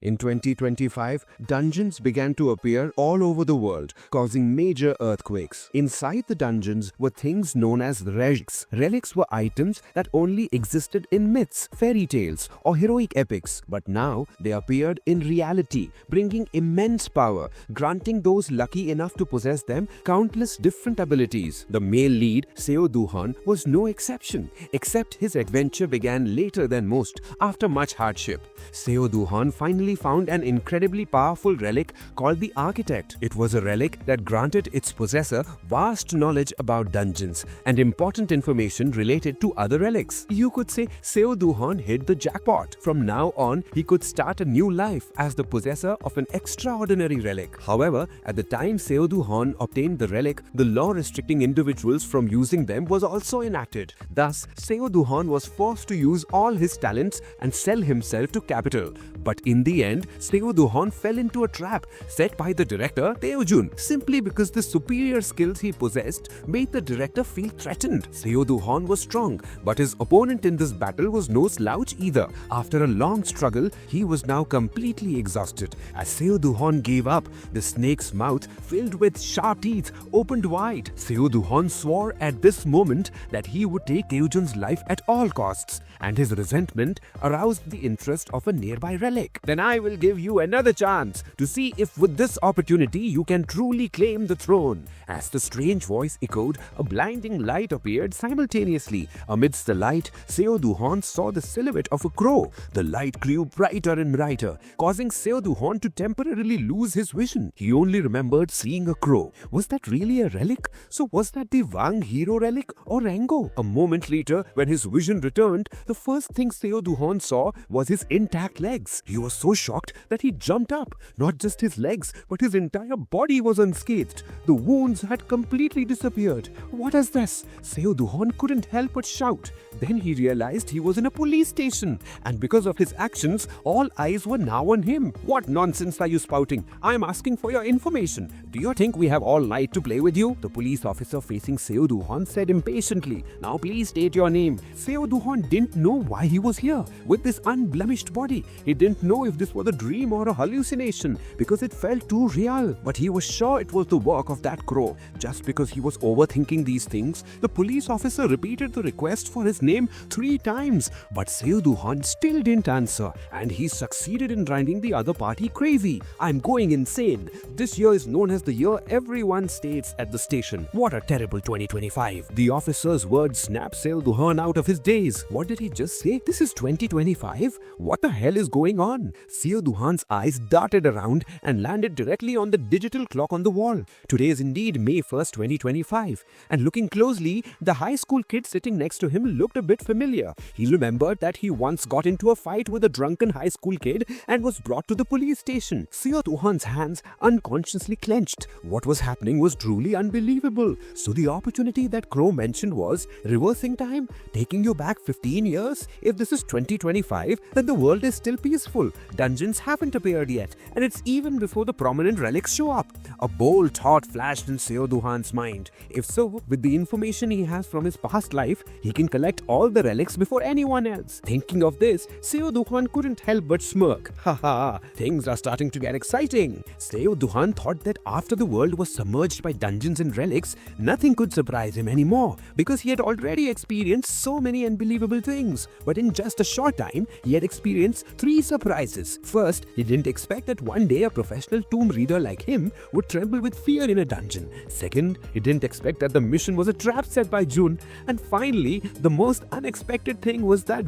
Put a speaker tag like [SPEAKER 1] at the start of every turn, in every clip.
[SPEAKER 1] In 2025, dungeons began to appear all over the world, causing major earthquakes. Inside the dungeons were things known as relics. Relics were items that only existed in myths, fairy tales, or heroic epics. But now they appeared in reality, bringing immense power, granting those lucky enough to possess them countless different abilities. The male lead, Seo Joo-Heon, was no exception, except his adventure began later than most, after much hardship. Seo Joo-Heon finally found an incredibly powerful relic called the Architect. It was a relic that granted its possessor vast knowledge about dungeons and important information related to other relics. You could say Seo Joo-Heon hit the jackpot. From now on, he could start a new life as the possessor of an extraordinary relic. However, at the time Seo Joo-Heon obtained the relic, the law restricting individuals from using them was also enacted. Thus, Seo Joo-Heon was forced to use all his talents and sell himself to capital. But in the end, Seo Joo-Heon fell into a trap set by the director Tae-jun simply because the superior skills he possessed made the director feel threatened. Seo Joo-Heon was strong, but his opponent in this battle was no slouch either. After a long struggle, he was now completely exhausted. As Seo Joo-Heon gave up, the snake's mouth, filled with sharp teeth, opened wide. Seo Joo-Heon swore at this moment that he would take Tae-jun's life at all costs, and his resentment aroused the interest of a nearby relic. Then I will give you another chance to see if with this opportunity you can truly claim the throne. As the strange voice echoed, a blinding light appeared simultaneously. Amidst the light, Seo Joo-Heon saw the silhouette of a crow. The light grew brighter and brighter, causing Seo Joo-Heon to temporarily lose his vision. He only remembered seeing a crow. Was that really a relic? So was that the Wang hero relic or Rango? A moment later, when his vision returned, the first thing Seo Joo-Heon saw was his intact legs. He was so shocked that he jumped up. Not just his legs, but his entire body was unscathed. The wounds had completely disappeared. What is this? Seo Joo-Heon couldn't help but shout. Then he realized he was in a police station, and because of his actions, all eyes were now on him. What nonsense are you spouting? I am asking for your information. Do you think we have all night to play with you? The police officer facing Seo Joo-Heon said impatiently. Now please state your name. Seo Joo-Heon didn't know why he was here with this unblemished body. He didn't know if this was a dream or a hallucination because it felt too real. But he was sure it was the work of that crow. Just because he was overthinking these things, the police officer repeated the request for his name 3 times. But Seo Joo-Heon still didn't answer, and he succeeded in driving the other party crazy. I'm going insane. This year is known as the year everyone stays at the station. What a terrible 2025. The officer's words snapped Seo Joo-Heon out of his daze. What did he just say? This is 2025? What the hell is going on? Seo Joo-Heon's eyes darted around and landed directly on the digital clock on the wall. Today is indeed May 1st, 2025. And looking closely, the high school kid sitting next to him looked a bit familiar. He remembered that he once got into a fight with a drunken high school kid and was brought to the police station. Seo Joo-Heon's hands unconsciously clenched. What was happening was truly unbelievable. So the opportunity that Crow mentioned was reversing time, taking you back 15 years? If this is 2025, then the world is still peaceful. Dungeons haven't appeared yet, and it's even before the prominent relics show up. A bold thought flashed in Seo Joo-Heon's mind. If so, with the information he has from his past life, he can collect all the relics before anyone else. Thinking of this, Seo Joo-Heon couldn't help but smirk. Haha, things are starting to get exciting. Seo Joo-Heon thought that after the world was submerged by dungeons and relics, nothing could surprise him anymore because he had already experienced so many unbelievable things. But in just a short time, he had experienced 3 surprises. First, he didn't expect that one day a professional tomb reader like him would tremble with fear in a dungeon. Second, he didn't expect that the mission was a trap set by Jun. And finally, the most unexpected thing was that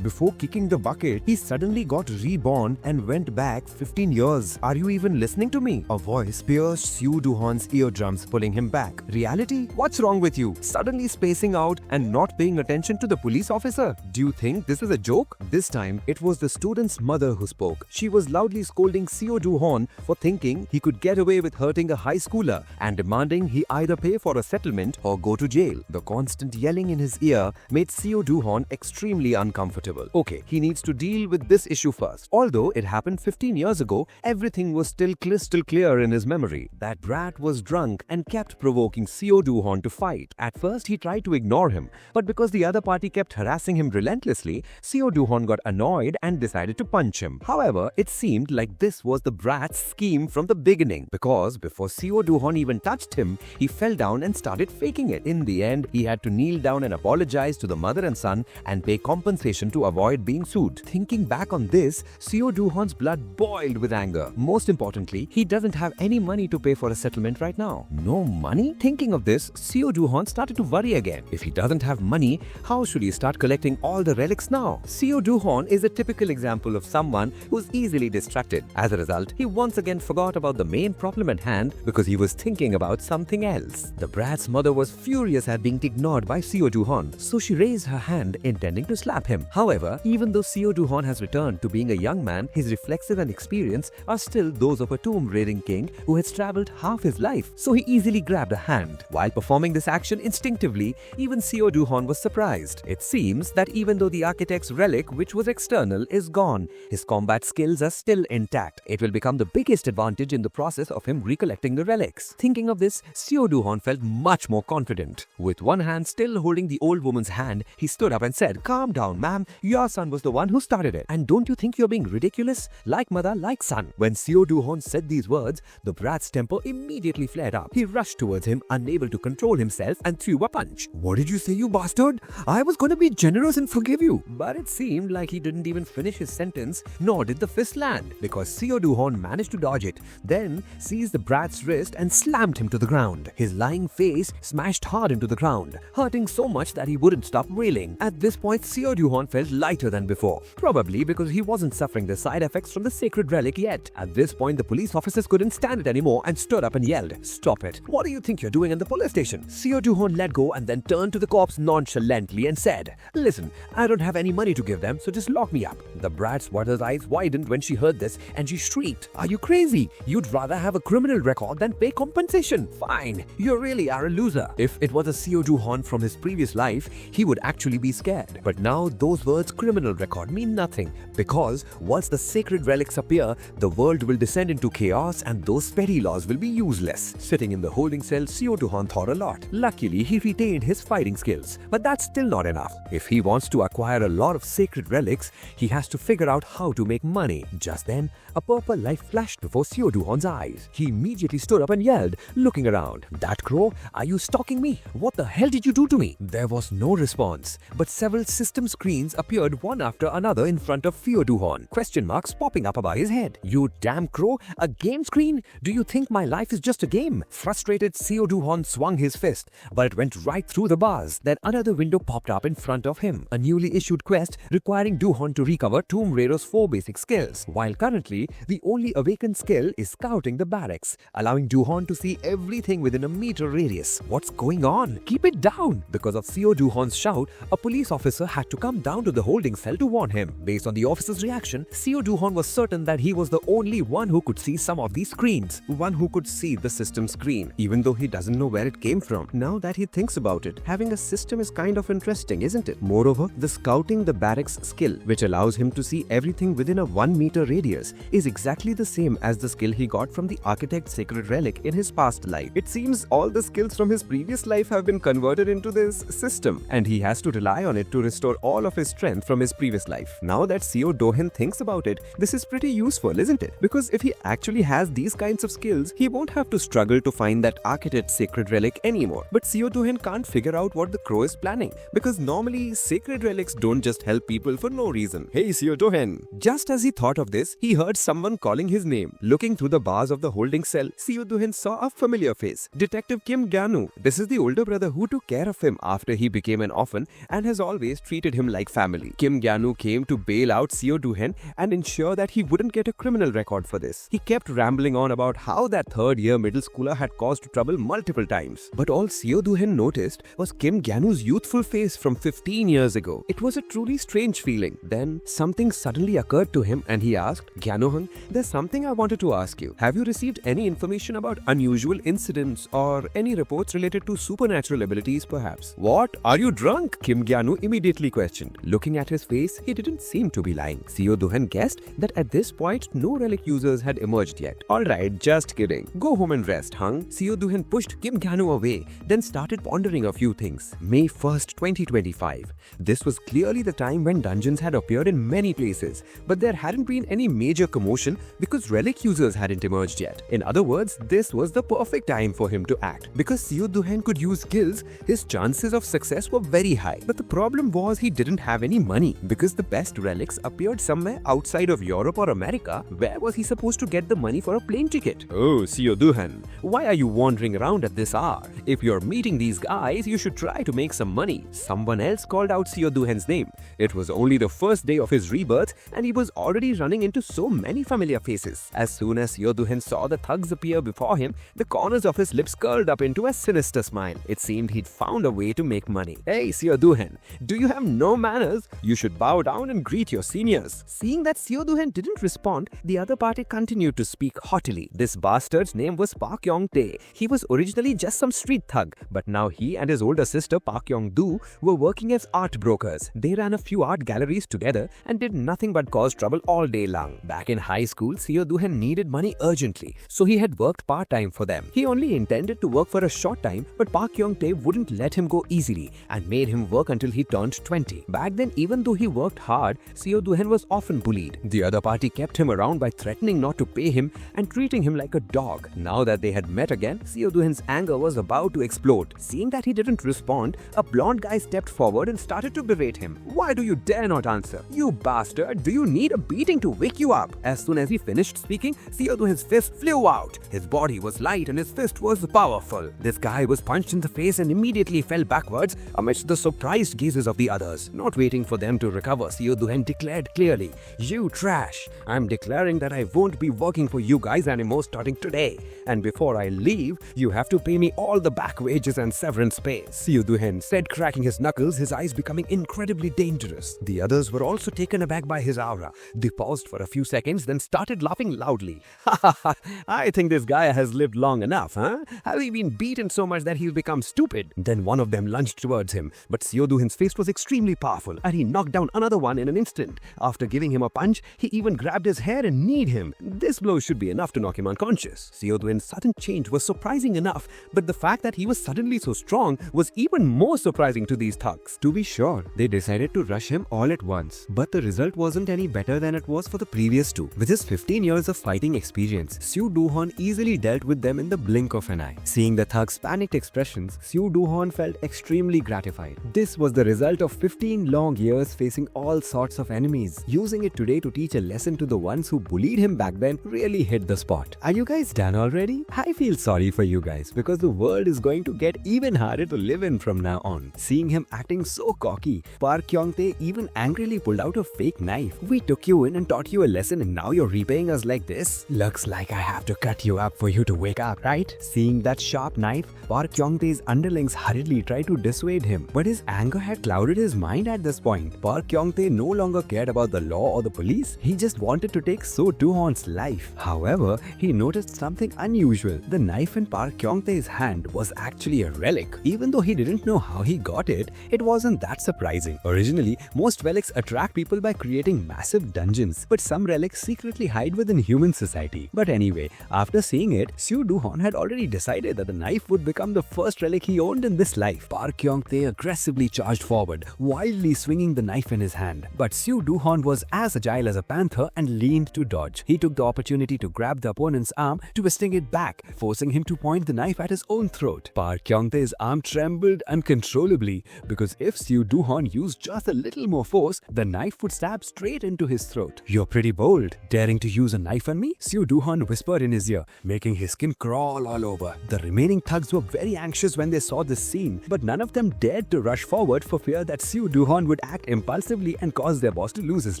[SPEAKER 1] before kicking the bucket, he suddenly got reborn and went back 15 years. Are you even listening to me? A voice pierced Seo Joo-Heon's eardrums, pulling him back. Reality? What's wrong with you? Suddenly spacing out and not paying attention to the police officer? Do you think this is a joke? This time, it was the student's mother who spoke. She was loudly scolding Seo Joo-Heon for thinking he could get away with hurting a high schooler and demanding he either pay for a settlement or go to jail. The constant yelling in his ear made Seo Joo-Heon extremely uncomfortable. Okay, he needs to deal with this issue first. Although it happened 15 years ago, everything was still crystal clear in his memory. That brat was drunk and kept provoking Seo Joo-Heon to fight. At first, he tried to ignore him, but because the other party kept harassing
[SPEAKER 2] harassing him relentlessly, Seo Joo-Heon got annoyed and decided to punch him. However, it seemed like this was the brat's scheme from the beginning, because before Seo Joo-Heon even touched him, he fell down and started faking it. In the end, he had to kneel down and apologize to the mother and son and pay compensation to avoid being sued. Thinking back on this, Seo Joo-Heon's blood boiled with anger. Most importantly, he doesn't have any money to pay for a settlement right now. No money? Thinking of this, Seo Joo-Heon started to worry again. If he doesn't have money, how should he start collecting all the relics now? Seo Joo-Heon is a typical example of someone who's easily distracted. As a result, he once again forgot about the main problem at hand because he was thinking about something else. The brat's mother was furious at being ignored by Seo Joo-Heon, so she raised her hand intending to slap him. However, even though Seo Joo-Heon has returned to being a young man, his reflexes and experience are still those of a tomb-raiding king who has traveled half his life, so he easily grabbed a hand. While performing this action instinctively, even Seo Joo-Heon was surprised. It seems that even though the architect's relic, which was external, is gone, his combat skills are still intact. It will become the biggest advantage in the process of him recollecting the relics. Thinking of this, Seo Joo-Heon felt much more confident. With one hand still holding the old woman's hand, he stood up and said, "Calm down, ma'am. Your son was the one who started it. And don't you think you're being ridiculous? Like mother, like son." When Seo Joo-Heon said these words, the brat's temper immediately flared up. He rushed towards him, unable to control himself, and threw a punch. "What did you say, you bastard? I was going to be generous and forgive you." But it seemed like he didn't even finish his sentence, nor did the fist land, because Seo Joo-Heon managed to dodge it, then seized the brat's wrist and slammed him to the ground. His lying face smashed hard into the ground, hurting so much that he wouldn't stop wailing. At this point, Seo Joo-Heon felt lighter than before, probably because he wasn't suffering the side effects from the sacred relic yet. At this point, the police officers couldn't stand it anymore and stood up and yelled, "Stop it! What do you think you're doing in the police station?" Seo Joo-Heon let go and then turned to the cops nonchalantly and said, "Listen, I don't have any money to give them, so just lock me up." The brat's mother's eyes widened when she heard this and she shrieked, "Are you crazy? You'd rather have a criminal record than pay compensation? Fine, you really are a loser." If it was a Seo Joo-Heon from his previous life, he would actually be scared. But now those words criminal record mean nothing, because once the sacred relics appear, the world will descend into chaos and those petty laws will be useless. Sitting in the holding cell, Seo Joo-Heon thought a lot. Luckily, he retained his fighting skills, but that's still not enough. If he wants to acquire a lot of sacred relics, he has to figure out how to make money. Just then, a purple light flashed before Seo Joo-Heon's eyes. He immediately stood up and yelled, looking around, "That crow, are you stalking me? What the hell did you do to me?" There was no response, but several system screens appeared one after another in front of Seo Joo-Heon, question marks popping up above his head. "You damn crow, a game screen? Do you think my life is just a game?" Frustrated, Seo Joo-Heon swung his fist, but it went right through the bars. Then another window popped up in front of him, a newly issued quest requiring Joo-Heon to recover Tomb Raider's 4 basic skills, while currently the only awakened skill is scouting the barracks, allowing Joo-Heon to see everything within a meter radius. What's going on? Keep it down! Because of Seo Joo-Heon's shout, a police officer had to come down to the holding cell to warn him. Based on the officer's reaction, Seo Joo-Heon was certain that he was the only one who could see some of these screens, one who could see the system screen, even though he doesn't know where it came from. Now that he thinks about it, having a system is kind of interesting, isn't it? Moreover, the scouting the barracks skill, which allows him to see everything within a 1 meter radius, is exactly the same as the skill he got from the architect's sacred relic in his past life. It seems all the skills from his previous life have been converted into this system, and he has to rely on it to restore all of his strength from his previous life. Now that Seo Joo-Heon thinks about it, this is pretty useful, isn't it? Because if he actually has these kinds of skills, he won't have to struggle to find that architect's sacred relic anymore. But Seo Joo-Heon can't figure out what the crow is planning, because normally sacred relics don't just help people for no reason. "Hey Seo Joo-Heon!" Just as he thought of this, he heard someone calling his name. Looking through the bars of the holding cell, Seo Joo-Heon saw a familiar face. Detective Kim Ganu. This is the older brother who took care of him after he became an orphan and has always treated him like family. Kim Ganu came to bail out Seo Joo-Heon and ensure that he wouldn't get a criminal record for this. He kept rambling on about how that third-year middle schooler had caused trouble multiple times. But all Seo Joo-Heon noticed was Kim Ganu's youthful face from 15 years ago. It was a truly strange feeling. Then something suddenly occurred to him and he asked, "Ganu-hun, there's something I wanted to ask you. Have you received any information about unusual incidents or any reports related to supernatural abilities perhaps?" "What? Are you drunk?" Kim Ganu immediately questioned. Looking at his face, he didn't seem to be lying. Seo Joo-Heon guessed that at this point, no relic users had emerged yet. "Alright, just kidding. Go home and rest, hung." Seo Joo-Heon pushed Kim Ganu away, then started pondering a few things. May 1st, 2025. This was clearly the time when dungeons had appeared in many places, but there hadn't been any major commotion because relic users hadn't emerged yet. In other words, this was the perfect time for him to act. Because Seo Joo-Heon could use skills, his chances of success were very high. But the problem was he didn't have any money because the best relics appeared somewhere outside of Europe or America. Where was he supposed to get the money for a plane ticket? Oh, Seo Joo-Heon, why are you wandering around at this hour? If you're meeting these guys, you should try to make some money. Someone else called out Seo Joo-Heon's name. It was only the first day of his rebirth and he was already running into so many familiar faces. As soon as Seo Joo-Heon saw the thugs appear before him, the corners of his lips curled up into a sinister smile. It seemed he'd found a way to make money. Hey, Seo Joo-Heon, do you have no manners? You should bow down and greet your seniors. Seeing that Seo Joo-Heon didn't respond, the other party continued to speak haughtily. This bastard's name was Park Yong-tae. He was originally just some street thug, but now he and his older sister Park Yong-do were working as art brokers. They ran a few art galleries together and did nothing but cause trouble all day long. Back in high school, Seo Joo-Heon needed money urgently, so he had worked part-time for them. He only intended to work for a short time, but Park Yong-tae wouldn't let him go easily and made him work until he turned 20. Back then, even though he worked hard, Seo Joo-Heon was often bullied. The other party kept him around by threatening not to pay him and treating him like a dog. Now that they had met again, Seo Joo-Heon's anger was about to explode. Seeing that he didn't respond, a blonde guy stepped forward and started to berate him. Why do you dare not answer? You bastard, do you need a beating to wake you up? As soon as he finished speaking, Seo Joo-Heon's fist flew out. His body was light and his fist was powerful. This guy was punched in the face and immediately fell backwards amidst the surprised gazes of the others. Not waiting for them to recover, Seo Joo-Heon declared clearly, "You trash! I'm declaring that I won't be working for you guys anymore starting today. And before I leave, you have to pay me all the back wages and severance pay." Seo Joo-Heon said, cracking his knuckles, his eyes becoming incredibly dangerous. The others were also taken aback by his aura. They paused for a few seconds, then started laughing loudly. "Ha ha ha! I think this guy has lived long enough, huh? Has he been beaten so much that he's become stupid?" Then one of them lunged towards him, but Seo Joo-Heon's fist was extremely powerful and he knocked down another one in an instant. After giving him a punch, he even grabbed his hair and kneed him. This blow should be enough to knock him unconscious. Seo Joo-Heon's sudden change was surprising enough, but the fact that he was suddenly so strong was even more surprising to these thugs. To be sure, they decided to rush him all at once, but the result wasn't any better than it was for the previous two. With his 15 years of fighting experience, Seo Joo-Heon easily dealt with them in the blink of an eye. Seeing the thugs' panicked expressions, Seo Joo-Heon felt extremely gratified. This was the result of 15 long years facing all sorts of enemies. Using it today to teach a lesson to the ones who bullied him back then really hit the spot. Are you guys done already? I feel sorry for you guys because the world is going to get even harder to live in from now on. Seeing him acting so cocky, Park Yong-tae even angrily pulled out a fake knife. "We took you in and taught you a lesson and now you're repaying us like this? Looks like I have to cut you up for you to wake up, right?" Seeing that sharp knife, Park Yong-tae's underlings hurriedly tried to dissuade him, but his anger had clouded his mind at this point. Park Yong-tae no longer cared about the law or the police. He just wanted to take Seo Joo-Heon's life. However, he noticed something unusual. The knife in Park Yong-tae's hand was actually a relic. Even though he didn't know how he got it, it wasn't that surprising. Originally, most relics attract people by creating massive dungeons, but some relics secretly hide within human society. But anyway, after seeing it, Seo Joo-Heon had already decided that the knife would become the first relic he owned in this life. Park Yong-tae aggressively charged forward, wildly swinging the knife in his hand. But Seo Joo-Heon was as agile as a panther and leaned to dodge. He took the opportunity to grab the opponent's arm, twisting it back, forcing him to point the knife at his own throat. Park Yong-tae's arm trembled uncontrollably because if Seo Joo-Heon used just a little more force, the knife would stab straight into his throat. "You're pretty bold, daring to use a knife on me?" Seo Joo-Heon whispered in his ear, making his skin crawl all over. The remaining thugs were very anxious when they saw this scene, but none of them dared to rush forward for fear that Seo Joo-Heon would act impulsively and cause their boss to lose his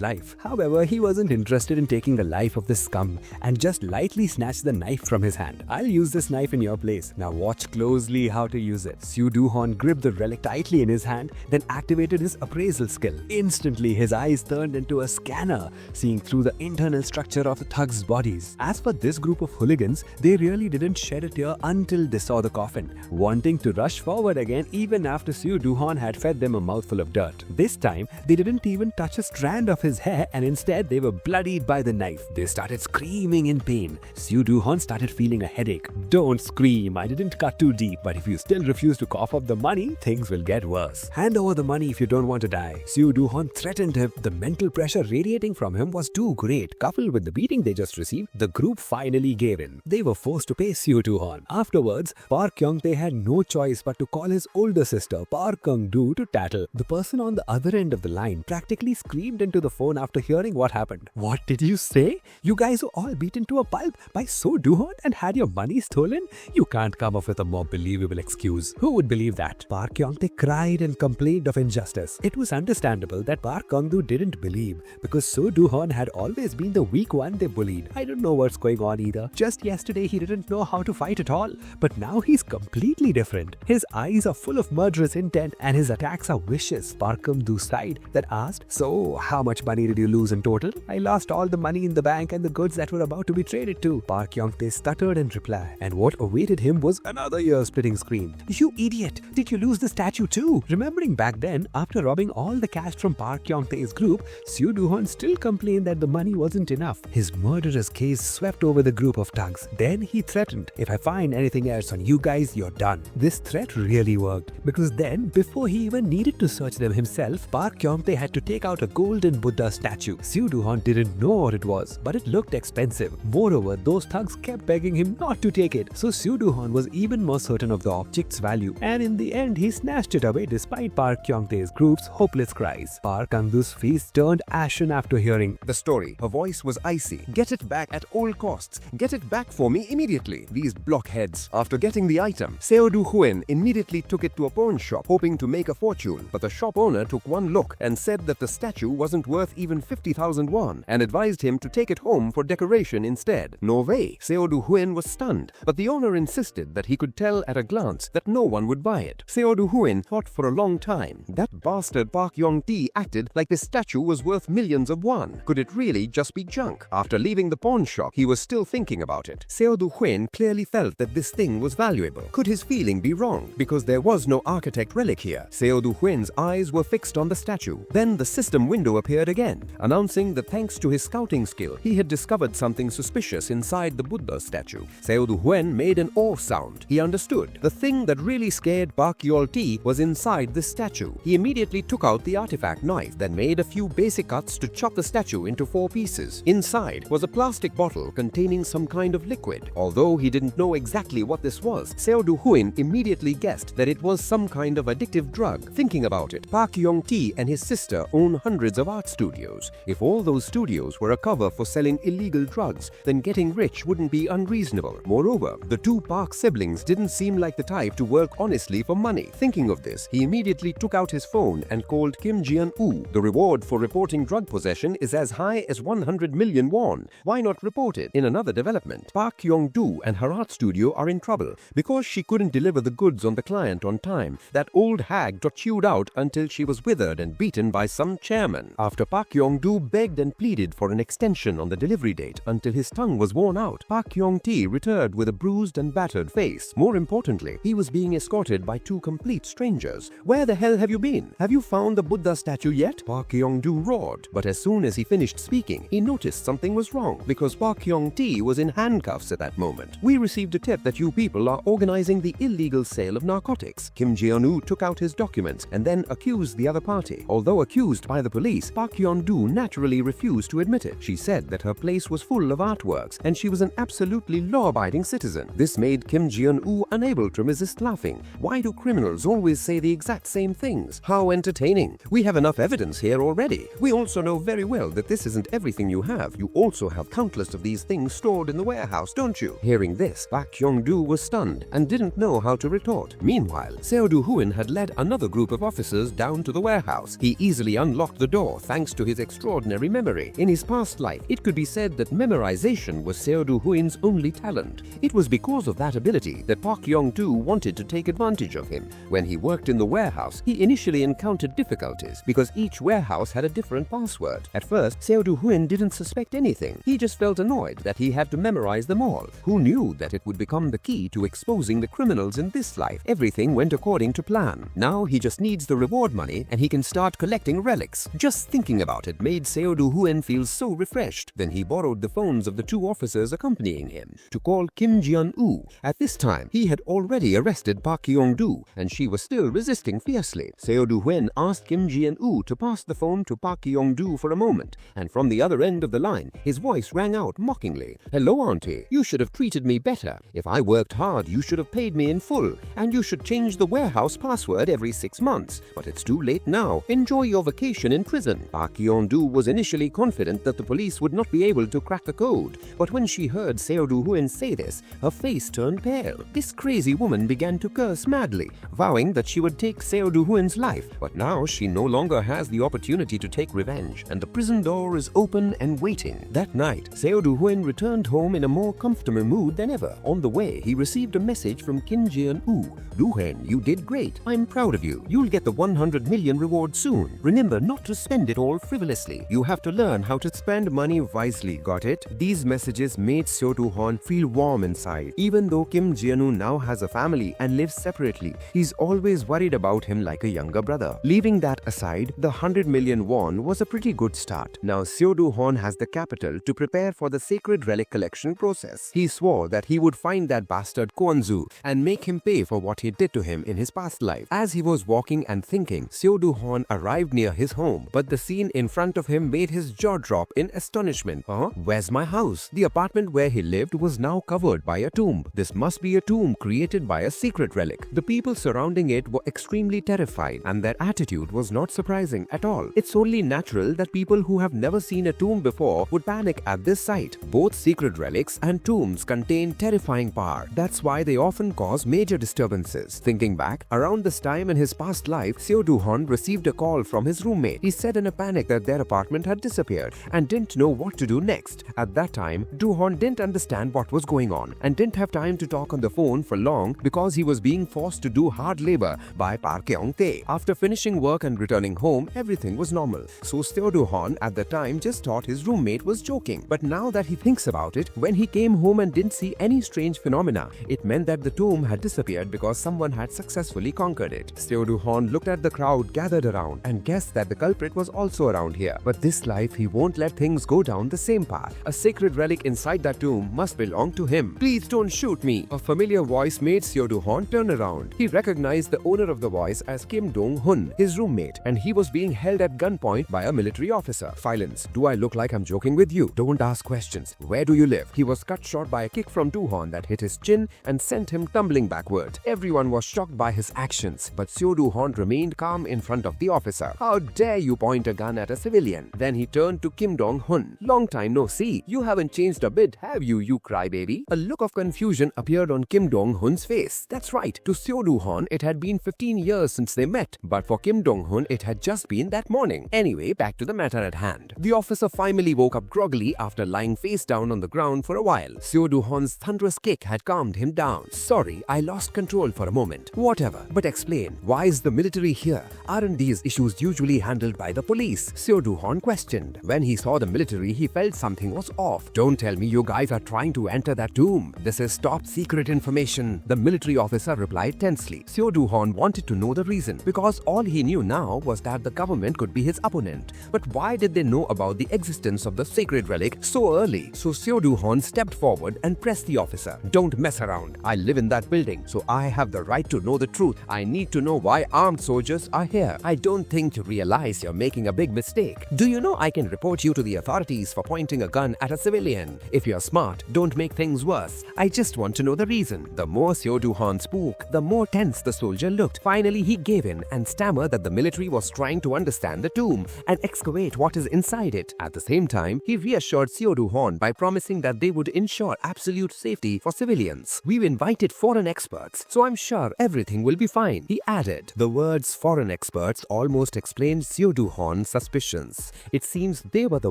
[SPEAKER 2] life. However, he wasn't interested in taking the life of this scum and just lightly snatched the knife from his hand. "I'll use this knife in your place. Now watch closely how to use it." Seo Joo-Heon gripped the relic tightly in his hand, then activated his appraisal skill. Instantly, his eyes turned into a scanner, seeing through the internal structure of the thugs' bodies. As for this group of hooligans, they really didn't shed a tear until they saw the coffin, wanting to rush forward again even after Seo Joo-Heon had fed them a mouthful of dirt. This time, they didn't even touch a strand of his hair and instead they were bloodied by the knife. They started screaming in pain. Seo Joo-Heon started feeling a headache. "Don't scream, I didn't cut too deep, but if you still refuse to cough up the money, things will get worse. Hand over
[SPEAKER 3] more the money if you don't want to die. Seo Joo-Heon threatened him. The mental pressure radiating from him was too great. Coupled with the beating they just received, the group finally gave in. They were forced to pay Seo Joo-Heon. Afterwards, Park Kyung-tae had no choice but to call his older sister Park Kyung-doo to tattle. The person on the other end of the line practically screamed into the phone after hearing what happened. "What did you say? You guys were all beaten to a pulp by Seo Joo-Heon and had your money stolen? You can't come up with a more believable excuse. Who would believe that?" Park Kyung-tae cried and complained of injustice. It was understandable that Park Kyung-doo didn't believe because Seo Joo-Heon had always been the weak one they bullied. I don't know what's going on either. Just yesterday he didn't know how to fight at all, but now he's completely different. His eyes are full of murderous intent and his attacks are vicious. Park Kyung-doo sighed that asked, "So, how much money did you lose in total?" "I lost all the money in the bank and the goods that were about to be traded to," Park Kyung-tae stuttered in reply. And what awaited him was another ear-splitting scream. "You idiot! Did you lose the statue too?" Remembering back then, after robbing all the cash from Park Kyung-tae's group, Seo Joo-Heon still complained that the money wasn't enough. His murderous gaze swept over the group of thugs. Then he threatened, "If I find anything else on you guys, you're done." This threat really worked, because then, before he even needed to search them himself, Park Kyung-tae had to take out a golden Buddha statue. Seo Joo-Heon didn't know what it was, but it looked expensive. Moreover, those thugs kept begging him not to take it, so Seo Joo-Heon was even more certain of the object's value. And in the end, he snatched it away despite Park Kyung-tae's group's hopeless cries. Park Kyung-doo's face turned ashen after hearing
[SPEAKER 2] the story. Her voice was icy. "Get it back at all costs. Get it back for me immediately. These blockheads." After getting the item, Seo Joo-Heon immediately took it to a pawn shop, hoping to make a fortune. But the shop owner took one look and said that the statue wasn't worth even 50,000 won and advised him to take it home for decoration instead. No way. Seo Joo-Heon was stunned, but the owner insisted that he could tell at a glance that no one would buy it. Seo Joo-Heon thought for a long time. That bastard Park Kyung-tae acted like this statue was worth millions of won. Could it really just be junk? After leaving the pawn shop, he was still thinking about it. Seo Joo-Heon clearly felt that this thing was valuable. Could his feeling be wrong? Because there was no architect relic here. Seo Joo-Heon's eyes were fixed on the statue. Then the system window appeared again, announcing that thanks to his scouting skill, he had discovered something suspicious inside the Buddha statue. Seo Joo-Heon made an awe sound. He understood. The thing that really scared Park Kyung-tae was inside the statue. He immediately took out the artifact knife, then made a few basic cuts to chop the statue into 4 pieces. Inside was a plastic bottle containing some kind of liquid. Although he didn't know exactly what this was, Seo Joo-Heon immediately guessed that it was some kind of addictive drug. Thinking about it, Park Kyung-tae and his sister own hundreds of art studios. If all those studios were a cover for selling illegal drugs, then getting rich wouldn't be unreasonable. Moreover, the two Park siblings didn't seem like the type to work honestly for money. Thinking of this, he immediately took out his phone and called Kim Ji-woo. The reward for reporting drug possession is as high as 100 million won. Why not report it? In another development, Park Kyung-doo and her art studio are in trouble because she couldn't deliver the goods on the client on time. That old hag got chewed out until she was withered and beaten by some chairman. After Park Kyung-doo begged and pleaded for an extension on the delivery date until his tongue was worn out, Park Kyung-tae returned with a bruised and battered face. More importantly, he was being escorted by 2 complete strangers. "Where the hell have you been? Have you found the Buddha statue yet?" Park Kyung-doo roared. But as soon as he finished speaking, he noticed something was wrong because Park Kyung-tae was in handcuffs at that moment. "We received a tip that you people are organizing the illegal sale of narcotics." Kim Ji-woo took out his documents and then accused the other party. Although accused by the police, Park Kyung-doo naturally refused to admit it. She said that her place was full of artworks and she was an absolutely law-abiding citizen. This made Kim Ji-woo unable to resist laughing. Why do criminals always say the exact same things? How entertaining. We have enough evidence here already. We also know very well that this isn't everything you have. You also have countless of these things stored in the warehouse, don't you? Hearing this, Park Kyung-doo was stunned and didn't know how to retort. Meanwhile, Seo Joo-Heon had led another group of officers down to the warehouse. He easily unlocked the door thanks to his extraordinary memory. In his past life, it could be said that memorization was Seo Joo-Heon's only talent. It was because of that ability that Park Kyung-doo wanted to take advantage of him. When he worked in the warehouse, he initially encountered difficulties because each warehouse had a different password. At first, Seo Joo-Heon didn't suspect anything. He just felt annoyed that he had to memorize them all. Who knew that it would become the key to exposing the criminals in this life? Everything went according to plan. Now he just needs the reward money and he can start collecting relics. Just thinking about it made Seo Joo-Heon feel so refreshed. Then he borrowed the phones of the 2 officers accompanying him to call Kim Ji-woo. At this time, he had already arrested Park Kyung-doo and she was still resisting fiercely. quietly. Seo Joo-Heon asked Kim Ji-woo to pass the phone to Park Kyung-doo for a moment, and from the other end of the line, his voice rang out mockingly. "Hello, auntie. You should have treated me better. If I worked hard, you should have paid me in full, and you should change the warehouse password every 6 months. But it's too late now. Enjoy your vacation in prison." Park Kyung-doo was initially confident that the police would not be able to crack the code, but when she heard Seo Joo-Heon say this, her face turned pale. This crazy woman began to curse madly, vowing that she would take Seo Joo-Heon's life. But now she no longer has the opportunity to take revenge, and the prison door is open and waiting. That night, Seo Joo-Heon returned home in a more comfortable mood than ever. On the way, he received a message from Kim Ji-woo. "Joo-Heon, you did great. I'm proud of you. You'll get the 100 million reward soon. Remember not to spend it all frivolously. You have to learn how to spend money wisely, got it?" These messages made Seo Joo-Heon feel warm inside. Even though Kim Ji-woo now has a family and lives separately, he's always worried about him like a younger brother. Leaving that aside, the 100 million won was a pretty good start. Now Seo Joo-Heon has the capital to prepare for the sacred relic collection process. He swore that he would find that bastard Kwon-Zoo and make him pay for what he did to him in his past life. As he was walking and thinking, Seo Joo-Heon arrived near his home, but the scene in front of him made his jaw drop in astonishment. Where's my house? The apartment where he lived was now covered by a tomb. This must be a tomb created by a secret relic. The people surrounding it were extremely terrified, and their attitude was not surprising at all. It's only natural that people who have never seen a tomb before would panic at this sight. Both secret relics and tombs contain terrifying power. That's why they often cause major disturbances. Thinking back, around this time in his past life, Seo Joo-Heon received a call from his roommate. He said in a panic that their apartment had disappeared and didn't know what to do next. At that time, Joo-Heon didn't understand what was going on and didn't have time to talk on the phone for long because he was being forced to do hard labor by Park Kyung-tae. After finishing work and returning home, everything was normal. So Seo Joo-Heon at the time just thought his roommate was joking. But now that he thinks about it, when he came home and didn't see any strange phenomena, it meant that the tomb had disappeared because someone had successfully conquered it. Seo Joo-Heon looked at the crowd gathered around and guessed that the culprit was also around here. But this life, he won't let things go down the same path. A sacred relic inside that tomb must belong to him. "Please don't shoot me." A familiar voice made Seo Joo-Heon turn around. He recognized the owner of the voice as Kim Dong-hun, his roommate, and he was being held at gunpoint by a military officer. "Silence. Do I look like I'm joking with you? Don't ask questions. Where do you live?" He was cut short by a kick from Joo-Heon that hit his chin and sent him tumbling backward. Everyone was shocked by his actions, but Seo Joo-Heon remained calm in front of the officer. "How dare you point a gun at a civilian?" Then he turned to Kim Dong-hun. "Long time no see. You haven't changed a bit, have you, you crybaby?" A look of confusion appeared on Kim Dong-hun's face. That's right. To Seo Joo-Heon, it had been 15 years since they met, but for Kim Dong-hun, it had just been that morning. Anyway, back to the matter at hand. The officer finally woke up groggily after lying face down on the ground for a while. Seo Joo-Heon's thunderous kick had calmed him down. "Sorry, I lost control for a moment." "Whatever, but explain, why is the military here? Aren't these issues usually handled by the police?" Seo Joo-Heon questioned. When he saw the military, he felt something was off. "Don't tell me you guys are trying to enter that tomb. This is top secret information," the military officer replied tensely. Seo Joo-Heon wanted to know the reason, because all he knew now was that the government could be his opponent. But why did they know about the existence of the sacred relic so early? So Seo Joo-Heon stepped forward and pressed the officer. "Don't mess around. I live in that building, so I have the right to know the truth. I need to know why armed soldiers are here. I don't think you realize you're making a big mistake. Do you know I can report you to the authorities for pointing a gun at a civilian? If you're smart, don't make things worse. I just want to know the reason." The more Seo Joo-Heon spoke, the more tense the soldier looked. Finally, he gave in and stammered that the military was trying to understand the tomb and excavate what is inside it. At the same time, he reassured Seo Joo-Heon by promising that they would ensure absolute safety for civilians. "We've invited foreign experts, so I'm sure everything will be fine," he added. The words "foreign experts" almost explained Seo Joo-Heon's suspicions. It seems they were the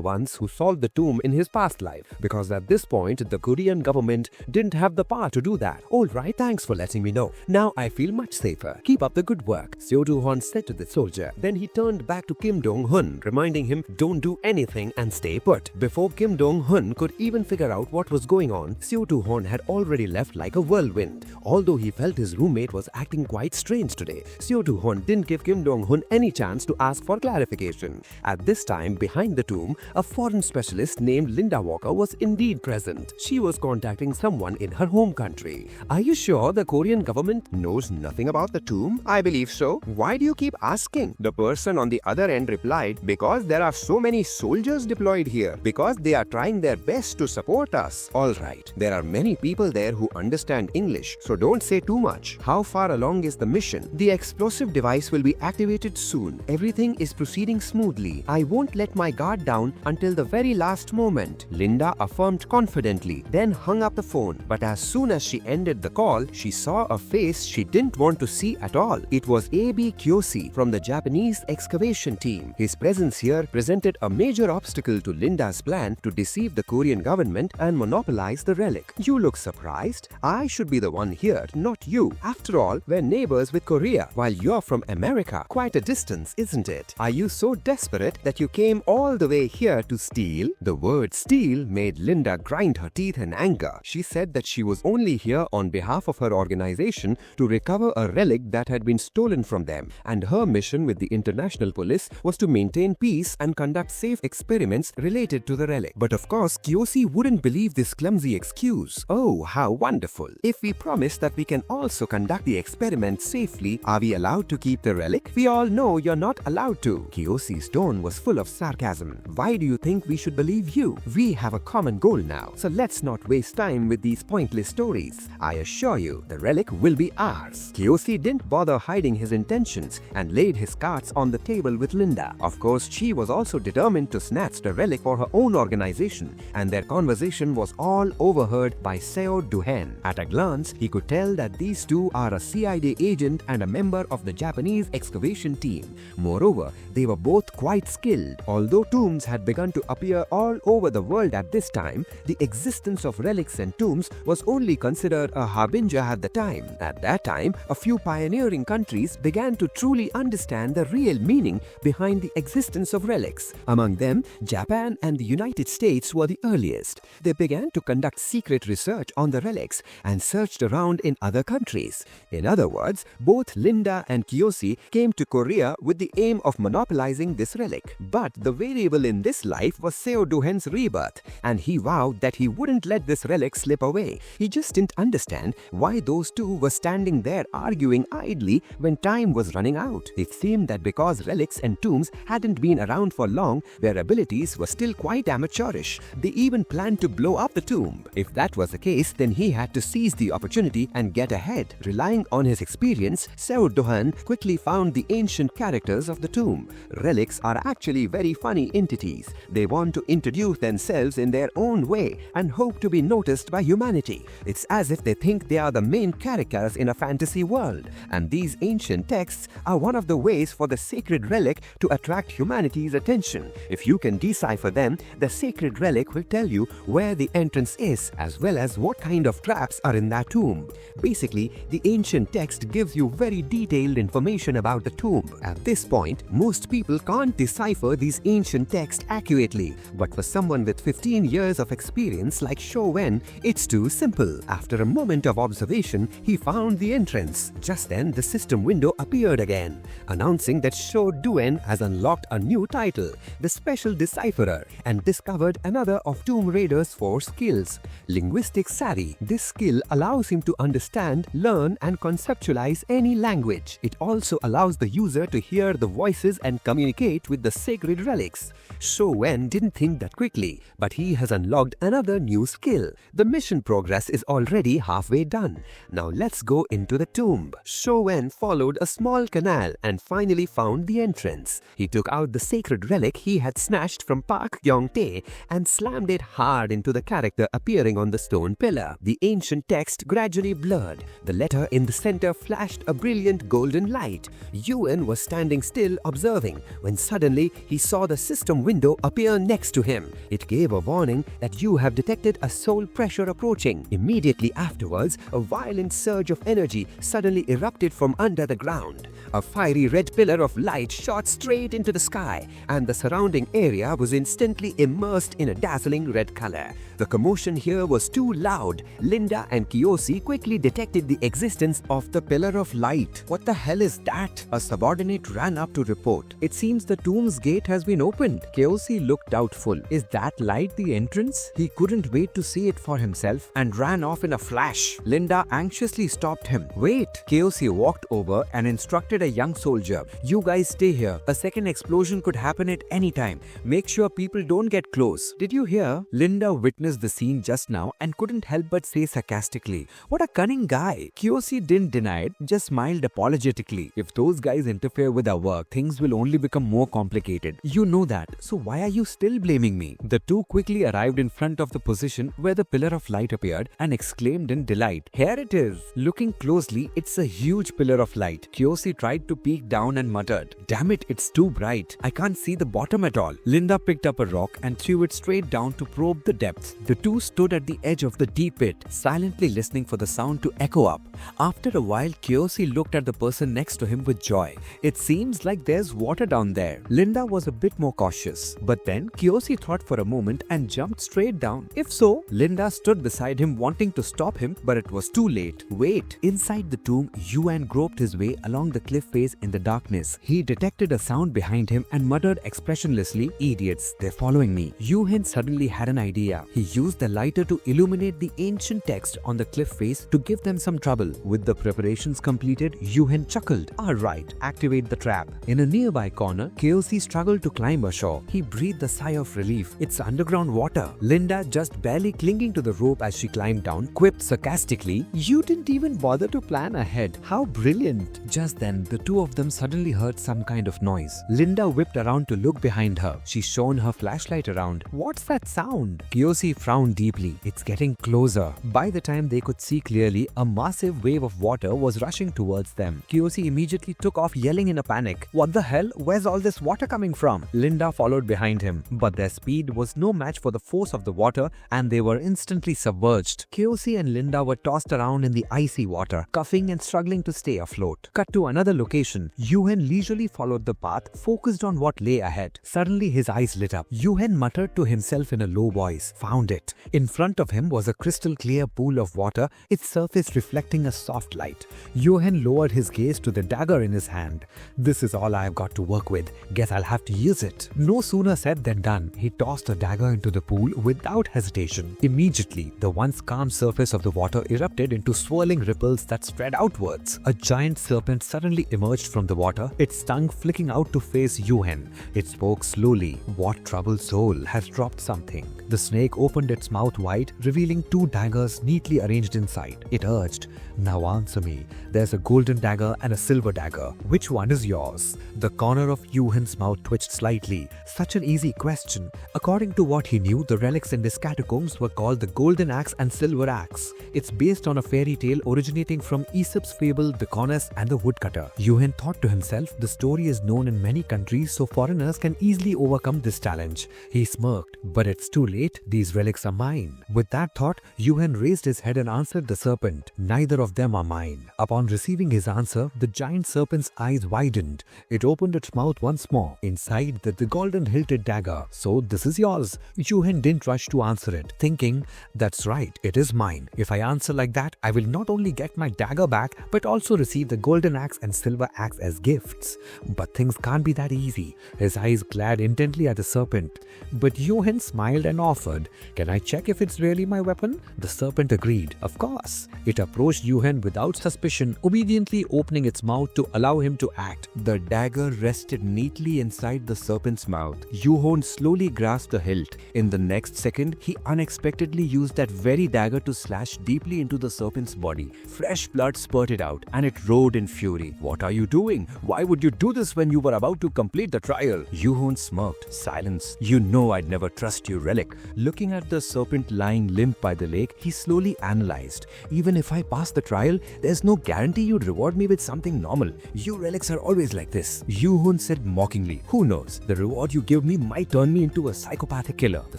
[SPEAKER 2] ones who solved the tomb in his past life, because at this point, the Korean government didn't have the power to do that. "Alright, thanks for letting me know. Now I feel much safer. Keep up the good work," Seo Joo-Heon said to the soldier. Then he turned back to Kim Dong-hun, reminding him, "Don't do anything and stay put." Before Kim Dong-hun could even figure out what was going on, Seo Joo-Heon had already left like a whirlwind. Although he felt his roommate was acting quite strange today, Seo Joo-Heon didn't give Kim Dong-hun any chance to ask for clarification. At this time, behind the tomb, a foreign specialist named Linda Walker was indeed present. She was contacting someone in her home country. "Are you sure the Korean government knows nothing about the tomb?" "I believe
[SPEAKER 1] so? Why do you keep asking? The person on the other end replied, because there are so many soldiers deployed here, because they are trying their best to support us. Alright, there are many people there who understand English, so don't say too much. How far along is the mission? The explosive device will be activated soon. Everything is proceeding smoothly. I won't let my guard down until the very last moment, Linda affirmed confidently, then hung up the phone. But as soon as she ended the call, she saw a face she didn't want to see at all. It was A.B. Kyoshi from the Japanese excavation team. His presence here presented a major obstacle to Linda's plan to deceive the Korean government and monopolize the relic. You look surprised? I should be the one here, not you. After all, we're neighbors with Korea, while you're from America. Quite a distance, isn't it? Are you so desperate that you came all the way here to steal? The word steal made Linda grind her teeth in anger. She said that she was only here on behalf of her organization to recover a relic that had been stolen from them, and her mission with the international police was to maintain peace and conduct safe experiments related to the relic. But of course, Kyoshi wouldn't believe this clumsy excuse. Oh, how wonderful. If we promise that we can also conduct the experiment safely, are we allowed to keep the relic? We all know you're not allowed to. Kyoshi's tone was full of sarcasm. Why do you think we should believe you? We have a common goal now, so let's not waste time with these pointless stories. I assure you, the relic will be ours. Kyoshi didn't bother hiding his intentions and laid his cards on the table with Linda. Of course, she was also determined to snatch the relic for her own organization, and their conversation was all overheard by Seo Joo-Heon. At a glance, he could tell that these two are a CID agent and a member of the Japanese excavation team. Moreover, they were both quite skilled. Although tombs had begun to appear all over the world at this time, the existence of relics and tombs was only considered a harbinger at the time. At that time, a few pioneering countries began to truly understand the real meaning behind the existence of relics. Among them, Japan and the United States were the earliest. They began to conduct secret research on the relics and searched around in other countries. In other words, both Linda and Kyoshi came to Korea with the aim of monopolizing this relic. But the variable in this life was Seo Joo-Heon's rebirth, and he vowed that he wouldn't let this relic slip away. He just didn't understand why those two were standing there arguing idly when time was running out. It seemed that because relics and tombs hadn't been around for long, their abilities were still quite amateurish. They even planned to blow up the tomb. If that was the case, then he had to seize the opportunity and get ahead. Relying on his experience, Seo Joo-Heon quickly found the ancient characters of the tomb. Relics are actually very funny entities. They want to introduce themselves in their own way and hope to be noticed by humanity. It's as if they think they are the main characters in a fantasy world, and these ancient texts are one of the ways for the sacred relic to attract humanity's attention. If you can decipher them, the sacred relic will tell you where the entrance is, as well as what kind of traps are in that tomb. Basically, the ancient text gives you very detailed information about the tomb. At this point, most people can't decipher these ancient texts accurately, but for someone with 15 years of experience like Seo-Wen, it's too simple. After a moment of observation, he found the entrance. Just then, the system window appeared again, announcing that Seo Joo-Heon has unlocked a new title, the Special Decipherer, and discovered another of Tomb Raider's 4 skills, Linguistic Savvy. This skill allows him to understand, learn, and conceptualize any language. It also allows the user to hear the voices and communicate with the sacred relics. Seo-Wen didn't think that quickly, but he has unlocked another new skill. The mission progress is already halfway done. Now let's go into the tomb. Seo-Wen followed a small canal and finally found the entrance. He took out the sacred relic he had snatched from Park Gyeong-tae and slammed it hard into the character appearing on the stone pillar. The ancient text gradually blurred. The letter in the center flashed a brilliant golden light. Yoo-Heon was standing still observing when suddenly he saw the system window appear next to him. It gave a warning that you have detected a soul pressure approaching. Immediately afterwards, a violent surge of energy suddenly erupted from under the ground. A fiery red pillar of light shot straight into the sky, and the surrounding area was instantly immersed in a dazzling red color.
[SPEAKER 2] The commotion here was too loud. Linda and Kiyoshi quickly detected the existence
[SPEAKER 1] Of the pillar of light. What the hell is that? A subordinate ran up to report.
[SPEAKER 3] It seems the tomb's gate has been opened. Kiyoshi looked doubtful. Is that light the entrance?
[SPEAKER 1] He couldn't wait to see it for himself and ran off in a flash. Linda anxiously stopped him.
[SPEAKER 2] Wait! Kiyoshi walked over and instructed a young soldier. You guys stay here. A second explosion could happen at any time. Make sure people don't get close.
[SPEAKER 3] Did you hear? Linda witnessed the scene just now and couldn't help but say sarcastically, "What a cunning guy." Kiyoshi didn't deny it, just smiled apologetically. If those guys interfere with our work, things will only become more complicated. You know that, so why are you still blaming me? The two quickly arrived in front of the position where the pillar of light appeared and exclaimed in delight, "Here it is!" Looking closely, it's a huge pillar of light. Kiyoshi tried to peek down and muttered, "Damn it, it's too bright. I can't see the bottom at all." Linda picked up a rock and threw it straight down to probe the depths. The two stood at the edge of the deep pit, silently listening for the sound to echo up. After a while, Kiyoshi looked at the person next to him with joy. "It seems like there's water down there." Linda was a bit more cautious, but then Kiyoshi thought for a moment and jumped straight down. If so, Linda stood beside him wanting to stop him, but it was too late. Wait! Inside the tomb, Yuan groped his way along the cliff face in the darkness. He detected a sound behind him and muttered expressionlessly, "Idiots, they're following me." Yuan suddenly had an idea. He used the lighter to illuminate the ancient text on the cliff face to give them some trouble. With the preparations completed, Yuan chuckled. "Alright, activate the trap." In a nearby corner, Kiyoshi struggled to climb ashore. He breathed a sigh of relief. It's underground water. Linda, just barely clinging to the rope as she climbed down, quipped sarcastically, "You didn't even bother to plan ahead. How brilliant." Just then, the two of them suddenly heard some kind of noise. Linda whipped around to look behind her. She shone her flashlight around. "What's that sound?" Kiyoshi frowned deeply. "It's getting closer." By the time they could see clearly, a massive wave of water was rushing towards them. Kiyoshi immediately took off, yelling in a panic, "What the hell? Where's all this water coming from?" Linda followed behind him, but their speed was no match for the force of the water and they were instantly submerged. Kiyoshi and Linda were tossed around in the icy water, coughing and struggling to stay afloat. Cut to another location. Yuan leisurely followed the path, focused on what lay ahead. Suddenly his eyes lit up. Yuan muttered to himself in a low voice, "Found it." In front of him was a crystal clear pool of water, its surface reflecting a soft light. Yuan lowered his gaze to the dagger in his hand. "This is all I've got to work with. Guess I'll have to use it." No sooner said than done. He tossed the dagger into the pool without hesitation. Immediately, the once calm surface of the water erupted into swirling ripples that spread outwards. A giant serpent suddenly emerged from the water, its tongue flicking out to face Yuan. It spoke slowly. "What troubled soul has dropped something?" The snake opened its mouth wide, revealing two daggers neatly arranged inside. It urged, "Now answer me. There's a golden dagger and a silver dagger. Which one is yours?" The corner of Yuhan's mouth twitched slightly. Such an easy question. According to what he knew, the relics in his catacombs were called the Golden Axe and Silver Axe. It's based on a fairy tale originating from Aesop's fable, The Cornus and the Woodcutter. Yuhan thought to himself, the story is known in many countries, so foreigners can easily overcome this challenge. He smirked, "But it's too late. These relics are mine." With that thought, Yuhan raised his head and answered the serpent, "Neither of them are mine." Upon receiving his answer, the giant serpent's eyes widened. It opened its mouth once more. Inside, the golden hilted dagger. "So this is yours." Yuhan didn't rush to answer it, thinking, "That's right, it is mine. If I answer like that, I will not only get my dagger back, but also receive the golden axe and silver axe as gifts." But things can't be that easy. His eyes glared intently at the serpent. But Yuhan smiled and offered, "Can I check if it's really my weapon?" The serpent agreed. Of course. It approached Yuhan without suspicion, obediently opening its mouth to allow him to act.
[SPEAKER 2] The dagger rested neatly inside the serpent's mouth. Yuhon slowly grasped the hilt. In the next second, he unexpectedly used that very dagger to slash deeply into the serpent's body. Fresh blood spurted out, and it roared in fury. "What are you doing? Why would you do this when you were about to complete the trial?" Yuhon smirked. "Silence. You know I'd never trust you, Relic." Looking at the serpent lying limp by the lake, he slowly analyzed. "Even if I pass the trial, there's no guarantee you'd reward me with something normal. You relics are always like this." Yuhon said mockingly, "Who knows? The reward you give me might turn me into a psychopathic killer." The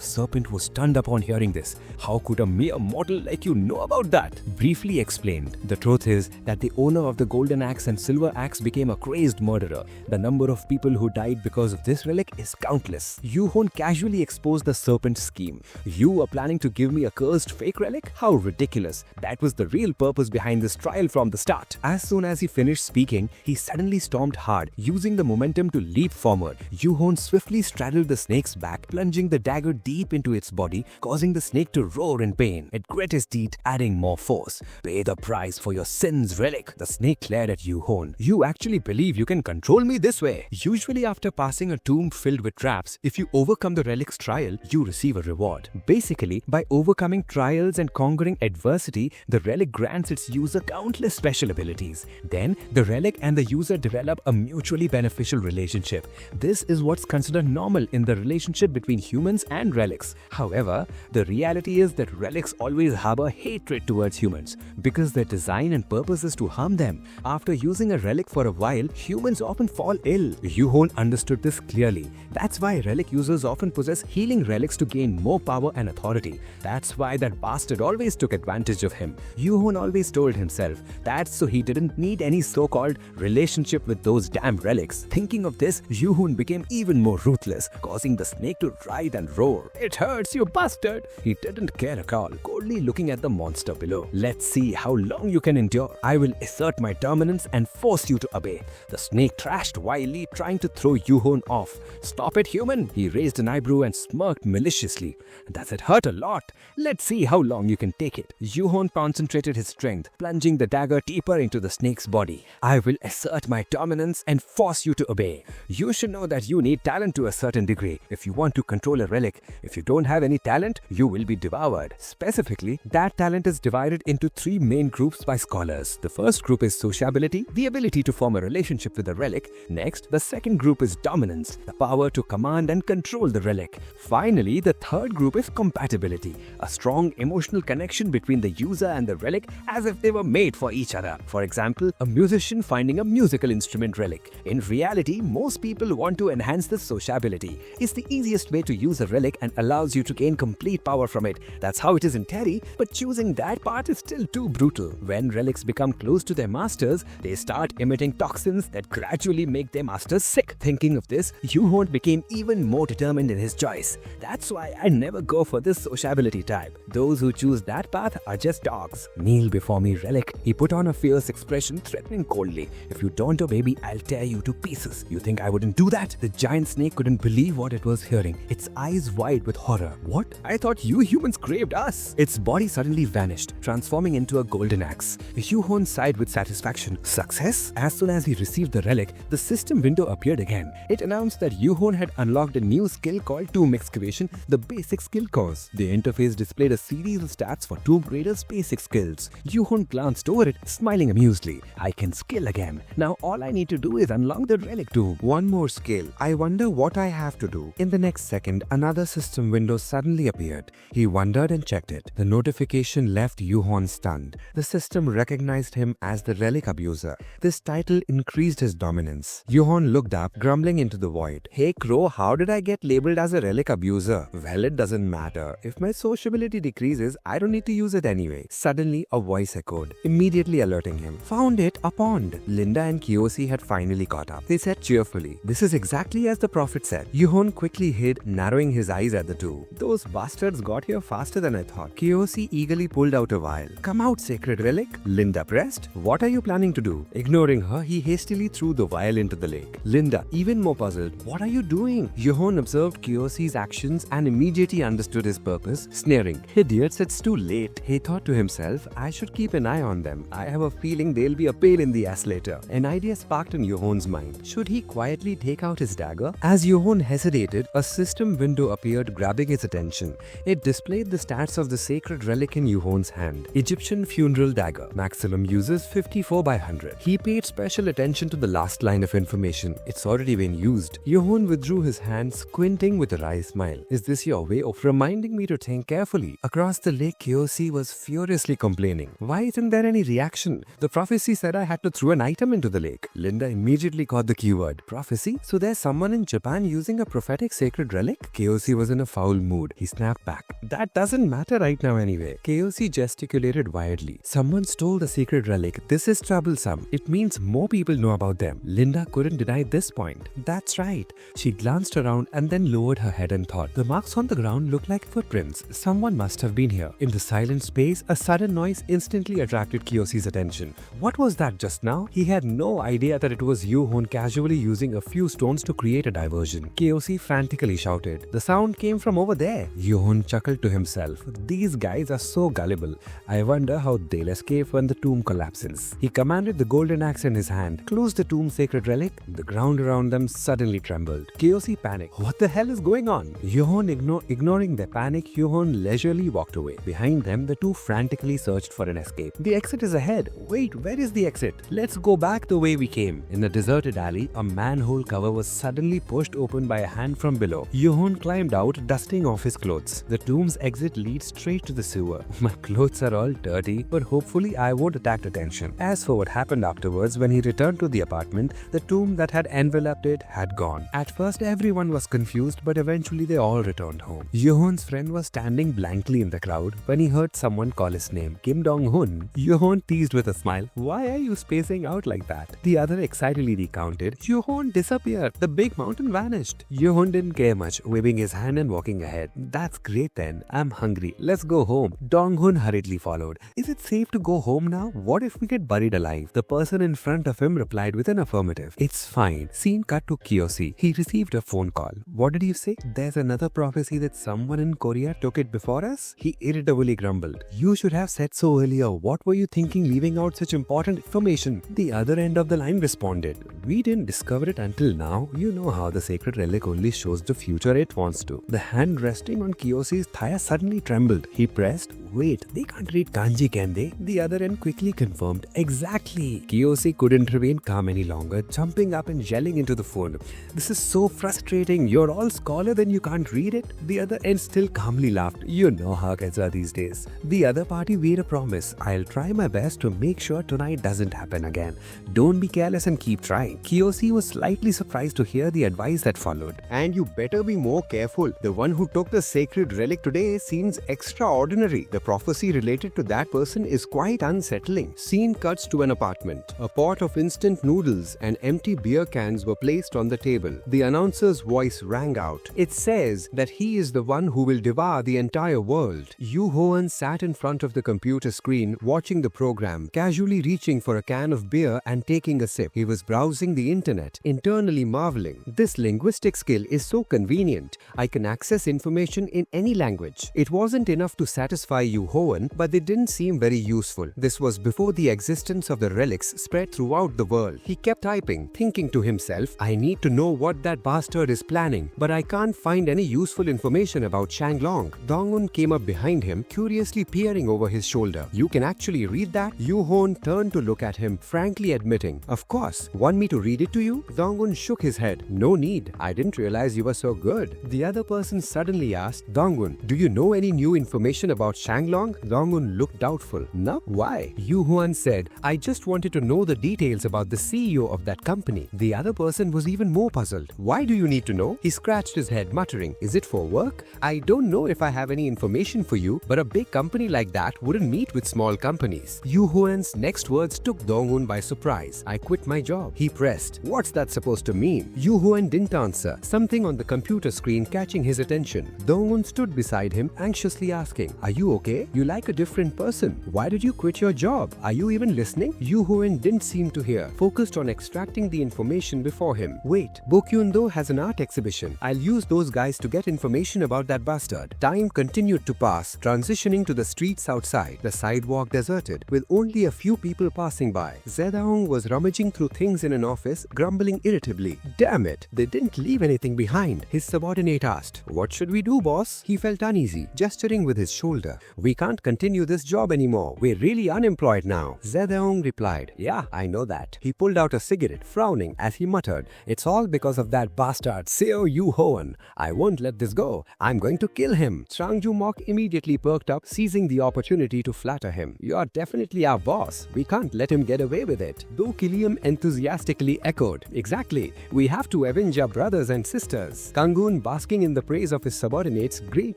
[SPEAKER 2] serpent was stunned upon hearing this. "How could a mere mortal like you know about that?" Briefly explained, "The truth is that the owner of the golden axe and silver axe became a crazed murderer. The number of people who died because of this relic is countless." Yuhon casually exposed the serpent's scheme.
[SPEAKER 3] You were planning to give me a cursed fake relic? How ridiculous. That was the real purpose behind this trial from the start. As soon as he finished speaking, he suddenly stomped hard, using the momentum to leap forward. Yoo-Heon swiftly straddled the snake's back, plunging the dagger deep into its body, causing the snake to roar in pain. It grit his teeth, adding more force. Pay the price for your sins, Relic. The snake glared at Yoo-Heon. You actually believe you can control me this way? Usually after passing a tomb filled with traps, if you overcome the Relic's trial, you receive a reward. Basically, by overcoming trials and conquering adversity, the Relic grants its user countless special abilities. Then, the Relic and the user develop a mutually beneficial relationship. This is what's considered normal in the relationship between humans and Relics. However, the reality is that Relics always harbor hatred towards humans because their design and purpose is to harm them. After using a Relic for a while, humans often fall ill. Yoo-Heon understood this clearly. That's why Relic users often possess healing relics to gain more power and authority. That's why that bastard always took advantage of him. Yoo-Heon always told himself that's so he didn't need any so-called relationship with those damn relics. Thinking of this, Yoo-Heon became even more ruthless, causing the snake to writhe and roar. It hurts, you bastard! He didn't care at all, coldly looking at the monster below. Let's see how long you can endure. I will assert my dominance and force you to obey. The snake thrashed wildly, trying to throw Yoo-Heon off. Stop it, human! He raised an eyebrow and smirked maliciously. Does it hurt a lot? Let's see how long you can take it. Yoo-Heon concentrated his strength, plunging the dagger deeper into the snake's body. I will assert my dominance and force you to obey. You should know that you need talent to a certain degree if you want to control a relic. If you don't have any talent, you will be devoured. Specifically, that talent is divided into three main groups by scholars. The first group is sociability, the ability to form a relationship with a relic. Next, the second group is dominance, the power to command and control the relic. Finally, the third group is compatibility, a strong emotional connection between the user and the relic as if they were made for each other. For example, a musician finding a musical instrument relic. In reality, most people want to enhance this sociability. It's the easiest way to use a relic and allows you to gain complete power from it. That's how it is in Terry, but choosing that part is still too brutal. When relics become close to their masters, they start emitting toxins that gradually make their masters sick. Thinking of this, Yoo-Heon became even more determined in his choice. That's why I never go for this sociability type. Those who choose that path are just dogs. Kneel before me, Relic. He put on a fierce expression, threatening coldly. If you don't obey me, I'll tear you to pieces. You think I wouldn't do that? The giant snake couldn't believe what it was hearing, its eyes wide with horror. What? I thought you humans craved us. Its body suddenly vanished, transforming into a golden axe. Yoo-Heon sighed with satisfaction. Success? As soon as he received the relic, the system window appeared again. It announced that Yoo-Heon had unlocked a new skill called Tomb Excavation, the basic skill course. The interface displayed a series of stats for Tomb Raider's basic skills. Yoo-Heon glanced over it, smiling amusedly. I can skill again. Now all I need to do is unlock the relic too.
[SPEAKER 1] One more skill. I wonder what I have to do. In the next second, another system window suddenly appeared. He wondered and checked it. The notification left Yoo-Heon stunned. The system recognized him as the relic abuser. This title increased his dominance. Yoo-Heon looked up, grumbling into the void. Hey Crow, how did I get labeled as a relic abuser? Well, it doesn't matter. If my sociability decreases, I don't need to use it anyway. Suddenly, a voice echoed, immediately alerting him. Found it, a pond. Linda and Kyosi had finally caught up. They said cheerfully, this is exactly as the prophet said. Yoo-Heon quickly hid, narrowing his eyes at the two. Those bastards got here faster than I thought. Kyosi eagerly pulled out a vial. Come out, sacred relic. Linda pressed. What are you planning to do? Ignoring her, he hastily threw the vial into the lake. Linda, even more puzzled, what are you doing? Yoo-Heon observed Kyosi's actions and immediately understood his purpose, sneering. Idiots, it's too late. He thought to himself, I should keep an eye on them. I have a feeling they'll be a pain in the ass later. An idea sparked in Yoo-Heon's mind. Should he quietly take out his dagger? As Yoo-Heon hesitated, a system window appeared, grabbing his attention. It displayed the stats of the sacred relic in Yoo-Heon's hand. Egyptian funeral dagger. Maximum uses 54/100. He paid special attention to the last line of information. It's already been used. Yoo-Heon withdrew his hand, squinting with a wry smile. Is this your way of reminding me to think carefully? Across the lake, Kyosi was furiously complaining. Why isn't there any reaction? The prophecy said I had to throw an item into the lake. Linda immediately caught the keyword. Prophecy? So there's someone in Japan using a prophetic sacred relic? Kyosi was in a foul mood. He snapped back. That doesn't matter right now anyway. Kyosi gesticulated wildly. Someone stole the sacred relic. This is troublesome. It means more people know about them. Linda couldn't deny this point. That's right. She glanced around and then lowered her head and thought. The marks on the ground
[SPEAKER 3] looked like footprints. Someone must have been here. In the silent space, a sudden noise instantly attracted Kiyoshi's attention. What was that just now? He had no idea that it was Yoo-Heon casually using a few stones to create a diversion. Kiyoshi frantically shouted. The sound came from over there. Yoo-Heon chuckled to himself. These guys are so gullible. I wonder how they'll escape when the tomb collapses. He commanded the golden axe in his hand. Close the tomb's sacred relic. The ground around them suddenly trembled. Kiyoshi panicked. What the hell is going on? Yoo-Heon ignoring their panic, Yoo-Heon leisurely walked away. Behind them, the two frantically searched for an escape. The exit is ahead. Wait, where is the exit? Let's go back the way we came. In a deserted alley, a manhole cover was suddenly pushed open by a hand from below. Yoo-Heon climbed out, dusting off his clothes. The tomb's exit leads straight to the sewer. My clothes are all dirty, but hopefully I won't attract attention. As for what happened afterwards, when he returned to the apartment, the tomb that had enveloped it had gone. At first, everyone was confused, but eventually they all returned home. Yoo-Heon's friend was standing blankly in the crowd when he heard someone call his name, Kim Dong-hun. Yoo-Heon teased with a smile, "Why are you spacing out like that?" The other excitedly recounted, "Yoo-Heon disappeared. The big mountain vanished." Yoo-Heon didn't care much, waving his hand and walking ahead. "That's great then. I'm hungry. Let's go home." Dong-hun hurriedly followed. "Is it safe to go home now? What if we get buried alive?" The person in front of him replied with an affirmative. "It's fine." Scene cut to Kiyoshi. He received a phone call. "What did you say? There's another prophecy that someone in Korea took it before us?" He irritably grumbled. "You should have said so earlier. What were you thinking leaving out such important information?" The other end of the line responded, "We didn't discover it until now. You know how the sacred relic only shows the future it wants to." The hand resting on Kiyoshi's thigh suddenly trembled. He pressed, "Wait, they can't read kanji, can they?" The other end quickly confirmed, "Exactly." Kiyoshi couldn't remain calm any longer, jumping up and yelling into the phone, "This is so frustrating. You're all scholar, then you can't read it?" The other end still calmly laughed. "You know how kids are these days." The other party made a promise. "I'll try my best to make sure tonight doesn't happen again. Don't be careless and keep trying." Kiyoshi was slightly surprised to hear the advice that followed.
[SPEAKER 1] And you better be more careful. The one who took the sacred relic today seems extraordinary. The prophecy related to that person is quite unsettling. Scene cuts to an apartment. A pot of instant noodles and empty beer cans were placed on the table. The announcer's voice rang out. It says that he is the one who will devour the entire world. Yoo-Heon sat in front of the computer screen watching the program, casually reaching for a can of beer and taking a sip. He was browsing the internet, internally marveling. This linguistic skill is so convenient. I can access information in any language. It wasn't enough to satisfy Yoo-Heon, but they didn't seem very useful. This was before the existence of the relics spread throughout the world. He kept typing, thinking to himself, "I need to know what that bastard is planning, but I can't find any useful information about Shanglong." Dong-un came up behind him, curiously peering over his shoulder. "You can actually read that?" Yoo-Heon turned to look at him, frankly admitting, "Of course. Want me to read it to you?" Dong-un shook his head. "No need. I didn't realize you were so good." The other person suddenly asked, "Dong-un, do you know any new information about Shanglong?" Dong-un looked doubtful. "No? Why?" Yoo-Heon said, "I just wanted to know the details about the CEO of that company." The other person was even more puzzled. "Why do you need to know?" He scratched his head, muttering, "Is it for work? I don't know if I have any information for you, but a big company like that wouldn't meet with small companies." Yoo-Heon's next words took Dong-un by surprise. "I quit my job." He pressed, "What's that supposed to mean?" Yoo-Heon didn't answer, something on the computer screen catching his attention. Dong-un stood beside him, anxiously asking, "Are you okay? You like a different person. Why did you quit your job? Are you even listening?" Yoo-Heon didn't seem to hear, focused on extracting the information before him. "Wait, Bokyundo has an art exhibition. I'll use those guys to get information about that bastard." Time continued to pass, transitioning to the streets outside. The sidewalk deserted, with only a few people passing by. Zedaong was rummaging through things in an office, grumbling irritably. "Damn it, they didn't leave anything behind." His subordinate asked, "What should we do, boss?" He felt uneasy, gesturing with his shoulder. "We can't continue this job anymore. We're really unemployed now." Zedaong replied, "Yeah, I know that." He pulled out a cigarette, frowning as he muttered, "It's all because of that bastard Seo Joo-Heon. I won't let this go. I'm going to kill him." Chang-ju-mok immediately perked up, seizing the opportunity to flatter him. "You're definitely our boss. We can't let him get away with it." Do Kilium enthusiastically echoed, "Exactly. We have to avenge our brothers and sisters." Kanggoon, basking in the praise of his subordinates, grinned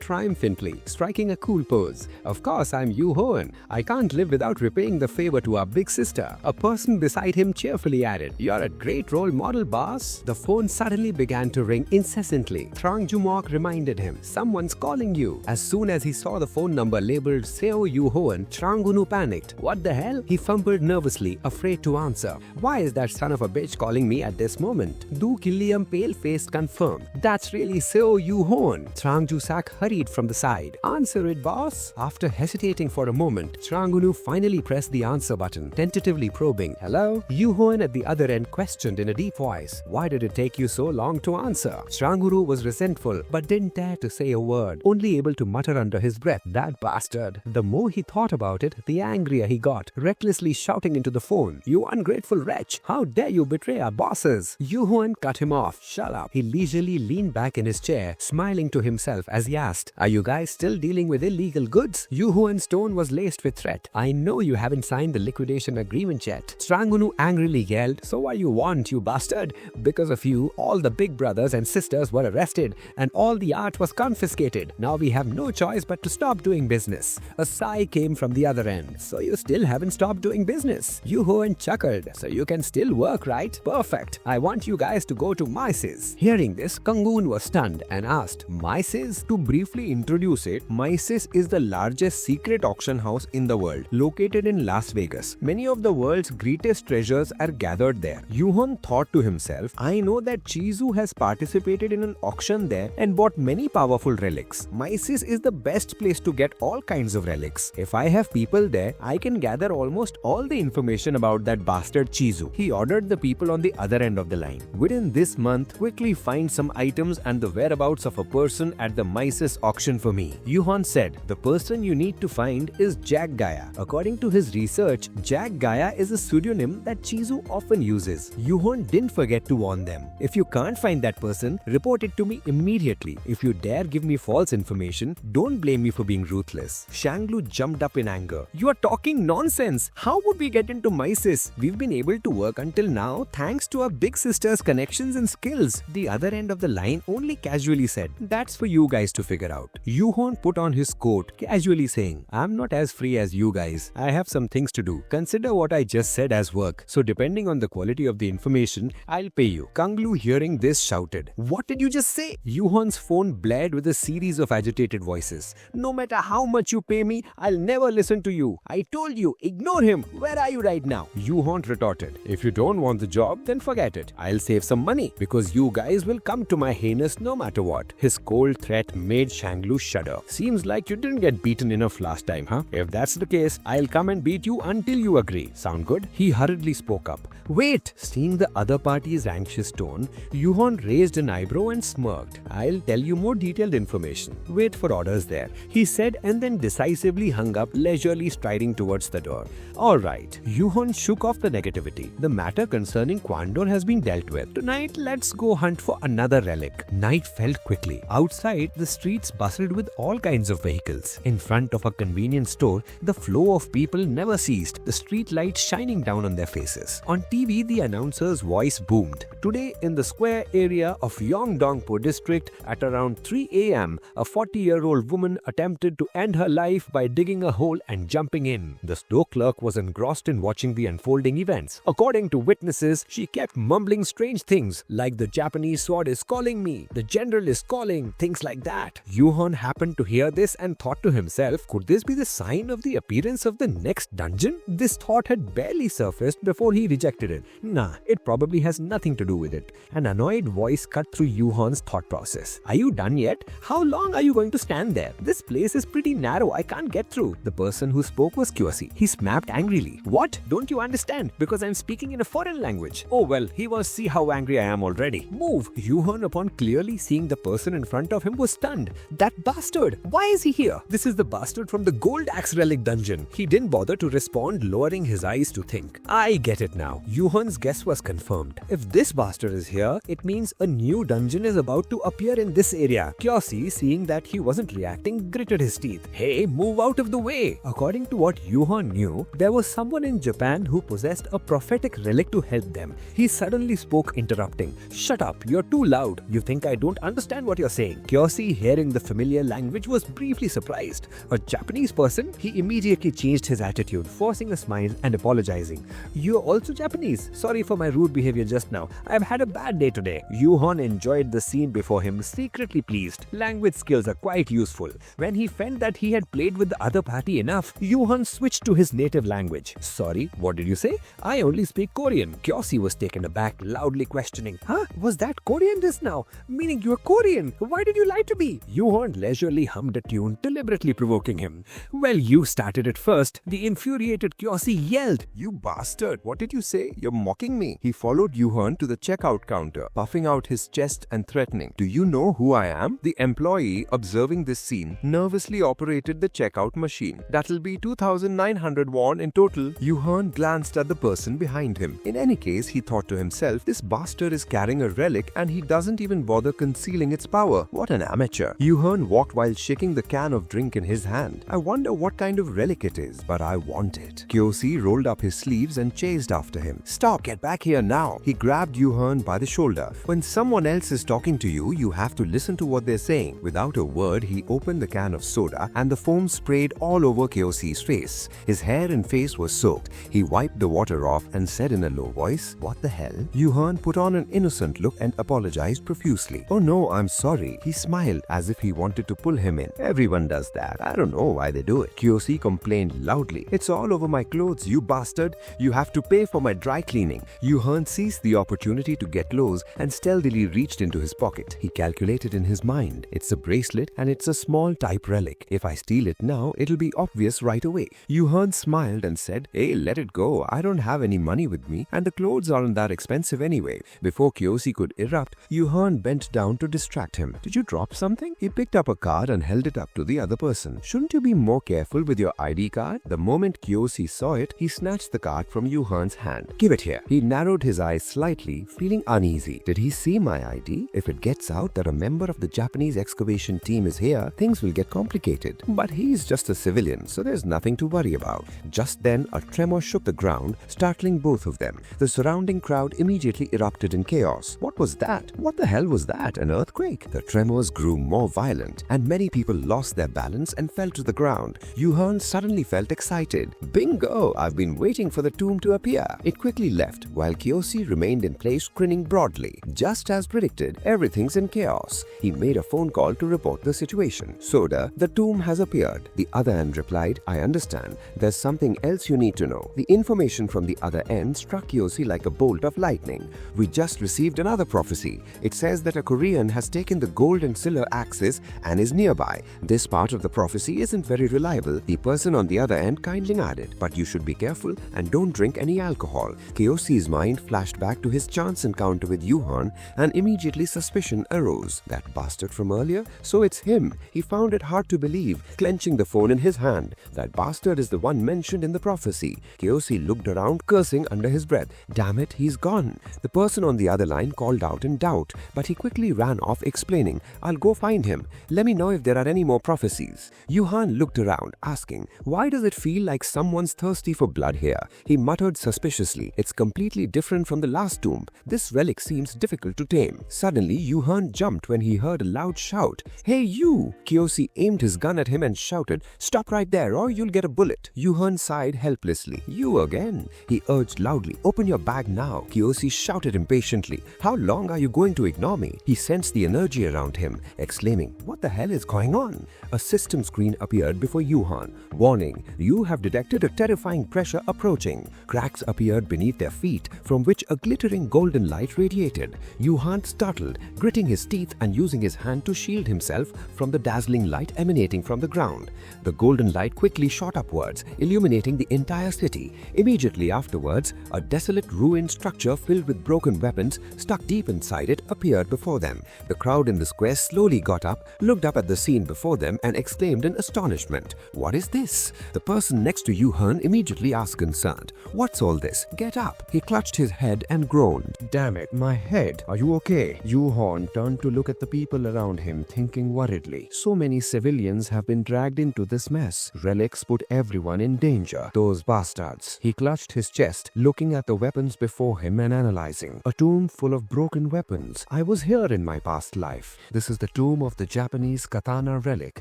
[SPEAKER 1] triumphantly, striking a cool pose. "Of course, I'm Yoo-Heon. I can't live without repaying the favor to our big sister." A person beside him cheerfully added, "You're a great role model, boss." The phone suddenly began to ring incessantly. Chang-ju-mok reminded him,
[SPEAKER 3] someone's calling you. As soon as he saw the phone number labeled Seo Joo-Heon, Changunu panicked. What the hell? He fumbled nervously, afraid to answer. Why is that son of a bitch calling me at this moment? Du Killiam pale-faced confirmed. That's really Seo Joo-Heon. Trang Ju-sak hurried from the side. Answer it, boss. After hesitating for a moment, Changunu finally pressed the answer button, tentatively probing. Hello? Yoo-Heon at the other end questioned in a deep voice. Why did it take you so long to answer? Changuru was resentful, but didn't dare to say a word, only able to mutter under his breath, that bastard. The more he thought about it, the angrier he got, recklessly shouting into the phone, You ungrateful wretch! How dare you betray our bosses? Yoo-Heon cut him off. Shut up. He leisurely leaned back in his chair, smiling to himself as he asked, Are you guys still dealing with illegal goods? Yoo-Heon's tone was laced with threat. I know you haven't signed the liquidation agreement yet. Changunu angrily yelled, So what you want, you bastard? Because of you, all the big brothers and sisters were arrested, and all the art was confiscated. Now we have no choice but to stop doing business. A sigh came from the other end. So you still haven't stopped doing business? Yoo-Heon chuckled. So you can still work, right? Perfect. I want you guys to go to Mises. Hearing this, Kangun was stunned and asked, Mises?
[SPEAKER 2] To briefly introduce it, Mises is the largest secret auction house in the world, located in Las Vegas. Many of the world's greatest treasures are gathered there. Yoo-Heon thought to himself, I know that Chizu has participated in an auction there and bought many powerful relics. Mises is the best place to get all kinds of relics. If I have people there, I can gather almost all the information about that bastard Chizu. He ordered the people on the other end of the line. Within this month, quickly find some items and the whereabouts of a person at the Mises auction for me. Yoo-Heon said, the person you need to find is Jack Gaia. According to his research, Jack Gaia is a pseudonym that Chizu often uses. Yoo-Heon didn't forget to warn them. If you can't find that person, report it to me immediately. If you dare give me false information, don't blame me for being ruthless. Shanglu jumped up in anger. You are talking nonsense. How would we get into Mises? We've been able to work until now thanks to our big sister's connections and skills. The other end of the line only casually said, That's for you guys to figure out. Yoo-Heon put on his coat, casually saying, I'm not as free as you guys. I have some things to do. Consider what I just said as work. So depending on the quality of the information, I'll pay you. Kanglu hearing this shouted, What did you just say? Yoo-Heon's phone blared with a series of agitated voices. No matter how much you pay me, I'll never listen to you. I told you, ignore him. Where are you right now? Yoo-Heon retorted, If you don't want the job, then forget it. I'll save some money because you guys will come to my heinous no matter what. His cold threat made Shanglu shudder. Seems like you didn't get beaten enough last time, huh? If that's the case, I'll come and beat you until you agree. Sound good? He hurriedly spoke up. Wait! Seeing the other party's anxious tone, Yoo-Heon raised an eyebrow and smirked. I'll tell you more detailed information. Wait for orders there, he said, and then decisively hung up, leisurely striding towards the door. Alright, Yoo-Heon shook off the negativity. The matter concerning Kwandor has been dealt with. Tonight, let's go hunt for another relic. Night fell quickly. Outside, the streets bustled with all kinds of vehicles. In front of a convenience store, the flow of people never ceased, the street lights shining down on their faces. On TV, the announcer's voice boomed. Today, in the square area of Yeongdongpo district, at around 3 a.m., a 40-year-old woman attempted to end her life by digging a hole and jumping in. The store clerk was engrossed in watching the unfolding events. According to witnesses, she kept mumbling strange things like the Japanese sword is calling me, the general is calling, things like that. Yoo-Heon happened to hear this and thought to himself, could this be the sign of the appearance of the next dungeon? This thought had barely surfaced before he rejected it. Nah, it probably has nothing to do with it. An annoyed voice cut through Yoo-Heon's thought process. Are you done yet? How long are you going to stand there? This place is pretty narrow, I can't get through. The person who spoke was Kyosi. He snapped angrily. What? Don't you understand? Because I'm speaking in a foreign language. Oh well, he was see how angry I am already. Move! Yoo-Heon, upon clearly seeing the person in front of him, was stunned. That bastard! Why is he here? This is the bastard from the Gold Axe Relic dungeon. He didn't bother to respond, lowering his eyes to think. I get it now. Yoo-Heon's guess was confirmed. If this bastard is here, it means a new dungeon is about to appear in this area. Kyosi, seeing that he wasn't reacting, gritted his teeth. Hey, move out of the way! According to what Yoo-Heon knew, there was someone in Japan who possessed a prophetic relic to help them. He suddenly spoke, interrupting. Shut up, you're too loud. You think I don't understand what you're saying? Kyosi, hearing the familiar language, was briefly surprised. A Japanese person? He immediately changed his attitude, forcing a smile and apologizing. You're also Japanese. Sorry for my rude behavior just now. I've had a bad day today. Yoo-Heon enjoyed the scene before him, secretly pleased.
[SPEAKER 3] honest, language skills are quite useful. When he felt that he had played with the other party enough, Yoo-Heon switched to his native language. Sorry, what did you say? I only speak Korean. Kyosi was taken aback, loudly questioning. Huh? Was that Korean just now? Meaning you're Korean? Why did you lie to me? Yoo-Heon leisurely hummed a tune, deliberately provoking him. Well, you started it first. The infuriated Kyosi yelled.
[SPEAKER 2] You bastard, what did you say? You're mocking me. He followed Yoo-Heon to the checkout counter, puffing out his chest and threatening. Do you know who I am? The employee, observing this scene, nervously operated the checkout machine. That'll be 2,900 won in total. Yoo-Heon glanced at the person behind him. In any case, he thought to himself, this bastard is carrying a relic and he doesn't even bother concealing its power. What an amateur. Yoo-Heon walked while shaking the can of drink in his hand. I wonder what kind of relic it is, but I want it. Kyosi rolled up his sleeves and chased after him. Stop, get back here now. He grabbed Yoo-Heon by the shoulder. When someone else is talking to you, you have to listen to what they're saying. Without a word, he opened the can of soda and the foam sprayed all over Kyosi's face. His hair and face were soaked. He wiped the water off and said in a low voice, what the hell? Yoo-Heon put on an innocent look and apologized profusely. Oh no, I'm sorry. He smiled as if he wanted to pull him in. Everyone does that. I don't know why they do it. Kyosi complained loudly. It's all over my clothes, you bastard. You have to pay for my dry cleaning. Yoo-Heon seized the opportunity to get close and stealthily reached into his pocket. He calculated in his mind. It's a bracelet and it's a small type relic. If I steal it now, it'll be obvious right away. Yoo-Heon smiled and said, hey, let it go. I don't have any money with me and the clothes aren't that expensive anyway. Before Kyosi could erupt, Yoo-Heon bent down to distract him. Did you drop something? He picked up a card and held it up to the other person. Shouldn't you be more careful with your ID card? The moment Kyosi saw it, he snatched the card from Yoo-Heon's hand. Give it here. He narrowed his eyes slightly, feeling uneasy. Did he see my ID? If it gets out that a member of the Japanese excavation team is here, things will get complicated. But he's just a civilian, so there's nothing to worry about. Just then, a tremor shook the ground, startling both of them. The surrounding crowd immediately erupted in chaos. What was that? What the hell was that? An earthquake? The tremors grew more violent, and many people lost their balance and fell to the ground. Yoo-Heon suddenly felt excited. Bingo! I've been waiting for the tomb to appear. It quickly left, while Kyosi remained in place, grinning broadly. Just as predicted, everything's in chaos. He made a phone call to report the situation. Soda, the tomb has appeared. The other end replied, I understand. There's something else you need to know. The information from the other end struck Kyosi like a bolt of lightning. We just received another prophecy. It says that a Korean has taken the gold and silver axis and is nearby. This part of the prophecy isn't very reliable. The person on the other end kindly added, but you should be careful and don't drink any alcohol. Kyosi's mind flashed back to his chance encounter with Yoo-Heon and immediately suspicion arose. That bastard from earlier? So it's him. He found it hard to believe, clenching the phone in his hand. That bastard is the one mentioned in the prophecy. Kyosi looked around, cursing under his breath. Damn it, he's gone. The person on the other line called out in doubt, but he quickly ran off explaining, I'll go find him. Let me know if there are any more prophecies. Yoo-Heon looked around, asking, why does it feel like someone's thirsty for blood here? He muttered suspiciously, it's completely different from the last tomb. This relic seems difficult to tame. Suddenly, Yoo-Heon jumped when he heard a loud shout. Hey you! Kyosi aimed his gun at him and shouted, stop right there or you'll get a bullet. Yoo-Heon sighed helplessly. You again? He urged loudly, open your bag now. Kyosi shouted impatiently, how long are you going to ignore me? He sensed the energy around him, exclaiming, what the hell is going on? A system screen appeared before Yoo-Heon. Warning, you have detected a terrifying pressure approaching. Cracks appeared beneath their feet, from which a glittering golden light radiated. Yoo-Heon startled, gritting his teeth and using his hand to shield himself from the dazzling light emanating from the ground. The golden light quickly shot upwards, illuminating the entire city. Immediately afterwards, a desolate ruined structure filled with broken weapons stuck deep inside it appeared before them. The crowd in the square slowly got up, looked up at the scene before them and exclaimed in astonishment, what is this? The person next to Yoo-Heon immediately asked concerned, what's all this? Get up. He clutched his head and groaned. Damn it, my head. Are you okay? Yoo-Heon turned to look at the people around him, thinking worriedly. So many civilians have been dragged into this mess. Relics put everyone in danger. Those bastards. He clutched his chest, looking at the weapons before him and analyzing. A tomb full of broken weapons. I was here in my past life. This is the tomb of the Japanese katana relic,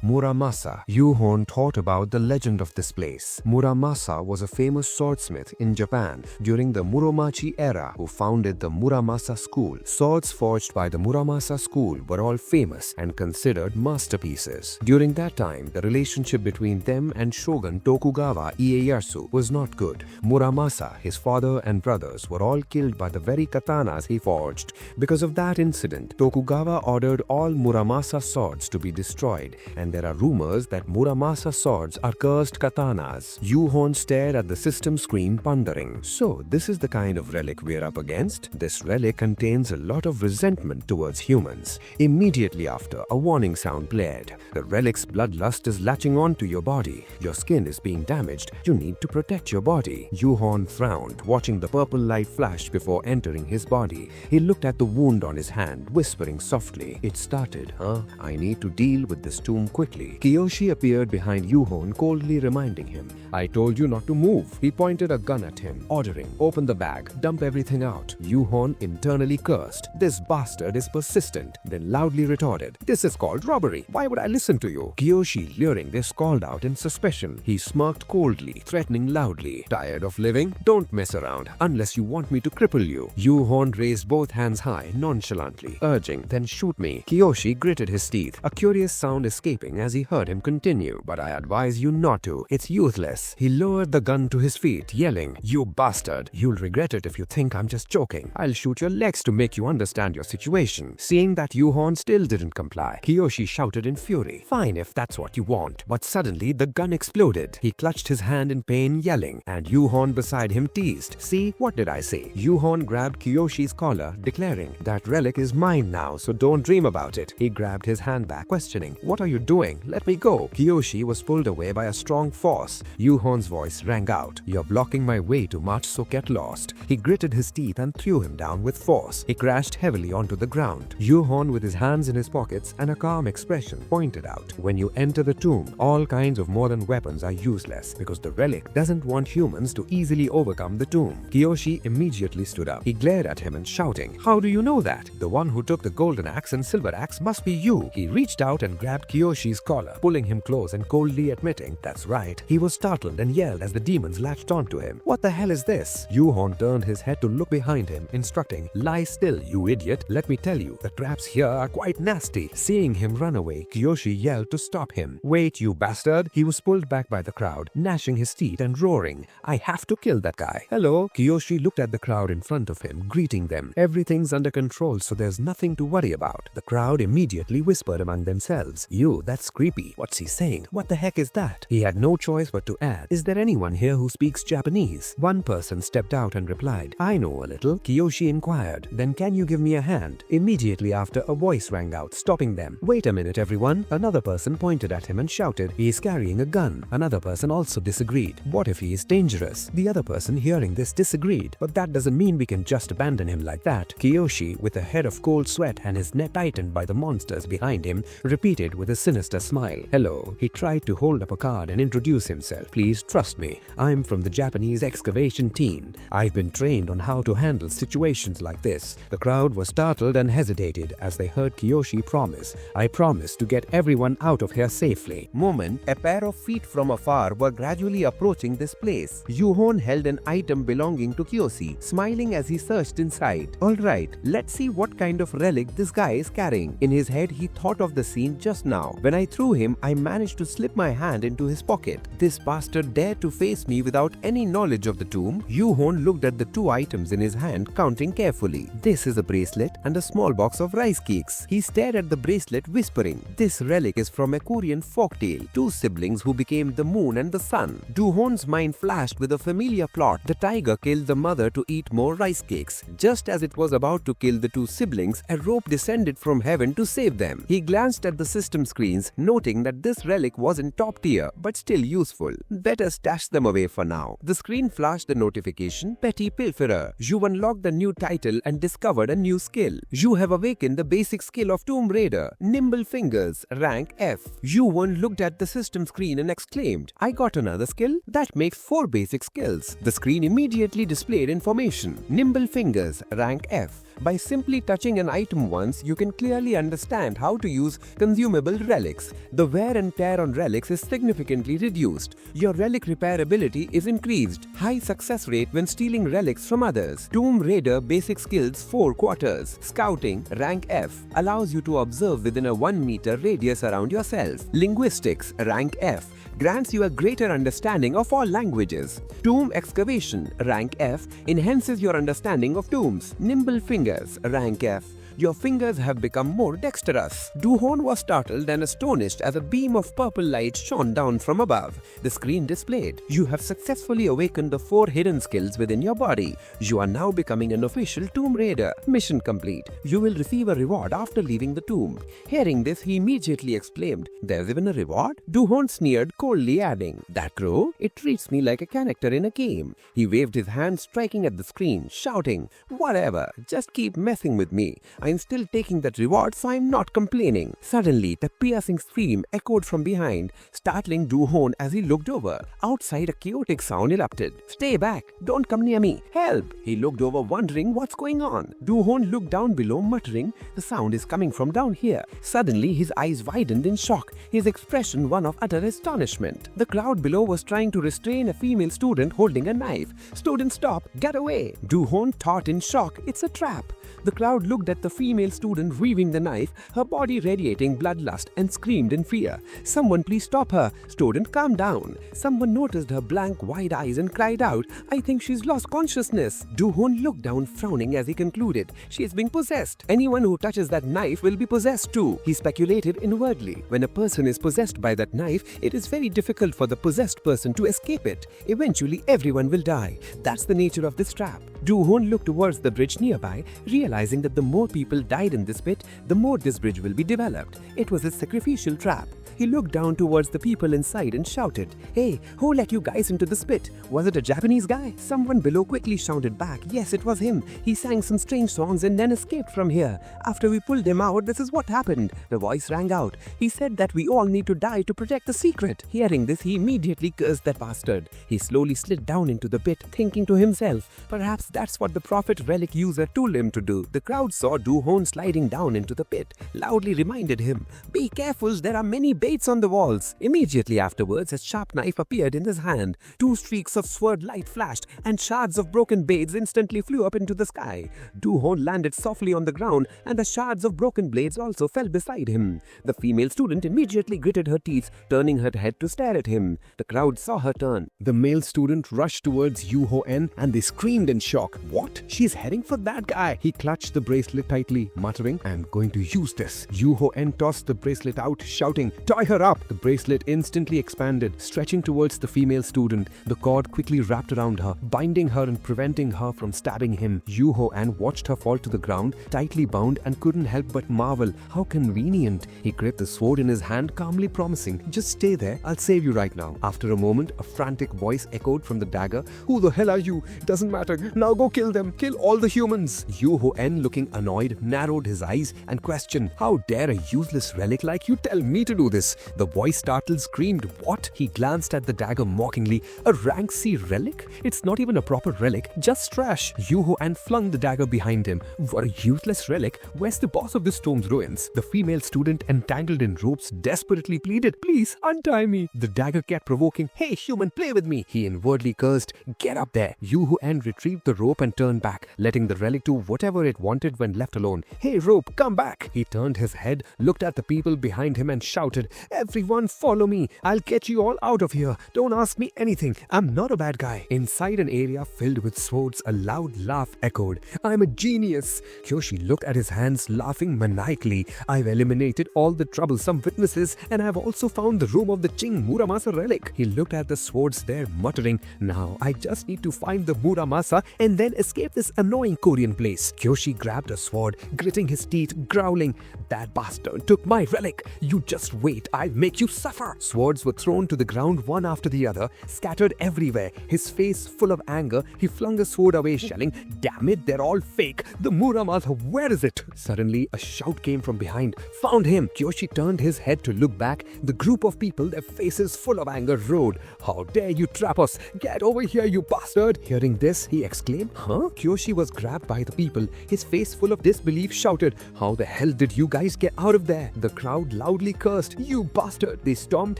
[SPEAKER 2] Muramasa. Yoo-Heon thought about the legend of this place. Muramasa was a famous swordsmith in Japan during the Muromachi era who founded the Muramasa school. Swords forged by the Muramasa school were all famous
[SPEAKER 3] famous and considered masterpieces. During that time, the relationship between them and Shogun Tokugawa Ieyasu was not good. Muramasa, his father and brothers were all killed by the very katanas he forged. Because of that incident, Tokugawa ordered all Muramasa swords to be destroyed, and there are rumors that Muramasa swords are cursed katanas. Joo-Heon stared at the system screen pondering. So, this is the kind of relic we're up against? This relic contains a lot of resentment towards humans. Immediately after, a warning sound blared. The relic's bloodlust is latching onto your body. Your skin is being damaged. You need to protect your body. Joo-Heon frowned, watching the purple light flash before entering his body. He looked at the wound on his hand, whispering softly, "It started, huh? I need to deal with this tomb quickly." Kiyoshi appeared behind Yoo-Heon, coldly reminding him, "I told you not to move." He pointed a gun at him, ordering, "Open the bag, dump everything out." Yoo-Heon internally cursed, "This bastard is persistent," then loudly retorted, "This is called robbery. Why would I listen to you?" Kiyoshi, hearing this, called out in suspicion. He smirked coldly, threatening loudly, "Tired of living? Don't mess around, unless you want me to cripple you." Yoo-Heon raised both hands high, nonchalantly, urging, "Then shoot me." Kiyoshi gritted his teeth, a curious sound escaping as he heard him continue, "But I advise you not to. It's useless." He lowered the gun to his feet, yelling, "You bastard! You'll regret it if you think I'm just joking. I'll shoot your legs to make you understand your situation." Seeing that Yoo-Heon still didn't comply, Kiyoshi shouted in fury, "Fine if that's what you want." But suddenly the gun exploded. He clutched his hand in pain, yelling, and Yoo-Heon beside him teased, "See, what did I say?" Yoo-Heon grabbed Kiyoshi's collar, declaring, "That relic is mine now, so don't dream about it." He grabbed his hand back, questioning, "What are you doing? Let me go." Kiyoshi was pulled away by a strong force. Yoo-Heon's voice rang out, "You're blocking my way too much, so get lost." He gritted his teeth and threw him down with force. He crashed heavily onto the ground. Yoo-Heon, with his hands in his pockets and a calm expression, pointed out, "When you enter the tomb, all kinds of modern weapons are useless because the relic doesn't want humans to easily overcome the tomb." Kiyoshi immediately stood up. He glared at him and shouting, "How do you know that? The one who took the golden axe and silver axe must be you." He reached out and grabbed Kiyoshi's collar, pulling him close and coldly admitting, "That's right." He was startled and yelled as the demons latched onto him, "What the hell is this?" Yoo-Heon turned his head to look behind him, instructing, "Lie still, you idiot. Let me tell you, the traps here are quite nasty." Seeing him run away, Kiyoshi yelled to stop him. "Wait, you bastard." He was pulled back by the crowd, gnashing his teeth and roaring, "I have to kill that guy." "Hello." Kiyoshi looked at the crowd in front of him, greeting them. "Everything's under control, so there's nothing to worry about." The crowd immediately whispered among themselves, "You, that's creepy. What's he saying? What the heck is that?" He had no choice but to add, "Is there anyone here who speaks Japanese?" One person stepped out and replied, "I know a little." Kiyoshi inquired, "Then can you give me a hand?" Immediately after, a voice rang out, stopping them. "Wait a minute, everyone." Another person pointed at him and shouted, "He is carrying a gun." Another person also disagreed. "What if he is dangerous?" The other person, hearing this, disagreed. "But that doesn't mean we can just abandon him like that." Kiyoshi, with a head of cold sweat and his neck tightened by the monsters behind him, repeated with a sinister smile, "Hello." He tried to hold up a card and introduce himself. "Please trust me. I'm from the Japanese excavation team. I've been trained on how to handle situations like this." The crowd was startled and hesitated as they heard Kiyoshi promise, "I promise to get everyone out of here safely."
[SPEAKER 2] Moment, a pair of feet from afar were gradually approaching this place. Yoo-Heon held an item belonging to Kiyoshi, smiling as he searched inside. "Alright, let's see what kind of relic this guy is carrying." In his head, he thought of the scene just now. "When I threw him, I managed to slip my hand into his pocket. This bastard dared to face me without any knowledge of the tomb." Yoo-Heon looked at the two items in his hand, counting carefully. This is a bracelet and a small box of rice cakes. He stared at the bracelet, whispering, "This relic is from a Korean folktale. Two siblings who became the moon and the sun." Yoo-Heon's mind flashed with a familiar plot. The tiger killed the mother to eat more rice cakes. Just as it was about to kill the two siblings, a rope descended from heaven to save them. He glanced at the system screens, noting that this relic wasn't top tier, but still useful. Better stash them away for now. The screen flashed the notification, "Petty Pilferer. You unlocked the new title and discovered a new skill. You have awakened the basic skill of Tomb Raider, Nimble Fingers, rank F." Yoo-Heon looked at the system screen and exclaimed, "I got another skill? That makes 4 basic skills." The screen immediately displayed information. Nimble Fingers, rank F. By simply touching an item once, you can clearly understand how to use consumable relics. The wear and tear on relics is significantly reduced. Your relic repairability is increased. High success rate when stealing relics from others. Tomb Raider basic skills 4 quarters. Scouting, rank F, allows you to observe within a 1 meter radius around yourself. Linguistics, rank F, grants you a greater understanding of all languages. Tomb Excavation, rank F, enhances your understanding of tombs. Nimble Fingers, rank F, your fingers have become more dexterous. Joo-Heon was startled and astonished as a beam of purple light shone down from above. The screen displayed, "You have successfully awakened the 4 hidden skills within your body. You are now becoming an official Tomb Raider. Mission complete. You will receive a reward after leaving the tomb." Hearing this, he immediately exclaimed, "There's even a reward?" Joo-Heon sneered coldly, adding, "That crow? It treats me like a character in a game." He waved his hand, striking at the screen, shouting, "Whatever, just keep messing with me. I'm still taking that reward, so I'm not complaining." Suddenly, the piercing scream echoed from behind, startling Joo-Heon as he looked over. Outside, a chaotic sound erupted. "Stay back! Don't come near me! Help!" He looked over, wondering what's going on. Joo-Heon looked down below, muttering, "The sound is coming from down here." Suddenly, his eyes widened in shock, his expression one of utter astonishment. The crowd below was trying to restrain a female student holding a knife. "Student, stop! Get away!" Joo-Heon thought in shock, "It's a trap." The crowd looked at the female student wielding the knife, her body radiating bloodlust, and screamed in fear. "Someone please stop her! Student, calm down!" Someone noticed her blank, wide eyes and cried out, "I think she's lost consciousness." Joo-Heon looked down, frowning as he concluded, "She is being possessed. Anyone who touches that knife will be possessed too." He speculated inwardly. When a person is possessed by that knife, it is very difficult for the possessed person to escape it. Eventually, everyone will die. That's the nature of this trap. Joo-Heon looked towards the bridge nearby, realizing that the more people died in this pit, the more this bridge will be developed. It was a sacrificial trap. He looked down towards the people inside and shouted, "Hey, who let you guys into this pit? Was it a Japanese guy?" Someone below quickly shouted back, "Yes, it was him. He sang some strange songs and then escaped from here. After we pulled him out, this is what happened." The voice rang out. "He said that we all need to die to protect the secret." Hearing this, he immediately cursed that bastard. He slowly slid down into the pit, thinking to himself, perhaps that's what the Prophet Relic user told him to do. The crowd saw Joo-Heon sliding down into the pit, loudly reminded him, "Be careful, there are many baits on the walls." Immediately afterwards, a sharp knife appeared in his hand. 2 streaks of sword light flashed, and shards of broken blades instantly flew up into the sky. Joo-Heon landed softly on the ground, and the shards of broken blades also fell beside him. The female student immediately gritted her teeth, turning her head to stare at him. The crowd saw her turn.
[SPEAKER 1] The male student rushed towards Joo-Heon and they screamed in shock. "What? She's heading for that guy!" He clutched the bracelet tightly, muttering, "I'm going to use this." Joo-Heon tossed the bracelet out, shouting, "Tie her up!" The bracelet instantly expanded, stretching towards the female student. The cord quickly wrapped around her, binding her and preventing her from stabbing him. Joo-Heon watched her fall to the ground, tightly bound, and couldn't help but marvel. How convenient. He gripped the sword in his hand, calmly promising, "Just stay there, I'll save you right now." After a moment, a frantic voice echoed from the dagger, "Who the hell are you? Doesn't matter. Now go kill them. Kill all the humans." Joo-Heon, looking annoyed, narrowed his eyes and questioned, "How dare a useless relic like you tell me to do this?" The voice, startled, screamed, "What?" He glanced at the dagger mockingly. "A rank C relic? It's not even a proper relic, just trash." Joo-Heon flung the dagger behind him. "For a useless relic? Where's the boss of this tomb's ruins?" The female student, entangled in ropes, desperately pleaded, "Please, untie me." The dagger kept provoking, "Hey, human, play with me." He inwardly cursed, "Get up there." Joo-Heon retrieved the rope and turned back, letting the relic do whatever it wanted when left alone. "Hey, rope, come back." He turned his head, looked at the people behind him and shouted, "Everyone follow me. I'll get you all out of here. Don't ask me anything. I'm not a bad guy." Inside an area filled with swords, a loud laugh echoed. "I'm a genius." Kyoshi looked at his hands, laughing maniacally. "I've eliminated all the troublesome witnesses, and I've also found the room of the Ching Muramasa relic." He looked at the swords there, muttering, "Now I just need to find the Muramasa and then escape this annoying Korean place." Kyoshi grabbed a sword, gritting his teeth, growling, "That bastard took my relic. You just wait.
[SPEAKER 3] it, I'll make you suffer. Swords were thrown to the ground one after the other, scattered everywhere. His face full of anger, he flung the sword away, yelling, "Damn it, they're all fake. The Muramasa, where is it?" Suddenly, a shout came from behind. "Found him!" Kyoshi turned his head to look back. The group of people, their faces full of anger, roared, "How dare you trap us? Get over here, you bastard!" Hearing this, he exclaimed, "Huh?" Kyoshi was grabbed by the people. His face full of disbelief shouted, "How the hell did you guys get out of there?" The crowd loudly cursed, "You bastard!" They stomped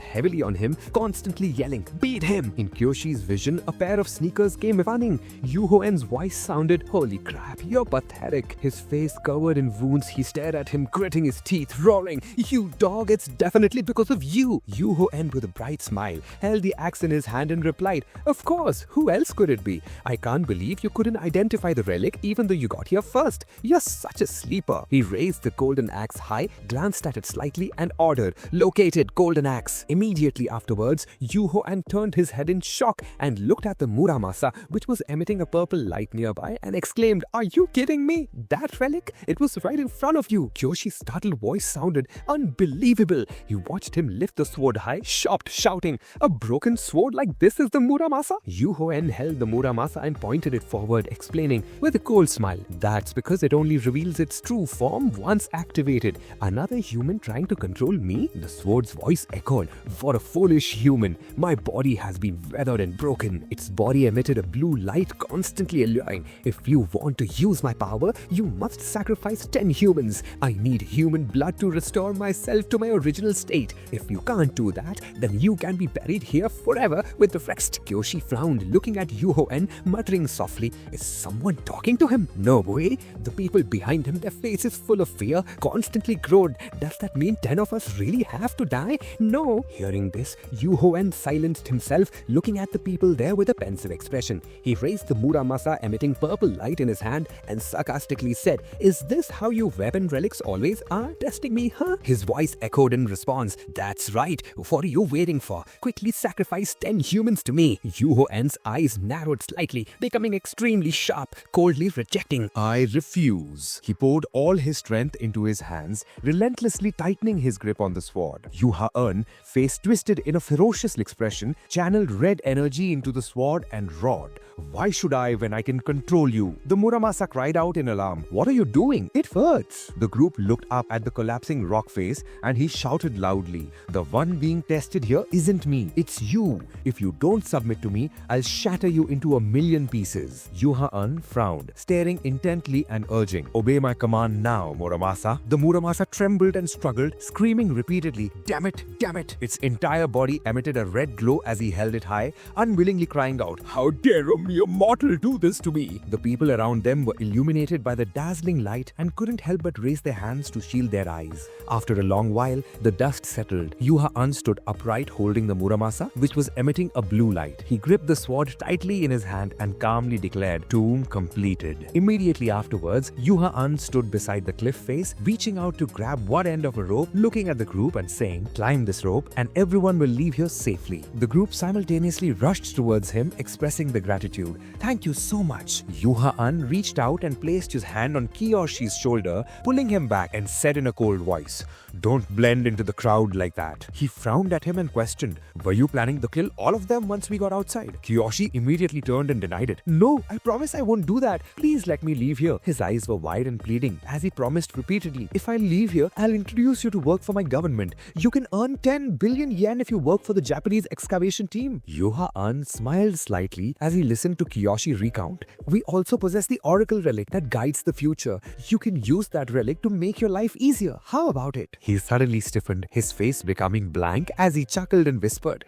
[SPEAKER 3] heavily on him, constantly yelling, "Beat him!" In Kyoshi's vision, a pair of sneakers came running. Yoo-Heon's voice sounded, "Holy crap, you're pathetic." His face covered in wounds, he stared at him, gritting his teeth, roaring, "You dog, it's definitely because of you." Yoo-Heon, with a bright smile, held the axe in his hand and replied, "Of course, who else could it be? I can't believe you couldn't identify the relic even though you got here first. You're such a sleeper." He raised the golden axe high, glanced at it slightly, and ordered, "Located golden axe." Immediately afterwards, Yoo-Heon turned his head in shock and looked at the Muramasa, which was emitting a purple light nearby, and exclaimed, "Are you kidding me? That relic? It was right in front of you." Kyoshi's startled voice sounded, "Unbelievable." He watched him lift the sword high, shocked, shouting, "A broken sword like this is the Muramasa?" Yoo-Heon held the Muramasa and pointed it forward, explaining with a cold smile, "That's because it only reveals its true form once activated. Another human trying to control me?" The sword's voice echoed, "For a foolish human, my body has been weathered and broken." Its body emitted a blue light, constantly alluring. "If you want to use my power, you must sacrifice 10 humans. I need human blood to restore myself to my original state. If you can't do that, then you can be buried here forever with the rest." Kyoshi frowned, looking at Yoo-Heon, muttering softly, "Is someone talking to him? No way." The people behind him, their faces full of fear, constantly groaned. "Does that mean 10 of us really have to die? No." Hearing this, Yoo-Heon silenced himself, looking at the people there with a pensive expression. He raised the Muramasa, emitting purple light in his hand, and sarcastically said, "Is this how you weapon relics always are? Testing me, huh?" His voice echoed in response, "That's right. What are you waiting for? Quickly sacrifice 10 humans to me." Yoo-Heon's eyes narrowed slightly, becoming extremely sharp, coldly rejecting.
[SPEAKER 2] "I refuse." He poured all his strength into his hands, relentlessly tightening his grip on the sword. Yoo-Heon, face twisted in a ferocious expression, channeled red energy into the sword and roared, "Why should I when I can control you?" The Muramasa cried out in alarm, "What are you doing? It hurts." The group looked up at the collapsing rock face and he shouted loudly, "The one being tested here isn't me, it's you. If you don't submit to me, I'll shatter you into a million pieces." Yoo-Heon frowned, staring intently and urging, "Obey my command now, Muramasa." The Muramasa trembled and struggled, screaming repeatedly, "Damn it, damn it." Its entire body emitted a red glow as he held it high, unwillingly crying out, "How dare a mere mortal do this to me?" The people around them were illuminated by the dazzling light and couldn't help but raise their hands to shield their eyes. After a long while, the dust settled. Yoo-Heon stood upright, holding the Muramasa, which was emitting a blue light. He gripped the sword tightly in his hand and calmly declared, "Tomb completed." Immediately afterwards, Yoo-Heon stood beside the cliff face, reaching out to grab one end of a rope, looking at the group and saying, "Climb this rope and everyone will leave here safely." The group simultaneously rushed towards him, expressing their gratitude. "Thank you so much." Yoo-Heon reached out and placed his hand on Kyoshi's shoulder, pulling him back, and said in a cold voice, "Don't blend into the crowd like that." He frowned at him and questioned, "Were you planning to kill all of them once we got outside?" Kyoshi immediately turned and denied it. "No, I promise I won't do that. Please let me leave here." His eyes were wide and pleading, as he promised repeatedly, "If I leave here, I'll introduce you to work for my government. You can earn 10 billion yen if you work for the Japanese excavation team." Yoo-Heon smiled slightly as he listened to Kyoshi recount, "We also possess the Oracle Relic that guides the future. You can use that relic to make your life easier. How about it?" He suddenly stiffened, his face becoming blank as he chuckled and whispered,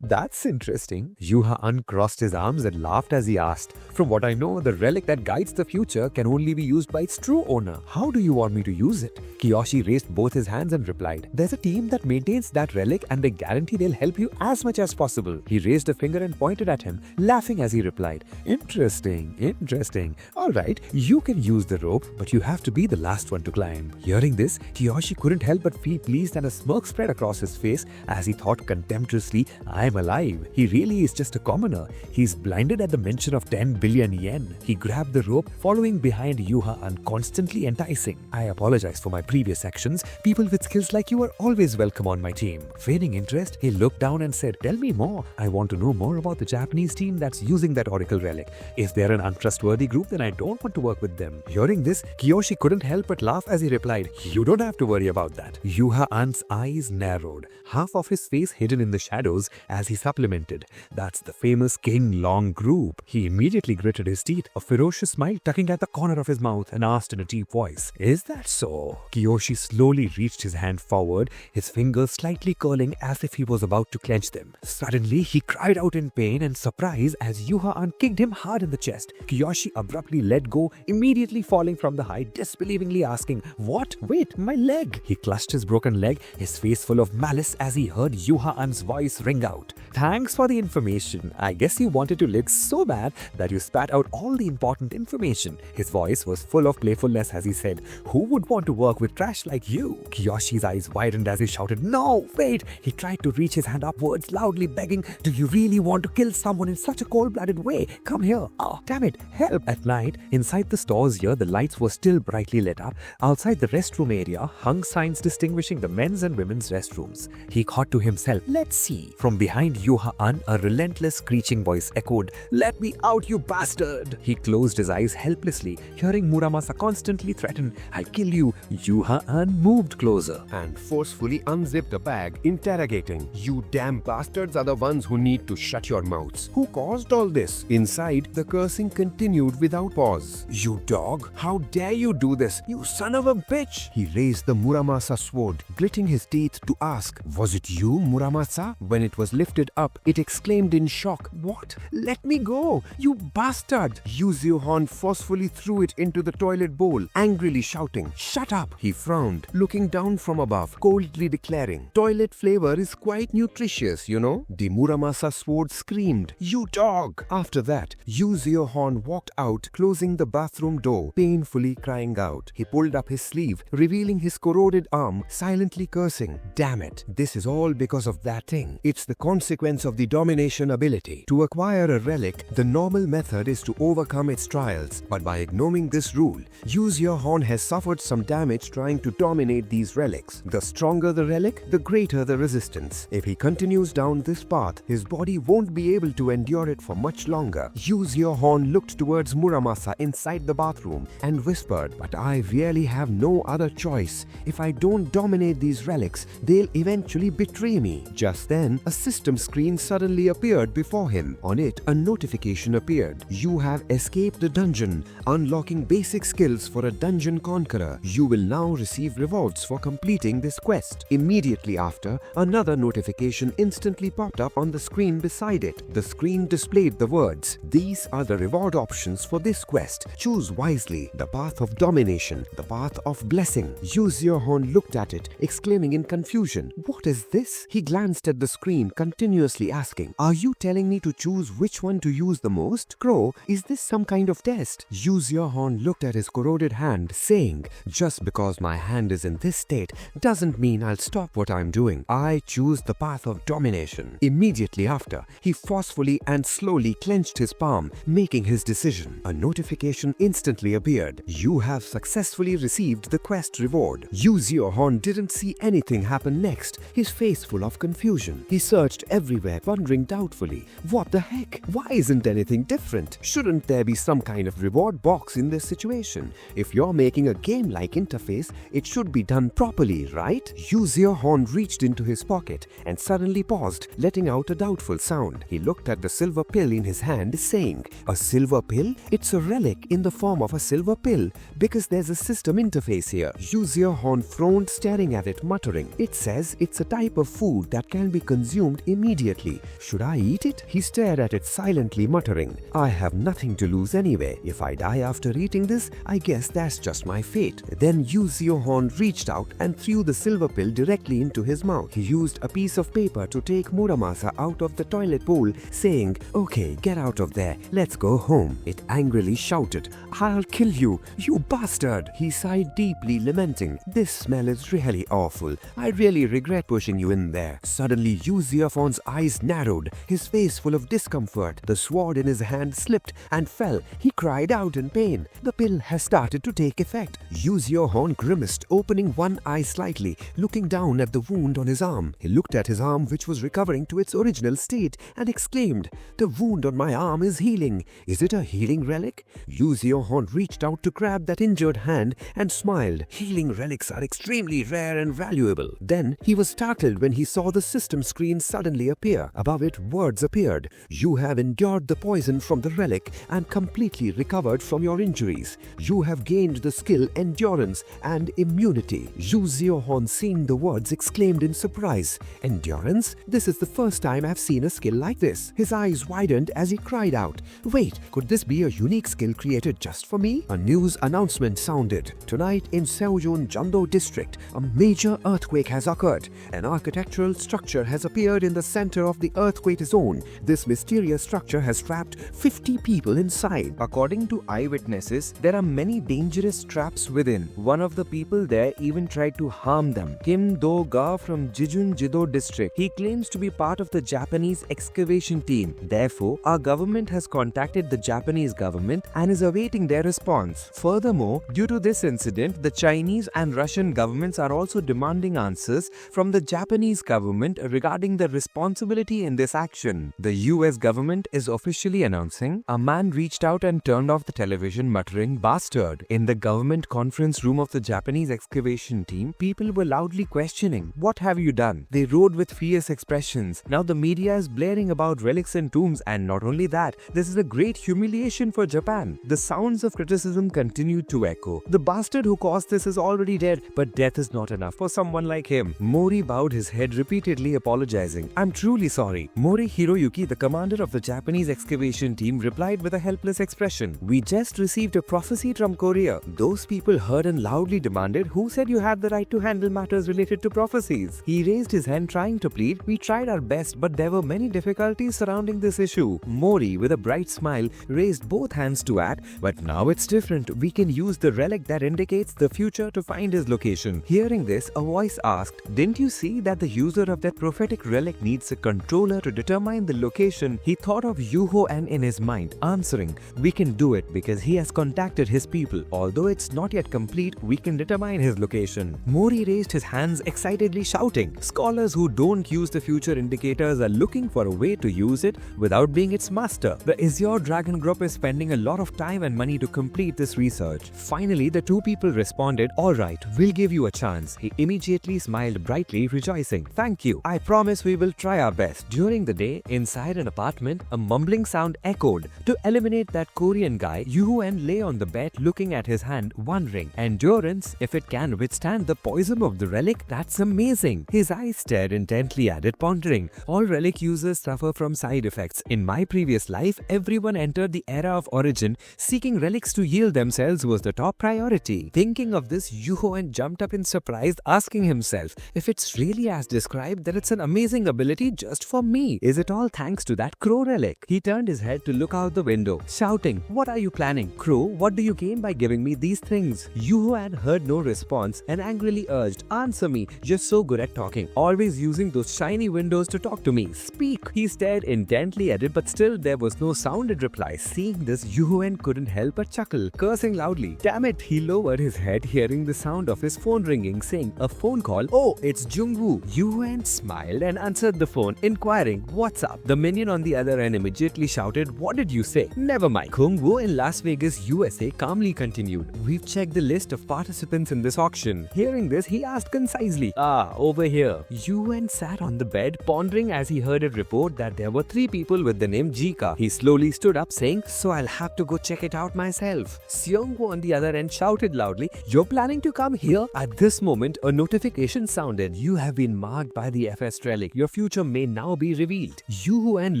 [SPEAKER 2] "That's interesting." Yoo-Heon crossed his arms and laughed as he asked, "From what I know, the relic that guides the future can only be used by its true owner. How do you want me to use it?" Kyoshi raised both his hands and replied, "There's a team that maintains that relic and they guarantee they'll help you as much as possible." He raised a finger and pointed at him, laughing as he
[SPEAKER 3] he replied, Interesting. Alright, you can use the rope, but you have to be the last one to climb. Hearing this, Kiyoshi couldn't help but feel pleased and a smirk spread across his face as he thought contemptuously, I'm alive. He really is just a commoner. He's blinded at the mention of 10 billion yen. He grabbed the rope, following behind Yoo-Ha-an, constantly enticing. I apologize for my previous actions. People with skills like you are always welcome on my team. Feigning interest, he looked down and said, Tell me more. I want to know more about the Japanese team that's using that Oracle relic. If they're an untrustworthy group, then I don't want to work with them. Hearing this, Kiyoshi couldn't help but laugh as he replied, You don't have to worry about that. Yoo-Ha-an's eyes narrowed, half of his face hidden in the shadows as he supplemented, That's the famous King Long group. He immediately gritted his teeth, a ferocious smile tugging at the corner of his mouth, and asked in a deep voice, Is that so? Kiyoshi slowly reached his hand forward, his fingers slightly curling as if he was about to clench them. Suddenly, he cried out in pain and surprise as Yoo-Ha-an kicked him hard in the chest. Kiyoshi abruptly let go, immediately falling from the height, disbelievingly asking, What? Wait, my leg! He clutched his broken leg, his face full of malice as he heard Yoo-Ha-an's voice ring out. Thanks for the information. I guess you wanted to lick so bad that you spat out all the important information. His voice was full of playfulness as he said, Who would want to work with trash like you? Kiyoshi's eyes widened as he shouted, No, wait! He tried to reach his hand upwards, loudly begging, Do you really want to kill someone in such a cold-blooded way? Come here. Oh, damn it, help! At night, inside the stores here, the lights were still brightly lit up. Outside the restroom area hung signs distinguishing the men's and women's restrooms. He thought to himself, Let's see. From behind Yoo-Ha-an, a relentless screeching voice echoed, Let me out, you bastard! He closed his eyes helplessly, hearing Muramasa constantly threaten, I'll kill you. Yoo-Ha-an moved closer
[SPEAKER 1] and forcefully unzipped a bag, interrogating, You damn bastards are the ones who need to shut your mouths. Who caused all this? Inside, the cursing continued without pause. You dog, how dare you do this? You son of a bitch! He raised the Muramasa sword, gritting his teeth to ask, Was it you, Muramasa? When it was lifted up, it exclaimed in shock, What? Let me go! You bastard! Yoo Joo-Heon forcefully threw it into the toilet bowl, angrily shouting, Shut up! He frowned, looking down from above, coldly declaring, Toilet flavor is quite nutritious, you know? The Muramasa sword screamed, You dog! After that, Yoo Joo-Heon walked out, closing the bathroom door, painfully crying out. He pulled up his sleeve, revealing his corroded arm, silently cursing, Damn it, this is all because of that thing. It's the consequence of the domination ability. To acquire a relic, the normal method is to overcome its trials, but by ignoring this rule, Yoo Joo-Heon has suffered some damage trying to dominate these relics. The stronger the relic, the greater the resistance. If he continues down this path, his body won't be able to endure it for much longer. Yoo Joo-Heon looked towards Muramasa inside the bathroom and whispered, But I really have no other choice. If I don't dominate these relics, they'll eventually betray me. Just then, a system screen suddenly appeared before him. On it, a notification appeared. You have escaped the dungeon, unlocking basic skills for a dungeon conqueror. You will now receive rewards for completing this quest. Immediately after, another notification instantly popped up on the screen beside it. The screen displayed the words, These are the reward options for this quest. Choose wisely. The path of domination, the path of blessing. Yoo Joo-Heon looked at it, exclaiming in confusion, What is this? He glanced at the screen, continuously asking, Are you telling me to choose which one to use the most? Crow, is this some kind of test? Yoo Joo-Heon looked at his corroded hand, saying, Just because my hand is in this state doesn't mean I'll stop what I'm doing. I choose the path of domination. Immediately after, he forcefully and slowly clenched his palm, making his decision. A notification instantly appeared. You have successfully received the quest reward. Yoo Joo-Heon didn't see anything happen next, his face full of confusion. He searched everywhere, wondering doubtfully, What the heck? Why isn't anything different? Shouldn't there be some kind of reward box in this situation? If you're making a game-like interface, it should be done properly, right? Yoo Joo-Heon reached into his pocket and suddenly paused, letting out a doubtful sound. He looked at the silver pill in his hand, saying, A silver pill? It's a relic in the form of a silver pill, because there's a system interface here. Yoo Joo-Heon frowned, staring at it, muttering, It says it's a type of food that can be consumed immediately. Should I eat it? He stared at it silently, muttering, I have nothing to lose anyway. If I die after eating this, I guess that's just my fate. Then Yoo Joo-Heon reached out and threw the silver pill directly into his mouth. He used a piece of paper to take Muramasa out of the toilet bowl, saying, Okay,
[SPEAKER 2] Okay, get out of there. Let's go home. It angrily shouted. I'll kill you, you bastard. He sighed deeply, lamenting. This smell is really awful. I really regret pushing you in there. Suddenly, Seo Joo-Heon's eyes narrowed, his face full of discomfort. The sword in his hand slipped and fell. He cried out in pain. The pill has started to take effect. Seo Joo-Heon grimaced, opening one eye slightly, looking down at the wound on his arm. He looked at his arm, which was recovering to its original state, and exclaimed, "The wound on my arm is healing. Is it a healing relic?" Seo Joo-Heon reached out to grab that injured hand and smiled. Healing relics are extremely rare and valuable. Then he was startled when he saw the system screen suddenly appear. Above it, words appeared. You have endured the poison from the relic and completely recovered from your injuries. You have gained the skill Endurance and Immunity. Seo Joo-Heon, seeing the words, exclaimed in surprise, "Endurance? This is the first time I've seen a skill like this." His eyes widened as he cried out, "Wait, could this be a unique skill created just for me?" A news announcement sounded. Tonight in Seojeon district, a major earthquake has occurred. An architectural structure has appeared in the center of the earthquake zone. This mysterious structure has trapped 50 people inside.
[SPEAKER 4] According to eyewitnesses, there are many dangerous traps within. One of the people there even tried to harm them. Kim Do-ga from Jeju district. He claims to be part of the Japanese excavation team. Therefore, our government has contacted the Japanese government and is awaiting their response. Furthermore, due to this incident, the Chinese and Russian governments are also demanding answers from the Japanese government regarding the responsibility in this action. The US government is officially announcing a man reached out and turned off the television muttering "bastard." In the government conference room of the Japanese excavation team, people were loudly questioning, "What have you done?" They rode with fierce expressions. Now the media is blaring about relics and tombs, and not only that, this is a great humiliation for Japan. The sounds of criticism continued to echo. The bastard who caused this is already dead, but death is not enough for someone like him. Mori bowed his head repeatedly, apologizing. "I'm truly sorry." Mori Hiroyuki, the commander of the Japanese excavation team, replied with a helpless expression, "We just received a prophecy from Korea." Those people heard and loudly demanded, "Who said you had the right to handle matters related to prophecies?" He raised his hand trying to plead, "We tried our best, but there were many difficulties surrounding this issue." Mori, with a bright smile, raised both hands to add, "But now it's different. We can use the relic that indicates the future to find his location." Hearing this, a voice asked, "Didn't you see that the user of that prophetic relic needs a controller to determine the location?" He thought of Yoo-Heon in his mind, answering, "We can do it because he has contacted his people. Although it's not yet complete, we can determine his location." Mori raised his hands excitedly, shouting, "Scholars who don't use the future indicators are looking for a way to use it without being its master. The Azure Dragon Group is spending a lot of time and money to complete this research." Finally, the two people responded, "All right, we'll give you a chance." He immediately smiled brightly, rejoicing, "Thank you. I promise we will try our best." During the day, inside an apartment, a mumbling sound echoed. To eliminate that Korean guy, Yoo-Heon lay on the bed looking at his hand, wondering, "Endurance? If it can withstand the poison of the relic, that's amazing." His eyes stared intently at it, pondering, "All relic users suffer from side effects. In my previous life, everyone entered the era of origin seeking relics to heal themselves was the top priority." Thinking of this, Yoo-Heon jumped up in surprise, asking himself, if it's really as described, then it's an amazing ability just for me. Is it all thanks to that crow relic? He turned his head to look out the window, shouting, "What are you planning? Crow, what do you gain by giving me these things?" Yoo-Heon heard no response and angrily urged, "Answer me, you're so good at talking, always using those shiny windows to talk to me. Speak!" He stared intently at it, but still there was no sound in reply. Seeing this, Yoo-Heon couldn't help but chuckle, cursing loudly. Damn it! He lowered his head, hearing the sound of his phone ringing, saying, "A phone call? Oh, it's Jung-woo." Yoo-Heon smiled and answered the phone, inquiring, "What's up?" The minion on the other end immediately shouted, "What did you say?" "Never mind." Jung-woo in Las Vegas, USA calmly continued, "We've checked the list of participants in this auction." Hearing this, he asked concisely, "Ah, over here." Yoo-Heon sat on the bed, pondering as he heard it report that there were 3 people with the name Jika. He slowly stood up, saying, "So I'll have to go check it out myself." Seong-woo on the other end shouted loudly, "You're planning to come here?" At this moment, a notification sounded. "You have been marked by the FS relic. Your future may now be revealed." Yoo-Heon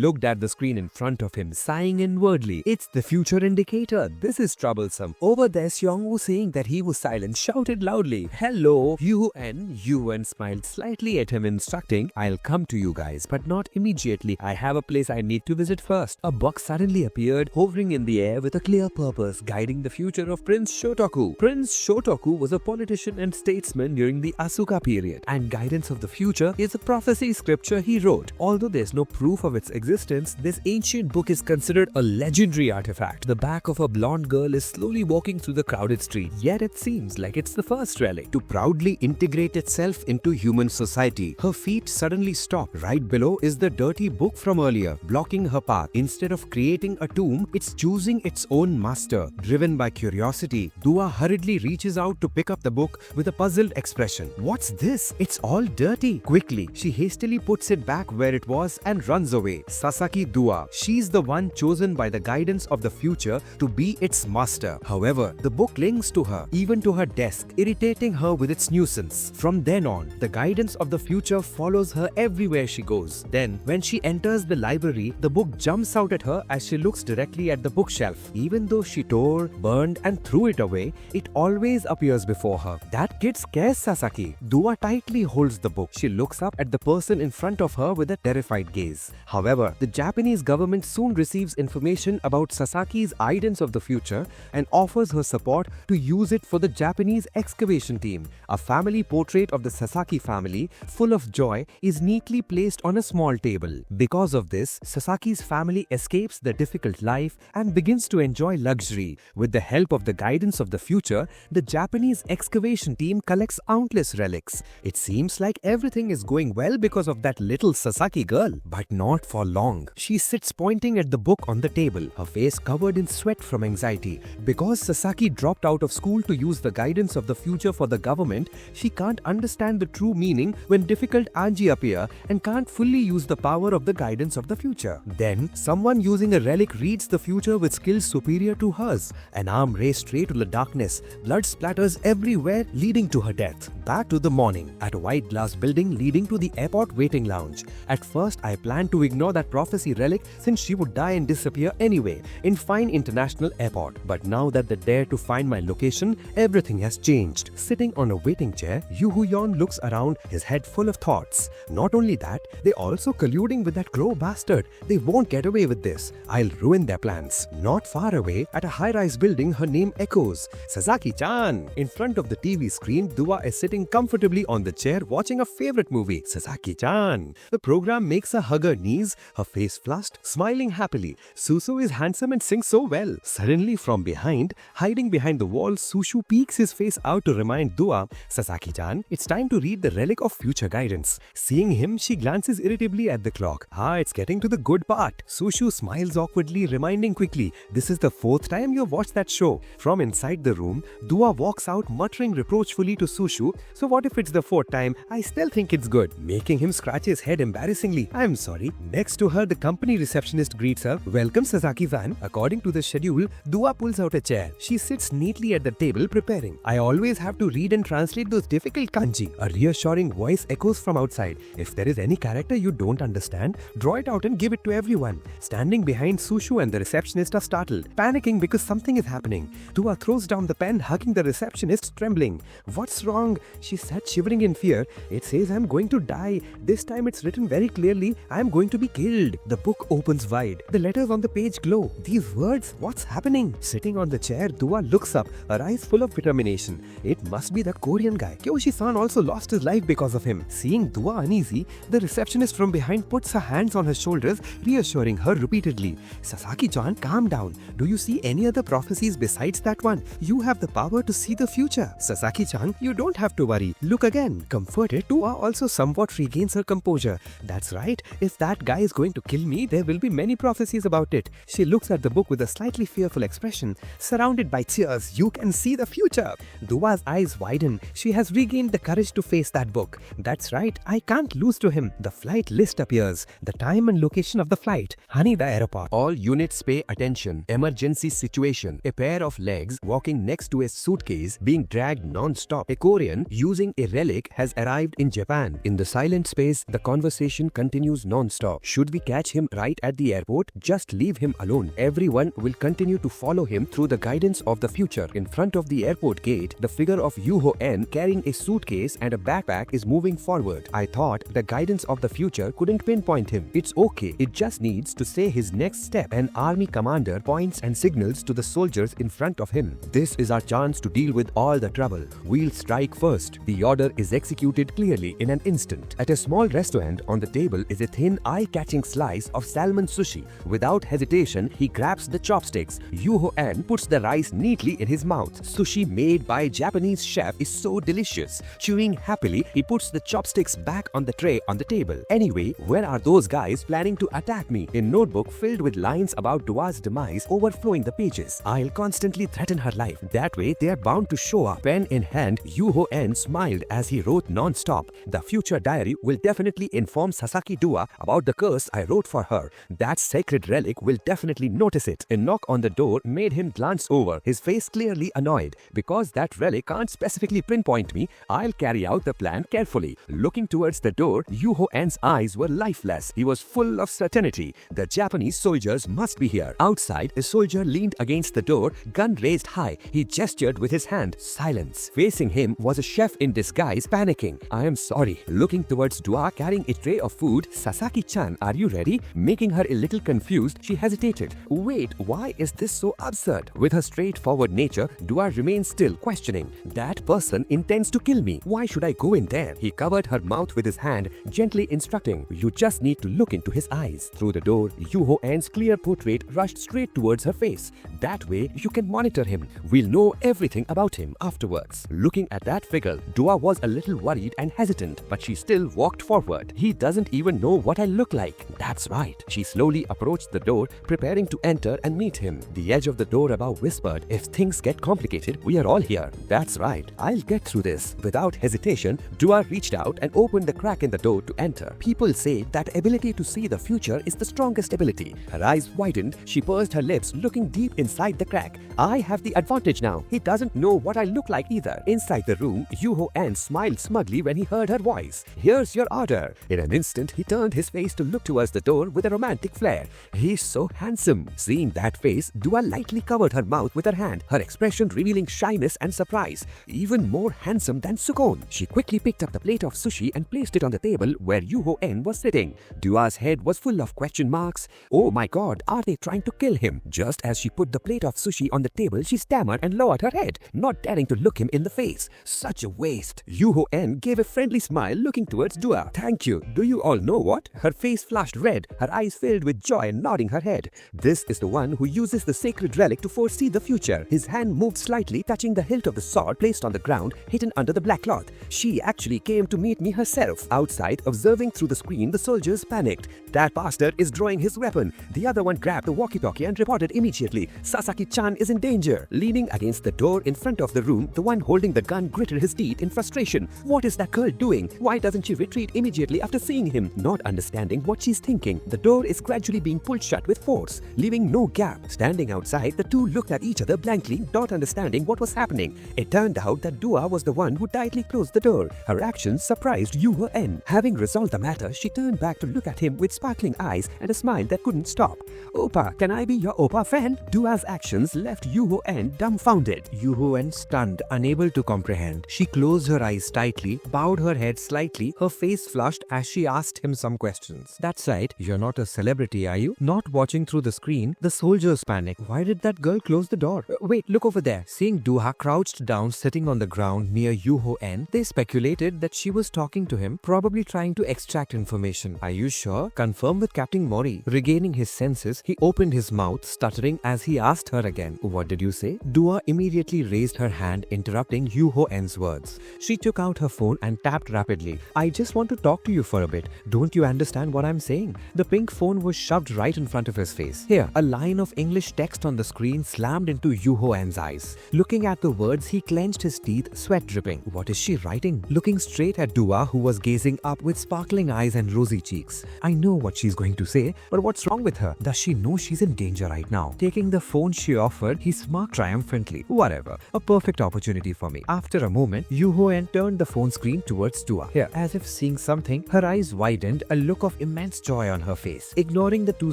[SPEAKER 4] looked at the screen in front of him, sighing inwardly. It's the future indicator. This is troublesome. Over there, Seong-woo, seeing that he was silent, shouted loudly, "Hello, Yoo-Heon." Yoo-Heon smiled slightly at him, instructing, "I'll come to you guys, but not immediately. I have a place I need
[SPEAKER 3] to visit first. A box suddenly appeared, hovering in the air with a clear purpose, guiding the future of Prince Shotoku. Prince Shotoku was a politician and statesman during the Asuka period, and Guidance of the Future is a prophecy scripture he wrote. Although there's no proof of its existence, this ancient book is considered a legendary artifact. The back of a blonde girl is slowly walking through the crowded street, yet it seems like it's the first relic
[SPEAKER 1] To proudly integrate itself into human society, her feet suddenly stop. Right below is the dirty book from earlier, blocking her path. Instead of creating a tomb, it's choosing its own master. Driven by curiosity, Dua hurriedly reaches out to pick up the book with a puzzled expression. What's this? It's all dirty. Quickly, she hastily puts it back where it was and runs away. Sasaki Dua. She's the one chosen by the guidance of the future to be its master. However, the book clings to her, even to her desk, irritating her with its nuisance. From then on, the guidance of the future follows her everywhere she goes. Then, when she enters the library, the book jumps out at her as she looks directly at the bookshelf. Even though she tore, burned, and threw it away, it always appears before her. That kid scares Sasaki. Dua tightly holds the book. She looks up at the person in front of her with a terrified gaze. However, the Japanese government soon receives information about Sasaki's guidance of the future and offers her support to use it for the Japanese excavation team. A family portrait of the Sasaki family, full of joy, is neatly placed on a small table. Because of this, Sasaki's family escapes the difficult life and begins to enjoy luxury. With the help of the guidance of the future, the Japanese excavation team collects countless relics. It seems like everything is going well because of that little Sasaki girl. But not for long. She sits pointing at the book on the table, her face covered in sweat from anxiety. Because Sasaki dropped out of school to use the guidance of the future for the government, she can't understand the true meaning when difficult Anji appear and can't fully use the power of the guidance of the future. Then, someone using a relic reads the future with skills superior to hers. An arm raised straight to the darkness. Blood splatters everywhere, leading to her death. Back to the morning, at a white glass building leading to the airport waiting lounge. At first, I planned to ignore that prophecy relic since she would die and disappear anyway in Fine International Airport. But now that they dare to find my location, everything has changed. Sitting on a waiting chair, Yoo-Heon looks around, his head full of thoughts. Not only that, they also colluding with that crow bastard. They won't get away with this. I'll ruin their plans. Not far away, at a high-rise building, her name echoes. Sasaki-chan! In front of the TV screen, Dua is sitting comfortably on the chair watching a favorite movie. Sasaki-chan! The program makes her hug her knees, her face flushed, smiling happily. Susu is handsome and sings so well. Suddenly, from behind, hiding behind the wall, Sushu peeks his face out to remind Dua, Sasaki-chan, it's time to read the Relic of Future Guidance. Seeing him, she glances irritably at the clock. It's getting to the good part. Sushu smiles awkwardly, reminding quickly, this is the 4th time you've watched that show. From inside the room, Dua walks out muttering reproachfully to Sushu, so what if it's the 4th time? I still think it's good. Making him scratch his head embarrassingly. I'm sorry. Next to her, the company receptionist greets her. Welcome, Sasaki-san. According to the schedule, Dua pulls out a chair. She sits neatly at the table preparing. I always have to read and translate those difficult kanji. A reassuring voice echoes from outside. If there is any character you don't understand, draw it out and give it to everyone. Standing behind Sushu and the receptionist are startled, panicking because something is happening. Dua throws down the pen, hugging the receptionist, trembling. What's wrong? She said, shivering in fear. It says I'm going to die. This time it's written very clearly, I'm going to be killed. The book opens wide. The letters on the page glow. These words, what's happening? Sitting on the chair, Dua looks up, her eyes full of determination. It must be the Korean guy. Kyoshi-san also lost his life because of him. Seeing Dua uneasy, the receptionist from behind puts her hands on her shoulders, reassuring her repeatedly. Sasaki-chan, calm down. Do you see any other prophecies besides that one? You have the power to see the future. Sasaki-chan, you don't have to worry. Look again. Comforted, Dua also somewhat regains her composure. That's right. If that guy is going to kill me, there will be many prophecies about it. She looks at the book with a slightly fearful expression. Surrounded by cheers, you can see the future. Dua's eyes widen. She has regained the courage to face that book. That's right. I can't lose to him. The flight list appears. The time and location of the flight. Haneda Airport. All units pay attention. Emergency situation. A pair of legs walking next to a suitcase being dragged non-stop. A Korean using a relic has arrived in Japan. In the silent space, the conversation continues non-stop. Should we catch him right at the airport? Just leave him alone. Everyone will continue to follow him through the guidance of the future. In front of the airport gate, the figure of Yoo-Heon carrying a suitcase and a backpack is moving forward. I thought the guidance of the future couldn't pinpoint him. It's okay. It
[SPEAKER 2] just needs to say his next step. An army commander points and signals to the soldiers in front of him. This is our chance to deal with all the trouble. We'll strike first. The order is executed clearly in an instant. At a small restaurant on the table is a thin, eye-catching slice of salmon sushi. Without hesitation, he grabs the chopsticks. Yoo-Heon puts the rice neatly in his mouth. Sushi made by a Japanese chef is so delicious. Chewing happily, he puts the chopsticks back on the tray on the table. Anyway, where are those guys planning to attack me? A notebook filled with lines about Dua's demise overflowing the pages. I'll constantly threaten her life. That way, they are bound to show up. Pen in hand, Yoo-Heon smiled as he wrote non-stop. The future diary will definitely inform Sasaki Dua about the curse I wrote for her. That sacred relic will definitely notice it. A knock on the door made him glance over, his face clearly annoyed. Because that relic can't specifically pinpoint me, I'll carry out the plan carefully. Looking towards the door, Yoo-Heon's eyes were lifeless. He was full of certainty. The Japanese soldiers must be here. Outside, a soldier leaned against the door, gun raised high. He gestured with his hand. Silence. Facing him was a chef in disguise, panicking. I am sorry. Looking towards Dua carrying a tray of food. Sasaki-chan, are you ready? Making her a little confused, she hesitated. Wait, why is this so absurd? With her straightforward nature, Dua remained still, questioning. That person intends to kill me. Why should I go in there? He covered her mouth with his hand, gently instructing. You just need to look into his eyes. Through the door, Yoo-Heon's clear portrait rushed straight towards her face. That way, you can monitor him. We'll know everything about him afterwards. Looking at that figure, Dua was a little worried and hesitant, but she still walked forward. He doesn't even know what I look like. That's right. She slowly approached the door, preparing to enter and meet him. The edge of the door above whispered, if things get complicated, we are all here. That's right. I'll get through this. Without hesitation, Dua reached out and opened the crack in the door to enter. People say that ability to see the future is the strongest ability. Her eyes widened. She pursed her lips, looking deep inside the crack. I have the advantage now. He doesn't know what I look like either. Inside the room, Yoo-Heon smiled smugly when he heard her voice. Here's your order. In an instant, he turned his face to look towards the door with a romantic flair. He's so handsome. Seeing that face, Dua lightly covered her mouth with her hand, her expression revealing shyness and surprise. Even more handsome than Sukon. She quickly picked up the plate of sushi and placed it on the table where Yoo-Heon was sitting. Dua's head was full of question marks. Oh my god, are they trying to kill him? Just as she put the plate of sushi on the table, she stammered and lowered her head, not daring to look him in the face. Such a waste. Yoo-Heon gave a friendly smile, looking towards Dua. Thank you. Do you all know what? Her face flushed red, her eyes filled with joy, nodding her head. This is the one who uses the sacred relic to foresee the future. His hand moved slightly, touching the hilt of the sword placed on the ground, hidden under the black cloth. She actually came to meet me herself. Outside, observing through the screen, the soldiers panicked. That bastard is drawing his weapon. The other one grabbed the walkie-talkie and reported immediately. Sasaki-chan is in danger. Leaning against the door in front of the room, the one holding the gun gritted his teeth in frustration. What is that girl doing? Why doesn't she retreat immediately after seeing him? Not understanding what she's thinking, the door is gradually being pulled shut with force, leaving no gap. Standing outside, the two looked at each other blankly, not understanding what was happening. It turned out that Dua was the one who tightly closed the door. Her actions surprised Yoo-Heon. Having resolved the matter, she turned back to look at him with sparkling eyes and a smile that couldn't stop. Oppa, can I be your Oppa fan? Dua's actions left Yoo-Heon dumbfounded.
[SPEAKER 4] Yoo-Heon stunned, unable to comprehend. She closed her eyes tightly, bowed her head slightly, her face flushed as she asked him some questions. That's right, you're not a celebrity, are you? Not watching through the screen, the soldiers panicked. Why did that girl close the door? Wait, look over there. Seeing Dua crouched down, sitting on the ground near Yoo-Heon, they speculated that she was talking to him, probably trying to extract information. Are you sure? Confirm with Captain Mori. Regaining his senses, he opened his mouth, stuttering as he asked her again. What did you say? Dua immediately raised her hand, interrupting Yoo-Heon's words. She took out her phone and tapped rapidly. I just want to talk to you for a bit. Don't you understand what I'm saying? The pink phone was shoved right in front of his face. Here, a line of English text on the screen slammed into Yoo-Heon's eyes. Looking at the words, he clenched his teeth, sweat dripping. What is she writing? Looking straight at Dua, who was gazing up with sparkling eyes and rosy cheeks. I know what she's going to say, but what's wrong with her? Does she know she's in danger right now? Taking the phone she offered, he smirked triumphantly. Whatever. A perfect opportunity for me. After a moment, Yoo-Heon turned the phone screen towards Dua. Here, as if seeing something, her eyes widened, a look of immense joy on her face. Ignoring the two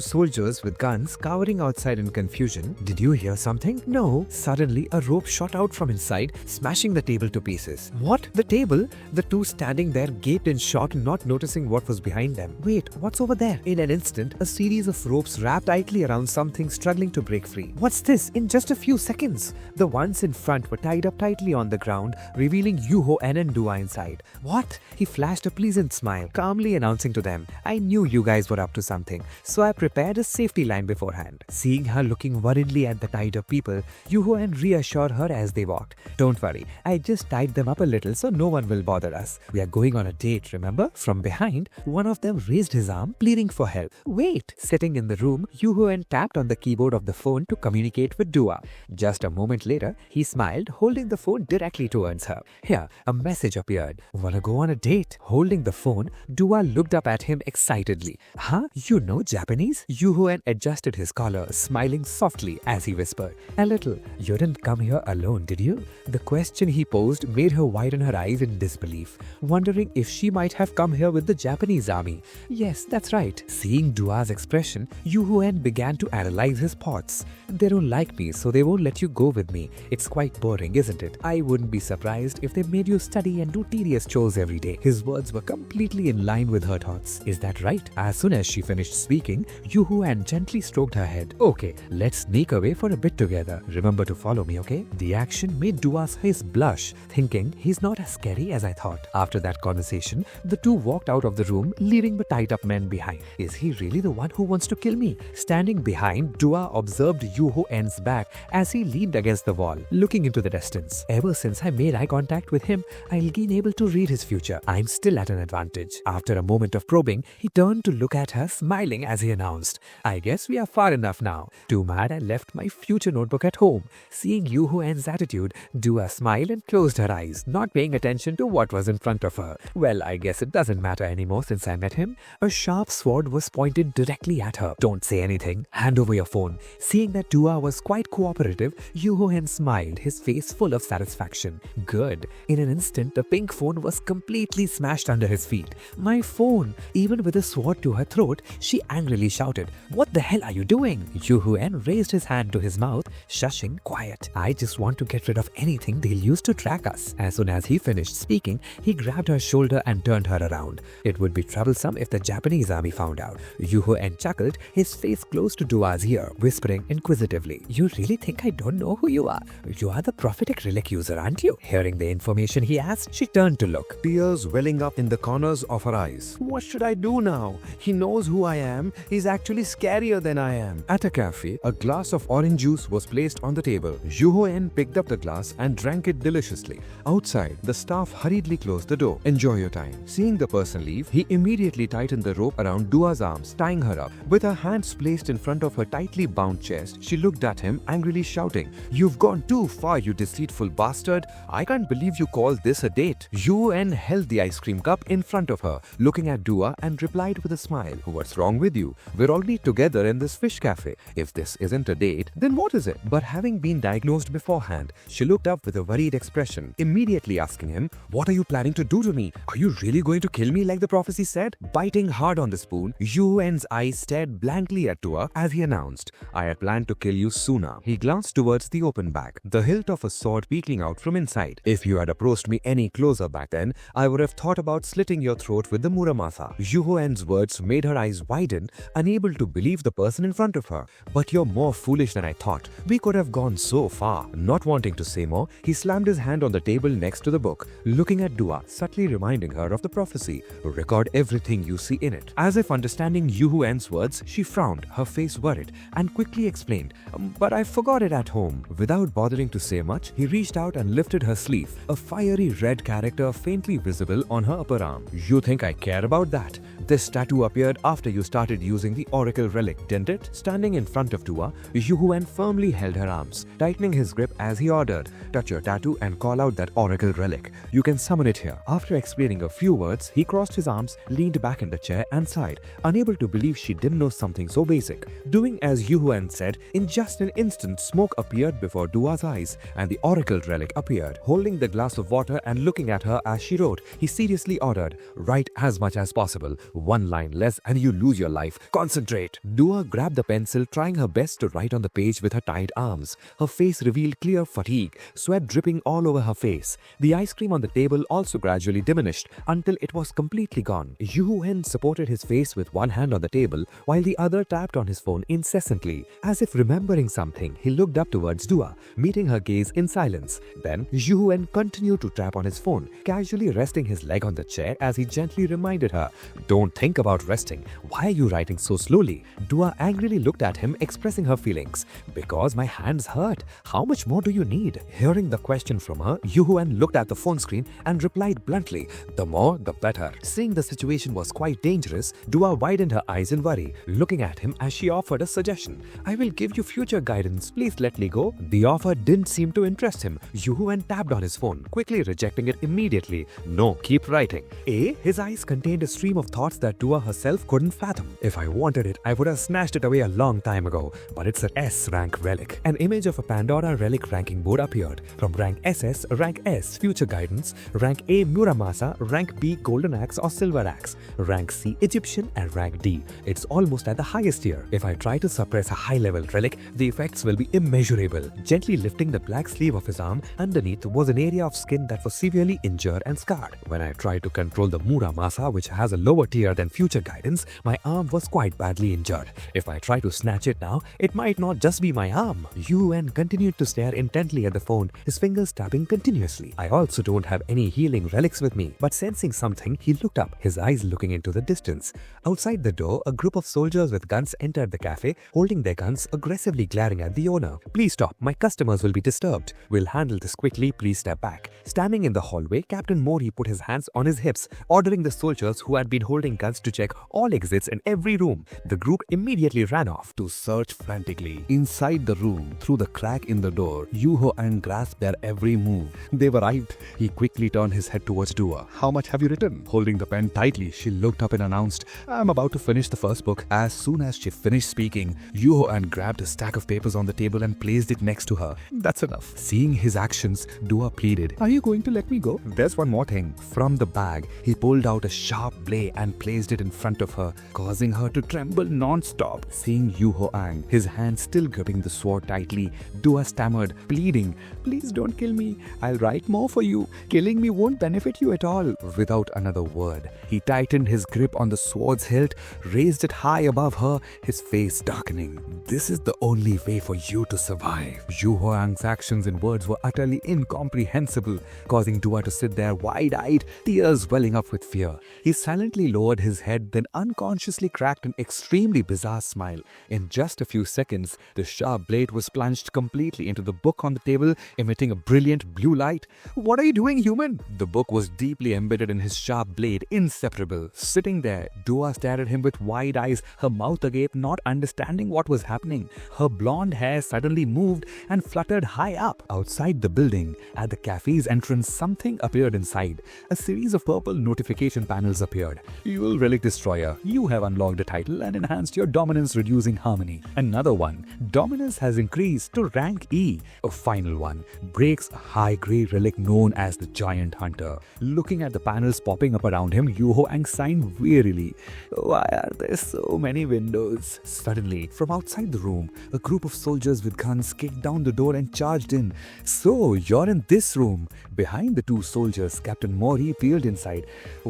[SPEAKER 4] soldiers with guns cowering outside in confusion, did you hear something? No. Suddenly, a rope shot out from inside, smashing the table to pieces. What? The table? The two standing there gaped in shock, not noticing what was behind them. Wait, what's over there? A
[SPEAKER 3] In an instant, a series of ropes wrapped tightly around something struggling to break free. What's this? In just a few seconds, the ones in front were tied up tightly on the ground, revealing Yoo-Heon and Dua inside. What? He flashed a pleasant smile, calmly announcing to them, I knew you guys were up to something, so I prepared a safety line beforehand. Seeing her looking worriedly at the tied up people, Yoo-Heon reassured her as they walked. Don't worry, I just tied them up a little so no one will bother us. We are going on a date, remember? From behind, one of them raised his arm, pleading for help. Wait! Sitting in the room, Yoo-Heon tapped on the keyboard of the phone to communicate with Dua. Just a moment later, he smiled, holding the phone directly towards her. Here, a message appeared. Wanna go on a date? Holding the phone, Dua looked up at him excitedly. Huh? You know Japanese? Yoo-Heon adjusted his collar, smiling softly as he whispered. A little. You didn't come here alone, did you? The question he posed made her widen her eyes in disbelief, wondering if she might have come here with the Japanese army. Yes, that's right. Seeing Dua's expression, Yoo-Heon began to analyze his thoughts. They don't like me, so they won't let you go with me. It's quite boring, isn't it? I wouldn't be surprised if they made you study and do tedious chores every day. His words were completely in line with her thoughts. Is that right? As soon as she finished speaking, Yoo-Heon gently stroked her head. Okay, let's sneak away for a bit together. Remember to follow me, okay? The action made Dua's face blush, thinking he's not as scary as I thought. After that conversation, the two walked out of the room, leaving the tied-up men behind. Is he really the one who wants to kill me? Standing behind, Dua observed Yoo-Heon's back as he leaned against the wall, looking into the distance. Ever since I made eye contact with him, I'll be able to read his future. I'm still at an advantage. After a moment of probing, he turned to look at her, smiling as he announced, I guess we are far enough now. Too mad I left my future notebook at home. Seeing Yoo-Heon's attitude, Dua smiled and closed her eyes, not paying attention to what was in front of her. Well, I guess it doesn't matter anymore since I met him. A sharp sword was pointed directly at her. Don't say anything. Hand over your phone. Seeing that Dua was quite cooperative, Yoo-Heon smiled, his face full of satisfaction. Good. In an instant, the pink phone was completely smashed under his feet. My phone! Even with a sword to her throat, she angrily shouted, What the hell are you doing? Yoo-Heon raised his hand to his mouth, shushing, quiet. I just want to get rid of anything they'll use to track us. As soon as he finished speaking, he grabbed her shoulder and turned her around. It would be troublesome if the Japanese army found out. Yoo-Heon chuckled, his face close to Dua's ear, whispering inquisitively, You really think I don't know who you are? You are the prophetic relic user, aren't you? Hearing the information he asked, she turned to look.
[SPEAKER 1] Tears welling up in the corners of her eyes. What should I do now? He knows who I am. He's actually scarier than I am. At a cafe, a glass of orange juice was placed on the table. Yoo-Heon picked up the glass and drank it deliciously. Outside, the staff hurriedly closed the door. Enjoy your time. Seeing the person leave, he immediately tightened the rope around Dua's arms, tying her up. With her hands placed in front of her tightly bound chest, she looked at him, angrily shouting, You've gone too far, you deceitful bastard. I can't believe you call this a date. Yoo-Heon held the ice cream cup in front of her, looking at Dua and replied with a smile, What's wrong with you? We're already together in this fish cafe. If this isn't a date, then what is it? But having been diagnosed beforehand, she looked up with a worried expression, immediately asking him, What are you planning to do to me? Are you really going to kill me like the prophecy said? Biting hard on the spoon, Yoo-Heon's eyes stared blankly at Dua as he announced, I had planned to kill you sooner. He glanced towards the open bag, the hilt of a sword peeking out from inside. If you had approached me any closer back then, I would have thought about slitting your throat with the Muramasa. Yoo-Heon's words made her eyes widen, unable to believe the person in front of her. But you're more foolish than I thought. We could have gone so far. Not wanting to say more, he slammed his hand on the table next to the book, looking at Dua, subtly reminding her of the prophecy. Record everything you see in it. As if understanding Yoo-Heon's words, she frowned, her face worried, and quickly explained, But I forgot it at home. Without bothering to say much, he reached out and lifted her sleeve, a fiery red character faintly visible on her upper arm. You think I care about that? This tattoo appeared after you started using the Oracle Relic, didn't it? Standing in front of Dua, Yoo-Heon firmly held her arms, tightening his grip as he ordered, Touch your tattoo and call out that Oracle Relic. You can summon it here. After explaining a few words, he crossed his arms, leaned back in the chair and sighed, unable to believe she didn't know something so basic. Doing as Yoo-Heon said, in just an instant smoke appeared before Dua's eyes and the Oracle Relic appeared. Holding the glass of water and looking at her as she wrote, he seriously ordered, Write as much as possible.
[SPEAKER 3] One line less and you lose your life. Concentrate. Dua grabbed the pencil, trying her best to write on the page with her tied arms. Her face revealed clear fatigue, sweat dripping all over her face. The ice cream on the table also gradually diminished until it was completely gone. Yoo-Heon supported his face with one hand on the table while the other tapped on his phone incessantly. As if remembering something, he looked up towards Dua, meeting her gaze in silence. Then Yoo-Heon continued to tap on his phone, casually resting his leg on the chair as he gently reminded her, "Don't think about resting. Why are you writing so slowly?" Dua angrily looked at him, expressing her feelings. "Because my hands hurt. How much more do you need?" Hearing the question from her, Yoo-Heon looked at the phone screen and replied bluntly, "The more, the better." Seeing the situation was quite dangerous, Dua widened her eyes in worry, looking at him as she offered a suggestion. "I will give you future guidance. Please let me go." The offer didn't seem to interest him. Yoo-Heon tapped on his phone, quickly rejecting it immediately. "No, keep writing." His eyes contained a stream of thoughts that Dua herself couldn't fathom. "If I wanted it, I would have snatched it away a long time ago. But it's an S-rank relic." An image of a Pandora relic ranking board appeared. From rank SS, rank S, future guidance, rank A, Muramasa, rank B, golden axe or silver axe, rank C, Egyptian, and rank D. It's almost at the highest tier. If I try to suppress a high-level relic, the effects will be immeasurable. Gently lifting the black sleeve of his arm, underneath was an area of skin that was severely injured and scarred. When I tried to control the Muramasa, which has a lower tier than future guidance, my arm was quite badly injured. If I try to snatch it now, it might not just be my arm. Yoo-Heon continued to stare intently at the phone, his fingers tapping continuously. "I also don't have any healing relics with me." But sensing something, he looked up, his eyes looking into the distance. Outside the door, a group of soldiers with guns entered the cafe, holding their guns, aggressively glaring at the owner. "Please stop, my customers will be disturbed. We'll handle this quickly, please step back." Standing in the hallway, Captain Mori put his hands on his hips, ordering the soldiers who had been holding guns to check all exits in every room. The group immediately ran off
[SPEAKER 1] to search frantically. Inside the room, through the crack in the door, Yoo-Heon grasped their every move. They've arrived. He quickly turned his head towards Dua. "How much have you written?" Holding the pen tightly, she looked up and announced, "I'm about to finish the first book." As soon as she finished speaking, Yoo-Heon grabbed a stack of papers on the table and placed it next to her. "That's enough." Seeing his actions, Dua pleaded, "Are you going to let me go?" "There's one more thing." From the bag, he pulled out a sharp blade and placed it in front of her, causing her to tremble non-stop. Seeing Yoo-Heon, his hand still gripping the sword tightly, Dua stammered, pleading, "Please don't kill me. I'll write more for you. Killing me won't benefit you at all." Without another word, he tightened his grip on the sword's hilt, raised it high above her, his face darkening. "This is the only way for you to survive." Yoo-Heon's actions and words were utterly incomprehensible, causing Dua to sit there wide-eyed, tears welling up with fear. He silently lowered his head, then unconsciously cracked an extremely bizarre smile. In just a few seconds, the sharp blade was plunged completely into the book on the table, emitting a brilliant blue light. "What are you doing, human?" The book was deeply embedded in his sharp blade, inseparable. Sitting there, Dua stared at him with wide eyes, her mouth agape, not understanding what was happening. Her blonde hair suddenly moved and fluttered high up. Outside the building, at the cafe's entrance, something appeared inside. A series of purple notification panels appeared. "Evil Relic Destroyer, you have unlocked a title and enhanced your dominance, reducing harmony." Another one, "Dominance has increased to rank E." A final one, "Breaks a high-grade relic known as the Giant Hunter." Looking at the panels popping up around him, Yoo-Heon sighed wearily. "Why are there so many windows?" Suddenly, from outside the room, a group of soldiers with guns kicked down the door and charged in. "So, you're in this room." Behind the two soldiers, Captain Mori peered inside.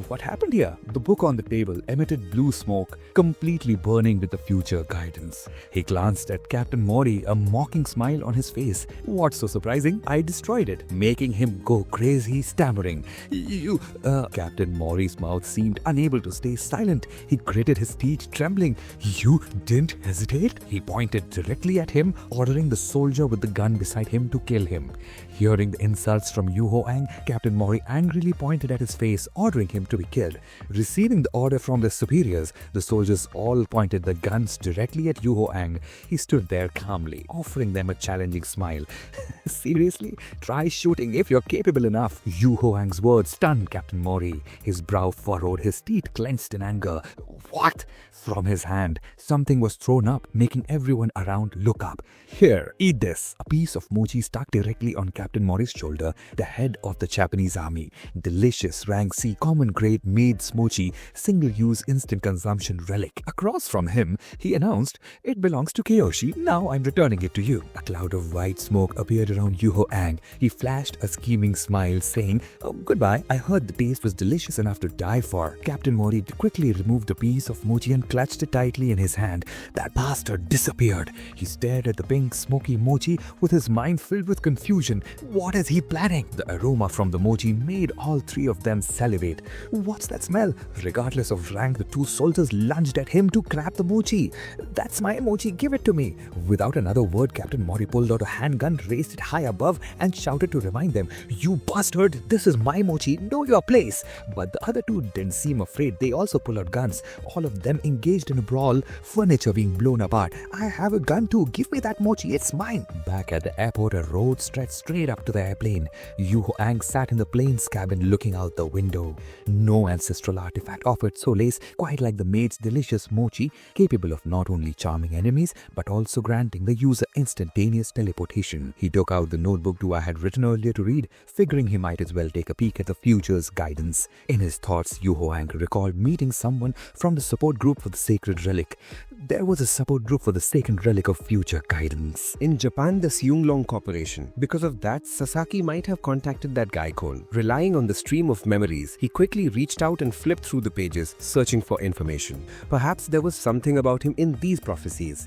[SPEAKER 1] "What happened here?" The book on the table emitted blue smoke, completely burning with the future guidance. He glanced at Captain Mori, a mocking smile on his face. "What's so surprising? I destroyed it," making him go crazy, stammering. "You, Captain Mori's mouth seemed unable to stay silent. He gritted his teeth, trembling. "You didn't hesitate?" He pointed directly at him, ordering the soldier with the gun beside him to kill him. Hearing the insults from Yoo-Heon, Captain Mori angrily pointed at his face, ordering him to be killed. Receiving the order from their superiors, the soldiers all pointed the guns directly at Yoo-Heon. He stood there calmly, offering them a challenging smile. "Seriously? Try shooting if you're capable enough." Yoo-Heon's words stunned Captain Mori. His brow furrowed, his teeth clenched in anger. "What?" From his hand, something was thrown up, making everyone around look up. "Here, eat this." A piece of mochi stuck directly on Captain Mori's shoulder, the head of the Japanese army. Delicious rank C common grade made mochi
[SPEAKER 3] single-use instant consumption relic. Across from him, he announced, "It belongs to Kyoshi. Now I'm returning it to you." A cloud of white smoke appeared around Yoo-Heon. He flashed a scheming smile, saying, "Oh, goodbye. I heard the taste was delicious enough to die for." Captain Mori quickly removed a piece of mochi and clutched it tightly in his hand. That bastard disappeared. He stared at the pink, smoky mochi with his mind filled with confusion. What is he planning? The aroma from the mochi made all three of them salivate. What's that smell? Regardless of rank, the two soldiers lunged at him to grab the mochi. "That's my mochi, give it to me." Without another word, Captain Mori pulled out a handgun, raised it high above, and shouted to remind them, "You bastard, this is my mochi, know your place." But the other two didn't seem afraid. They also pulled out guns. All of them engaged in a brawl, furniture being blown apart. "I have a gun too, give me that mochi, it's mine." Back at the airport, a road stretched straight up to the airplane. Yoo-Heon sat in the plane's cabin looking out the window. No ancestral artifact offered solace quite like the maid's delicious mochi, capable of not only charming enemies but also granting the user instantaneous teleportation. He took out the notebook Dua had written earlier to read, figuring he might as well take a peek at the future's guidance. In his thoughts, Yoo-Heon recalled meeting someone from the support group for the sacred relic. There was a support group for the sacred relic of future guidance.
[SPEAKER 2] In Japan, the Seunglong Corporation. Because of that, Sasaki might have contacted that guy Cole. Relying on the stream of memories, he quickly reached out and flipped through the pages, searching for information. Perhaps there was something about him in these prophecies.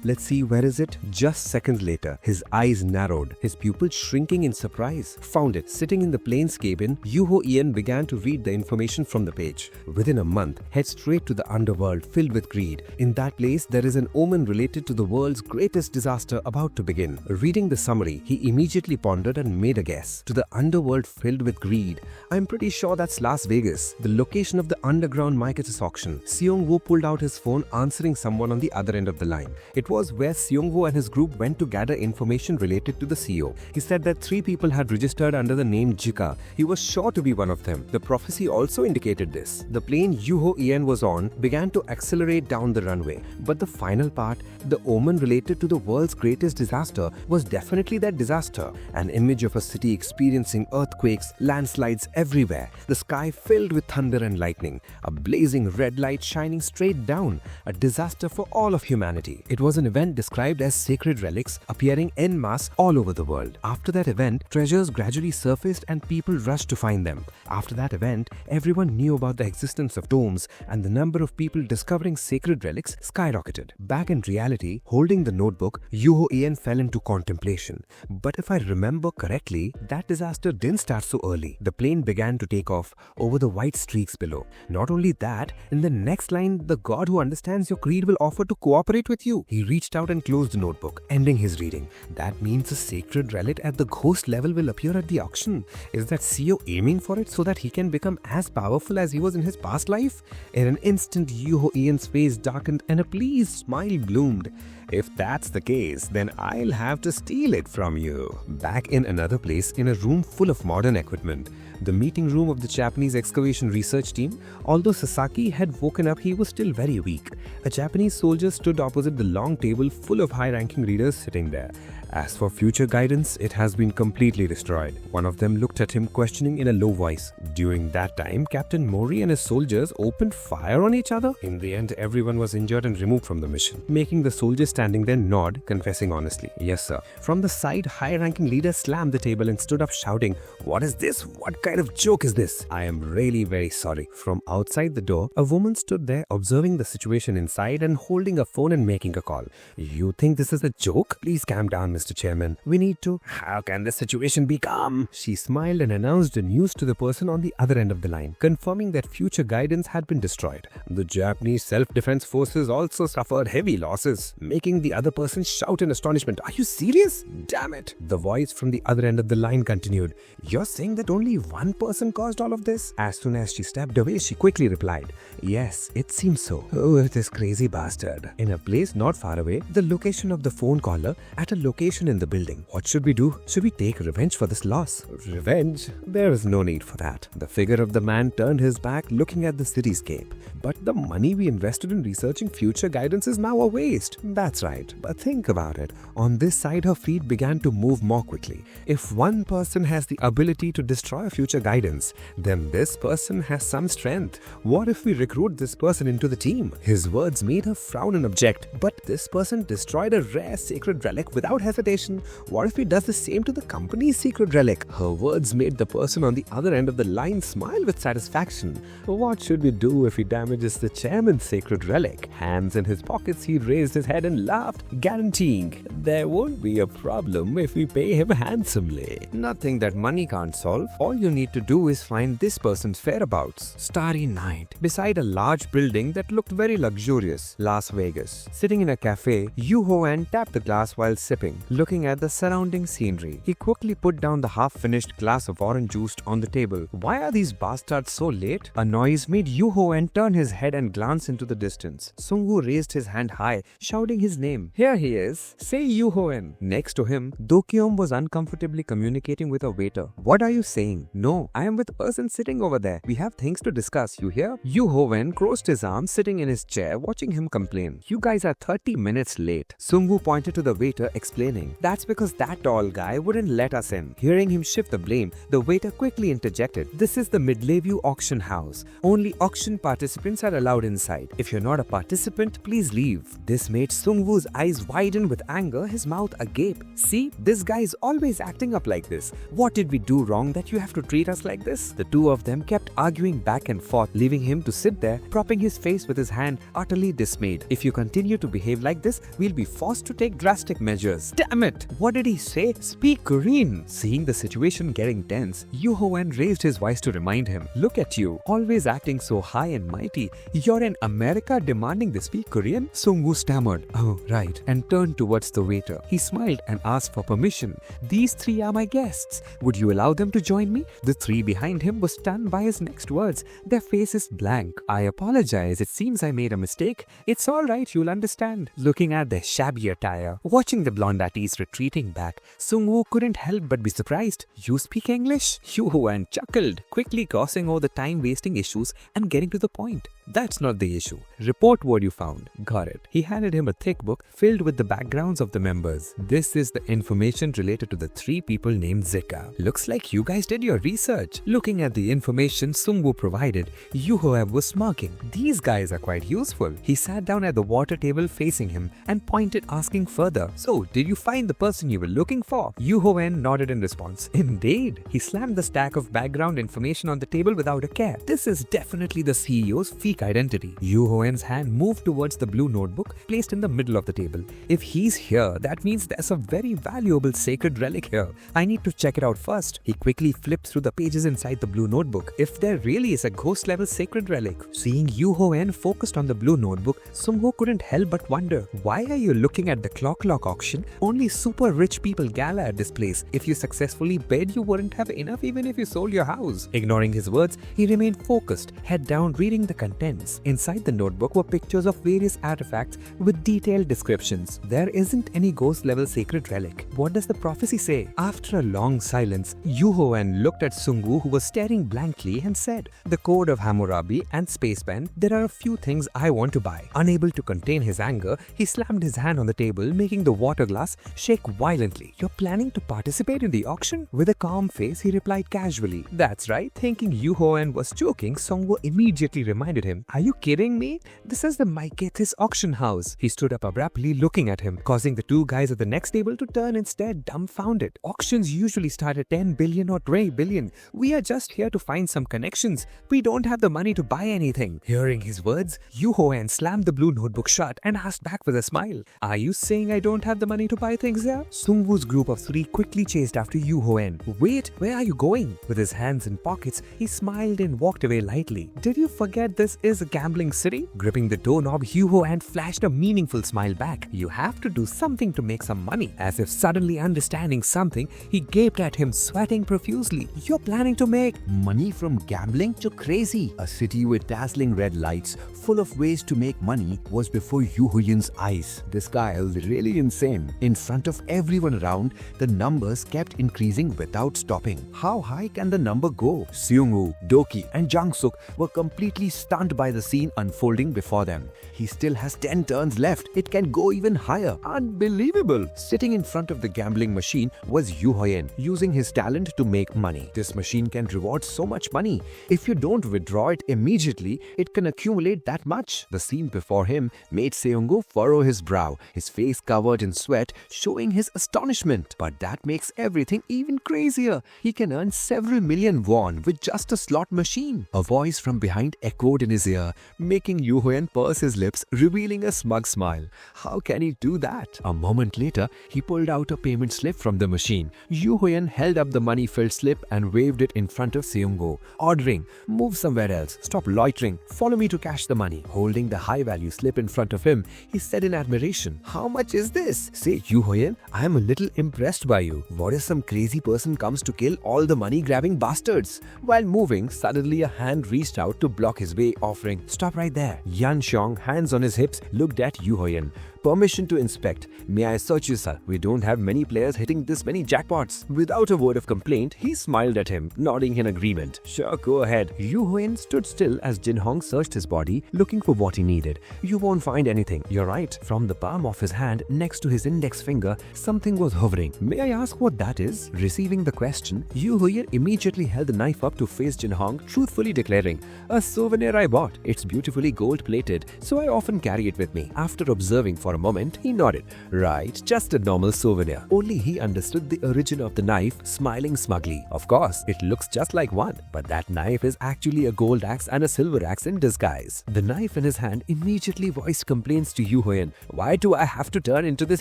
[SPEAKER 2] Let's see, where is it? Just seconds later, his eyes narrowed, his pupils shrinking in surprise. Found it. Sitting in the plane's cabin, Yoo-Heon began to read the information from the page. Within a month, head straight to the underworld filled with greed. In that place, there is an omen related to the world's greatest disaster about to begin. Reading the summary, he immediately pondered and made a guess. To the underworld filled with greed. I'm pretty sure that's Las Vegas, the location of the underground Mycotus auction. Seung-woo pulled out his phone, answering someone on the other end of the line. It was where Seung-woo and his group went to gather information related to the CEO. He said that 3 people had registered under the name Jika. He was sure to be one of them. The prophecy also indicated this. The plane Yoo-Heon was on began to accelerate down the runway. But the final part, the omen related to the world's greatest disaster, was definitely that disaster. An image of a city experiencing earthquakes, landslides everywhere, the sky filled with thunder and lightning, a blazing red light shining straight down, a disaster for all of humanity. It was an event described as sacred relics appearing en masse all over the world. After that event, treasures gradually surfaced and people rushed to find them. After that event, everyone knew about the existence of tombs, and the number of people discovering sacred relics skyrocketed. Back in reality, holding the notebook, Yoo-Heon fell into contemplation. But if I remember correctly, that disaster didn't start so early. The plane began to take off over the white streaks below. Not only that, in the next line, the God who understands your creed will offer to cooperate with you. He reached out and closed the notebook, ending his reading. That means a sacred relic at the ghost level will appear at the auction. Is that Seo aiming for it so that he can become as powerful as he was in his past life? In an instant, Yoo-Heon's face darkened and a pleased smile bloomed. If that's the case, then I'll have to steal it from you. Back in another place, in a room full of modern equipment, the meeting room of the Japanese excavation research team, although Sasaki had woken up, he was still very weak. A Japanese soldier stood opposite the long table full of high-ranking leaders sitting there. As for future guidance, it has been completely destroyed. One of them looked at him, questioning in a low voice. During that time, Captain Mori and his soldiers opened fire on each other. In the end, everyone was injured and removed from the mission, making the soldiers standing there nod, confessing honestly. Yes, sir. From the side, high-ranking leaders slammed the table and stood up shouting, "What is this? What kind of joke is this? I am really very sorry." From outside the door, a woman stood there observing the situation inside and holding a phone and making a call. "You think this is a joke? Please calm down, Mr. Chairman. We need to... How can this situation be calm?" She smiled and announced the news to the person on the other end of the line, confirming that future guidance had been destroyed. The Japanese self-defense forces also suffered heavy losses, making the other person shout in astonishment, "Are you serious? Damn it!" The voice from the other end of the line continued, "You're saying that only one person caused all of this?" As soon as she stepped away, she quickly replied, "Yes, it seems so." Oh, this crazy bastard. In a place not far away, the location of the phone caller at a location in the building. What should we do? Should we take revenge for this loss? Revenge? There is no need for that. The figure of the man turned his back, looking at the cityscape. But the money we invested in researching future guidance is now a waste. That's
[SPEAKER 3] That's right. But think about it. On this side, her feet began to move more quickly. If one person has the ability to destroy future guidance, then this person has some strength. What if we recruit this person into the team? His words made her frown and object. But this person destroyed a rare sacred relic without hesitation. What if he does the same to the company's secret relic? Her words made the person on the other end of the line smile with satisfaction. What should we do if he damages the chairman's sacred relic? Hands in his pockets, he raised his head and laughed, guaranteeing there won't be a problem if we pay him handsomely.
[SPEAKER 4] Nothing that money can't solve. All you need to do is find this person's whereabouts. Starry night. Beside a large building that looked very luxurious. Las Vegas. Sitting in a cafe, Yoo-Heon tapped the glass while sipping, looking at the surrounding scenery. He quickly put down the half-finished glass of orange juice on the table. Why are these bastards so late? A noise made Yoo-Heon turn his head and glance into the distance. Sung-woo raised his hand high, shouting his name. Here he is. Say Yoo-Heon. Next to him, Do-kyung was uncomfortably communicating with a waiter. What are you saying? No, I am with a person sitting over there. We have things to discuss, you hear? Yoo-Heon crossed his arms, sitting in his chair, watching him complain. You guys are 30 minutes late. Sung-woo pointed to the waiter, explaining. That's because that tall guy wouldn't let us in. Hearing him shift the blame, the waiter quickly interjected. This is the Midleview auction house. Only auction participants are allowed inside. If you're not a participant, please leave. This made Sung-woo's eyes widen with anger, his mouth agape. See, this guy is always acting up like this. What did we do wrong that you have to treat us like this? The two of them kept arguing back and forth, leaving him to sit there, propping his face with his hand, utterly dismayed. If you continue to behave like this, we'll be forced to take drastic measures. Damn it! What did he say? Speak Korean! Seeing the situation getting tense, Yoo-Heon raised his voice to remind him. Look at you, always acting so high and mighty. You're in America demanding they speak Korean? Sung-woo stammered, oh right, and turned towards the waiter. He smiled and asked for permission. These three are my guests. Would you allow them to join me? The three behind him were stunned by his next words. Their faces blank. I apologize, it seems I made a mistake. It's alright, you'll understand. Looking at their shabby attire, watching the blondatis retreating back, Sung-woo couldn't help but be surprised. You speak English? Yoo-Heon chuckled, quickly crossing over the time-wasting issues and getting to the point. That's not the issue. Report what you found. Got it. He handed him a thick book filled with the backgrounds of the members. This is the information related to the three people named Zika. Looks like you guys did your research. Looking at the information Sung-woo provided, Yoo-Heon was smirking. These guys are quite useful. He sat down at the water table facing him and pointed, asking further. So, did you find the person you were looking for? Yoo-Heon nodded in response. Indeed. He slammed the stack of background information on the table without a care. This is definitely the CEO's fake identity. Yoo-Heon's hand moved towards the blue notebook placed in the middle of the table. If he's here, that means there's a very valuable sacred relic here. I need to check it out first. He quickly flipped through the pages inside the blue notebook. If there really is a ghost level sacred relic. Seeing Yoo-Heon focused on the blue notebook, Sung-woo couldn't help but wonder, why are you looking at the clock auction? Only super rich people gala at this place. If you successfully bid, you wouldn't have enough even if you sold your house. Ignoring his words, he remained focused, head down, reading the contents. Inside the notebook were pictures of various artifacts with detailed descriptions. There isn't any ghost level sacred relic. What does the prophecy say? After a long silence, Yoo-Heon looked at Sung-woo, who was staring blankly, and said, the Code of Hammurabi and Spacepen, there are a few things I want to buy. Unable to contain his anger, he slammed his hand on the table, making the water glass shake violently. You're planning to participate in the auction? With a calm face, he replied casually. That's right. Thinking Yoo-Heon was joking, Sung-woo immediately reminded him, are you kidding me? This is the Maiketis auction house. He stood up abruptly, looking at him, causing the two guys at the next table to turn and stare dumbfounded. Auctions usually start at 10 billion or 20 billion. We are just here to find some connections. We don't have the money to buy anything. Hearing his words, Yoo-Heon slammed the blue notebook shut and asked back with a smile, are you saying I don't have the money to buy things here? Sung-woo's group of three quickly chased after Yoo-Heon. Wait, where are you going? With his hands in pockets, he smiled and walked away lightly. Did you forget this is a gambling city? Gripping the doorknob, Yoo-Heon flashed a meaningful smile back. You have to do something to make some money. As if suddenly understanding something, he gaped at him, sweating profusely. You're planning to make
[SPEAKER 1] Money from gambling? You're crazy. A city with dazzling red lights, full of ways to make money, was before Yoo-Heon's eyes. This guy was really insane. In front of everyone around, the numbers kept increasing without stopping. How high can the number go? Seung-woo, Doki, and Jang-suk were completely stunned
[SPEAKER 2] stunned by the scene unfolding before them. He still has 10 turns left. It can go even higher. Unbelievable! Sitting in front of the gambling machine was Yoo-Heon, using his talent to make money. This machine can reward so much money. If you don't withdraw it immediately, it can accumulate that much. The scene before him made Seo-Joo furrow his brow, his face covered in sweat, showing his astonishment. But that makes everything even crazier. He can earn several million won with just a slot machine. A voice from behind echoed in his ear, making Yoo-Heon purse his lips, revealing a smug smile. How can he do that? A moment later, he pulled out a payment slip from the machine. Yoo-Heon held up the money-filled slip and waved it in front of Seo-Joo, ordering, "Move somewhere else. Stop loitering. Follow me to cash the money." Holding the high-value slip in front of him, he said in admiration, "How much is this?" "Say, Yoo-Heon, I am a little impressed by you. What if some crazy person comes to kill all the money-grabbing bastards?" While moving, suddenly a hand reached out to block his way, offering, "Stop right there." Yan Xiong, hands on his hips, looked at Yoo-Heon. "Permission to inspect. May I search you, sir? We don't have many players hitting this many jackpots." Without a word of complaint, he smiled at him, nodding in agreement. "Sure, go ahead." Yoo-Heon stood still as Jin Hong searched his body, looking for what he needed. "You won't find anything. You're right." From the palm of his hand, next to his index finger, something was hovering. "May I ask what that is?" Receiving the question, Yoo-Heon immediately held the knife up to face Jin Hong, truthfully declaring, "A souvenir I bought. It's beautifully gold-plated, so I often carry it with me." After observing for a moment, he nodded. "Right, just a normal souvenir." Only he understood the origin of the knife, smiling smugly. "Of course, it looks just like one, but that knife is actually a gold axe and a silver axe in disguise." The knife in his hand immediately voiced complaints to Yoo-Heon. "Why do I have to turn into this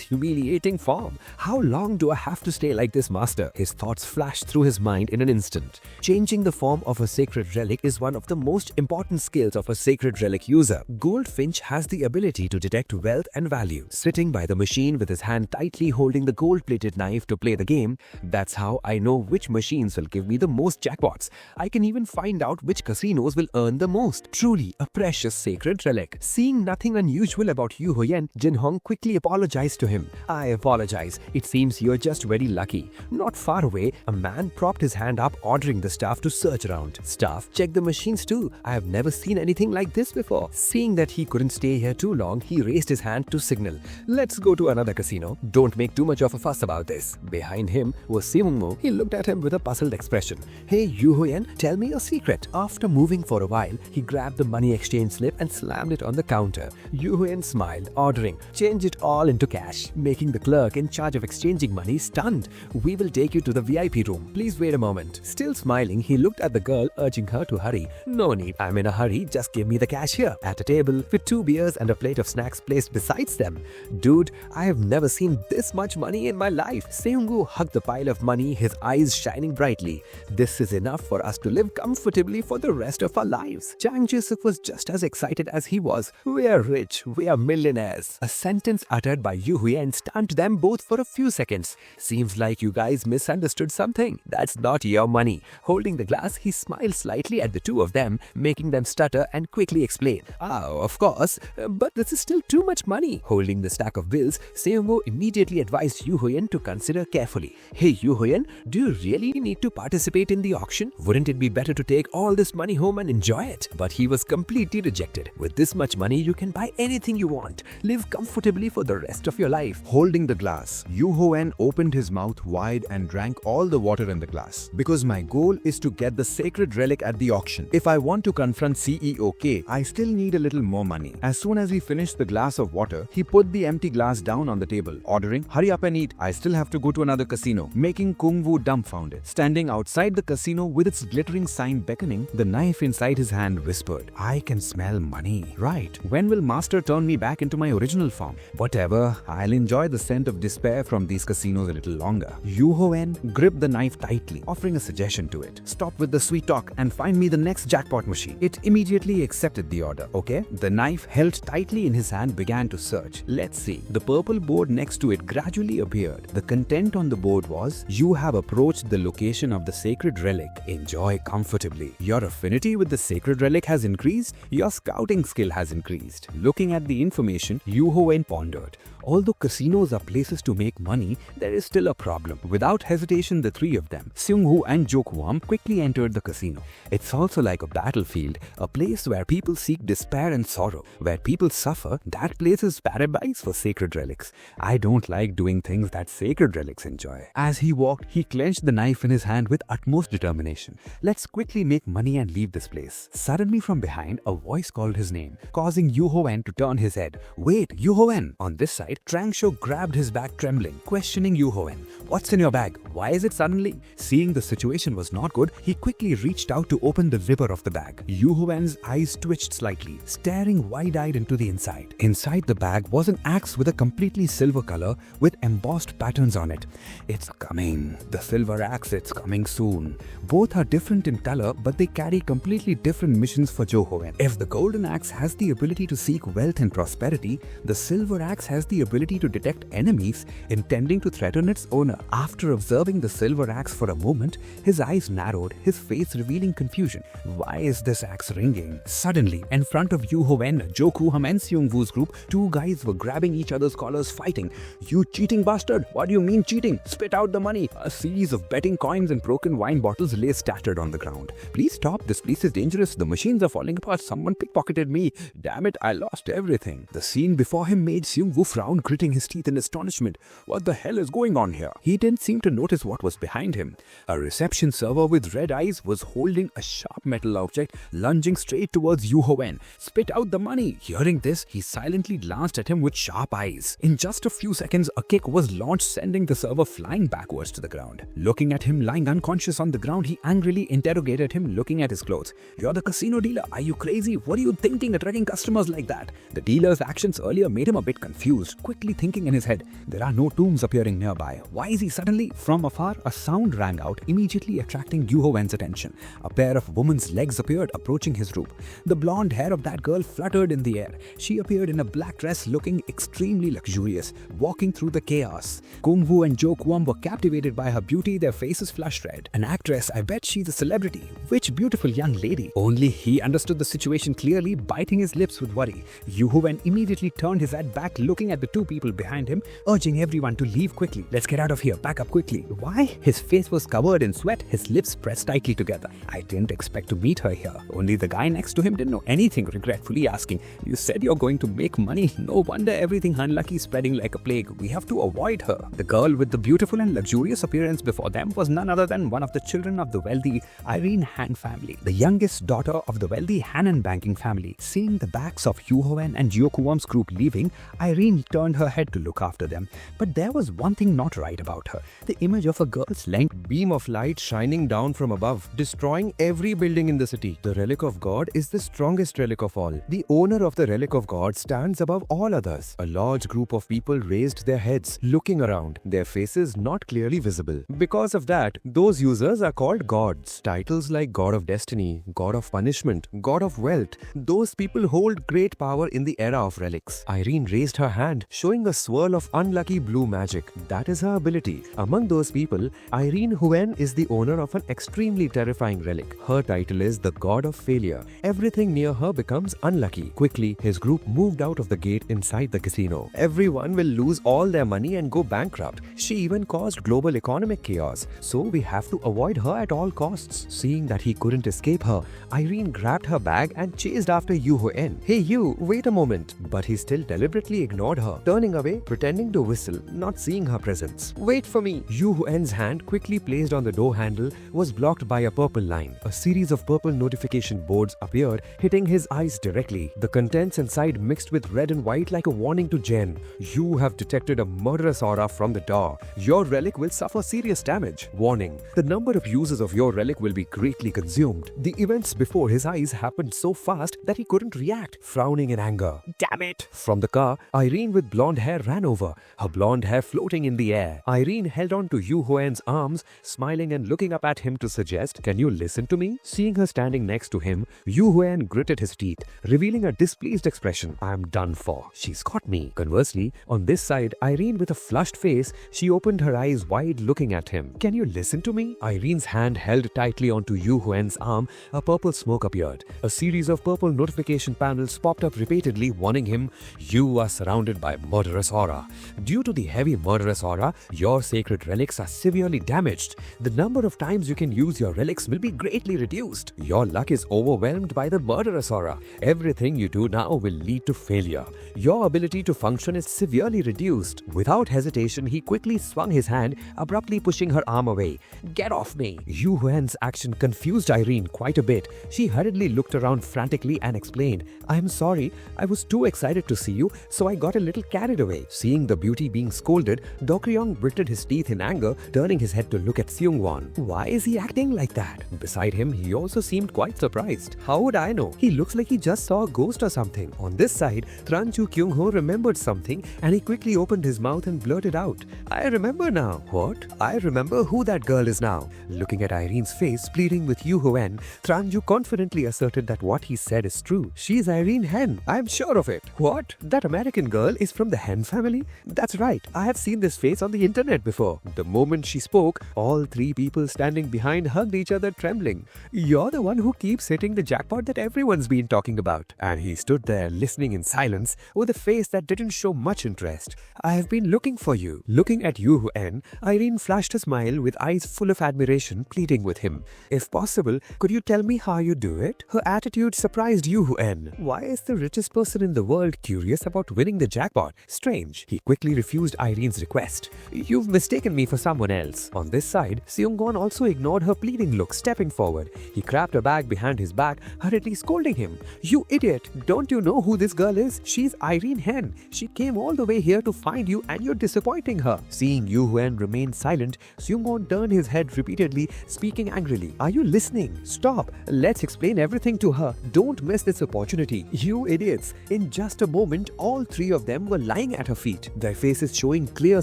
[SPEAKER 2] humiliating form? How long do I have to stay like this, master?" His thoughts flashed through his mind in an instant. Changing the form of a sacred relic is one of the most important skills of a sacred relic user. Goldfinch has the ability to detect wealth and value. Sitting by the machine with his hand tightly holding the gold-plated knife to play the game, that's how I know which machines will give me the most jackpots. I can even find out which casinos will earn the most. Truly a precious sacred relic. Seeing nothing unusual about Yoo-Heon, Jin Hong quickly apologized to him. "I apologize. It seems you're just very lucky." Not far away, a man propped his hand up, ordering the staff to search around. "Staff, check the machines too. I have never seen anything like this before." Seeing that he couldn't stay here too long, he raised his hand to signal, "Let's go to another casino. Don't make too much of a fuss about this." Behind him was Seo-Joo. He looked at him with a puzzled expression. "Hey, Yoo-Heon, tell me your secret." After moving for a while, he grabbed the money exchange slip and slammed it on the counter. Yoo-Heon smiled, ordering, "Change it all into cash," making the clerk in charge of exchanging money stunned. "We will take you to the VIP room. Please wait a moment." Still smiling, he looked at the girl, urging her to hurry. "No need. I'm in a hurry. Just give me the cash here." At a table, with 2 beers and a plate of snacks placed besides them. "Dude, I have never seen this much money in my life." Seo-Joo hugged the pile of money, his eyes shining brightly. "This is enough for us to live comfortably for the rest of our lives." Chang Ji-suk was just as excited as he was. "We are rich. We are millionaires." A sentence uttered by Yoo-Heon stunned them both for a few seconds. "Seems like you guys misunderstood something. That's not your money." Holding the glass, he smiled slightly at the two of them, making them stutter and quickly explain. "Oh, of course, but this is still too much money." Holding the stack of bills, Seo-Joo immediately advised Yoo-Heon to consider carefully. "Hey Yoo-Heon, do you really need to participate in the auction? Wouldn't it be better to take all this money home and enjoy it?" But he was completely rejected. "With this much money, you can buy anything you want. Live comfortably for the rest of your life."
[SPEAKER 1] Holding the glass, Yoo-Heon opened his mouth wide and drank all the water in the glass. "Because my goal is to get the sacred relic at the auction. If I want to confront CEO K, I still need a little more money." As soon as he finished the glass of water, he put the empty glass down on the table, ordering, "Hurry up and eat. I still have to go to another casino," making Kung Wu dumbfounded. Standing outside the casino with its glittering sign beckoning, the knife inside his hand whispered, "I can smell money. Right. When will master turn me back into my original form? Whatever. I'll enjoy the scent of despair from these casinos a little longer." Yoo-Heon gripped the knife tightly, offering a suggestion to it. "Stop with the sweet talk and find me the next jackpot machine." It immediately accepted the order. "Okay." The knife held tightly in his hand began to search. Let's see. The purple board next to it gradually appeared. The content on the board was, "You have approached the location of the sacred relic. Enjoy comfortably. Your affinity with the sacred relic has increased. Your scouting skill has increased." Looking at the information, Yoo-Heon pondered.
[SPEAKER 3] Although casinos are places to make money, there is still a problem. Without hesitation, the three of them, Seung-woo and Jo-Kwon, quickly entered the casino. It's also like a battlefield, a place where people seek despair and sorrow. Where people suffer, that place is paradise for sacred relics. I don't like doing things that sacred relics enjoy. As he walked, he clenched the knife in his hand with utmost determination. Let's quickly make money and leave this place. Suddenly from behind, a voice called his name, causing Yoo-Ho-en to turn his head. Wait, Yoo-Ho-en! On this side, Trang-sho grabbed his bag trembling, questioning Yoo-Ho-en. What's in your bag? Why is it suddenly? Seeing the situation was not good, he quickly reached out to open the zipper of the bag. Yoo-Ho-en's eyes twitched slightly, staring wide-eyed into the inside. Inside the bag was an axe with a completely silver color with embossed patterns on it. It's coming. The silver axe, it's coming soon. Both are different in color, but they carry completely different missions for Jo-Ho-en. If the golden axe has the ability to seek wealth and prosperity, the silver axe has the ability to detect enemies intending to threaten its owner. After observing the silver axe for a moment, his eyes narrowed, his face revealing confusion. Why is this axe ringing? Suddenly, in front of Yoo-Ho-en, Jo-Kwon and Seung-woo's group, two guys were grabbing each other's collars fighting. You cheating bastard! What do you mean cheating? Spit out the money! A series of betting coins and broken wine bottles lay scattered on the ground. Please stop, this place is dangerous, the machines are falling apart, someone pickpocketed me. Damn it, I lost everything. The scene before him made Seung-woo frown, gritting his teeth in astonishment. What the hell is going on here? He didn't seem to notice what was behind him. A reception server with red eyes was holding a sharp metal object, lunging straight towards Yoo-Ho-en. Spit out the money! Hearing this, he silently glanced at him with sharp eyes. In just a few seconds, a kick was launched, sending the server flying backwards to the ground. Looking at him lying unconscious on the ground, he angrily interrogated him, looking at his clothes. You're the casino dealer. Are you crazy? What are you thinking attracting customers like that? The dealer's actions earlier made him a bit confused, quickly thinking in his head, there are no tombs appearing nearby. Why is he suddenly? From afar, a sound rang out, immediately attracting Yoo-Ho-en's attention. A pair of women's legs appeared, approaching his room. The blonde hair of that girl fluttered in the air. She appeared in a black dress, looking extremely luxurious, walking through the chaos. Kung-woo and Jo-Kwon were captivated by her beauty, their faces flushed red. An actress, I bet she's a celebrity. Which beautiful young lady. Only he understood the situation clearly, biting his lips with worry. Yoo-Ho-en immediately turned his head back, looking at the two people behind him, urging everyone to leave quickly. Let's get out of here, pack up quickly. Why? His face was covered in sweat, his lips pressed tightly together. I didn't expect to meet her here. Only the guy next to him didn't know anything, regretfully asking, you said you're going to make money. No wonder everything unlucky spreading like a plague. We have to avoid her. The girl with the beautiful and luxurious appearance before them was none other than one of the children of the wealthy Irene Han family, the youngest daughter of the wealthy Hanan banking family. Seeing the backs of Yoo-Ho-en and Jo-Kwon's group leaving, Irene turned her head to look after them. But there was one thing not right about her. The image of a girl's length
[SPEAKER 2] Beam of light shining down from above, destroying every building in the city. The Relic of God is the strongest relic of all. The owner of the Relic of God stands above all others. A large group of people raised their heads, looking around, their faces not clearly visible. Because of that, those users are called gods. Titles like God of Destiny, God of Punishment, God of Wealth, those people hold great power in the era of relics. Irene raised her hand, showing a swirl of unlucky blue magic. That is her ability. Among those people, Irene Huen is the owner of an extremely terrifying relic. Her title is the God of Failure. Everything near her becomes unlucky. Quickly, his group moved out of the gate inside the casino. Everyone will lose all their money and go bankrupt. She even caused global economic chaos, so we have to avoid her at all costs. Seeing that he couldn't escape her, Irene grabbed her bag and chased after Yoo-Ho-en. Hey you, wait a moment. But he still deliberately ignored her, turning away, pretending to whistle, not seeing her presence. Wait for me. Yoo-Ho-en's hand, quickly placed on the door handle, was blocked by a purple line. A series of purple notification boards appeared, hitting his eyes directly. The contents inside mixed with red and white like a warning to Jen. You have detected a murderous aura from the door. Your relic will suffer serious damage. Warning. The number of uses of your relic will be greatly consumed. The events before his eyes happened so fast that he couldn't react, frowning in anger. Damn it! From the car, Irene with blonde hair ran over, her blonde hair floating in the air. Irene held on to Yoo-Ho-en's arms, smiling and looking up at him to suggest, can you listen to me? Seeing her standing next to him, Yoo-Ho-en gritted his teeth, revealing a displeased expression. I'm done for. She's got me. Conversely, on this side, Irene with a flushed face, she opened her eyes wide looking at him. Can you listen to me? Irene's hand held tightly onto Yoo-Ho-en's arm, a purple smoke appeared. A series of purple notification panels popped up repeatedly, warning him, you are surrounded by
[SPEAKER 3] by murderous aura. Due to the heavy murderous aura, your sacred relics are severely damaged. The number of times you can use your relics will be greatly reduced. Your luck is overwhelmed by the murderous aura. Everything you do now will lead to failure. Your ability to function is severely reduced. Without hesitation, he quickly swung his hand, abruptly pushing her arm away. Get off me! Yoo-Hoen's action confused Irene quite a bit. She hurriedly looked around frantically and explained, "I'm sorry, I was too excited to see you, so I got a little carried away." Seeing the beauty being scolded, Dokryong gritted his teeth in anger, turning his head to look at Seung-won. Why is he acting like that? Beside him, he also seemed quite surprised. How would I know? He looks like he just saw a ghost or something. On this side, Tran-Chu Kyung-ho remembered something and he quickly opened his mouth and blurted out, "I remember now." What? I remember who that girl is now. Looking at Irene's face, pleading with Yoo-Hoen, Tran-Chu confidently asserted that what he said is true. She's Irene Hen. I'm sure of it. What? That American girl is from the Hen family? That's right. I have seen this face on the internet before. The moment she spoke, all three people standing behind hugged each other trembling. You're the one who keeps hitting the jackpot that everyone's been talking about. And he stood there listening in silence with a face that didn't show much interest. I have been looking for you. Looking at Yoo-Hoen, Irene flashed a smile with eyes full of admiration, pleading with him. If possible, could you tell me how you do it? Her attitude surprised Yoo-Hoen. Why is the richest person in the world curious about winning the jackpot? Strange. He quickly refused Irene's request. You've mistaken me for someone else. On this side, Seung-won also ignored her pleading look, stepping forward. He grabbed her bag behind his back, hurriedly scolding him. You idiot! Don't you know who this girl is? She's Irene Hen. She came all the way here to find you and you're disappointing her. Seeing Yoo-Hoen remain silent, Seung-won turned his head repeatedly, speaking angrily. Are you listening? Stop! Let's explain everything to her. Don't miss this opportunity. You idiots! In just a moment, all three of them were lying at her feet, their faces showing clear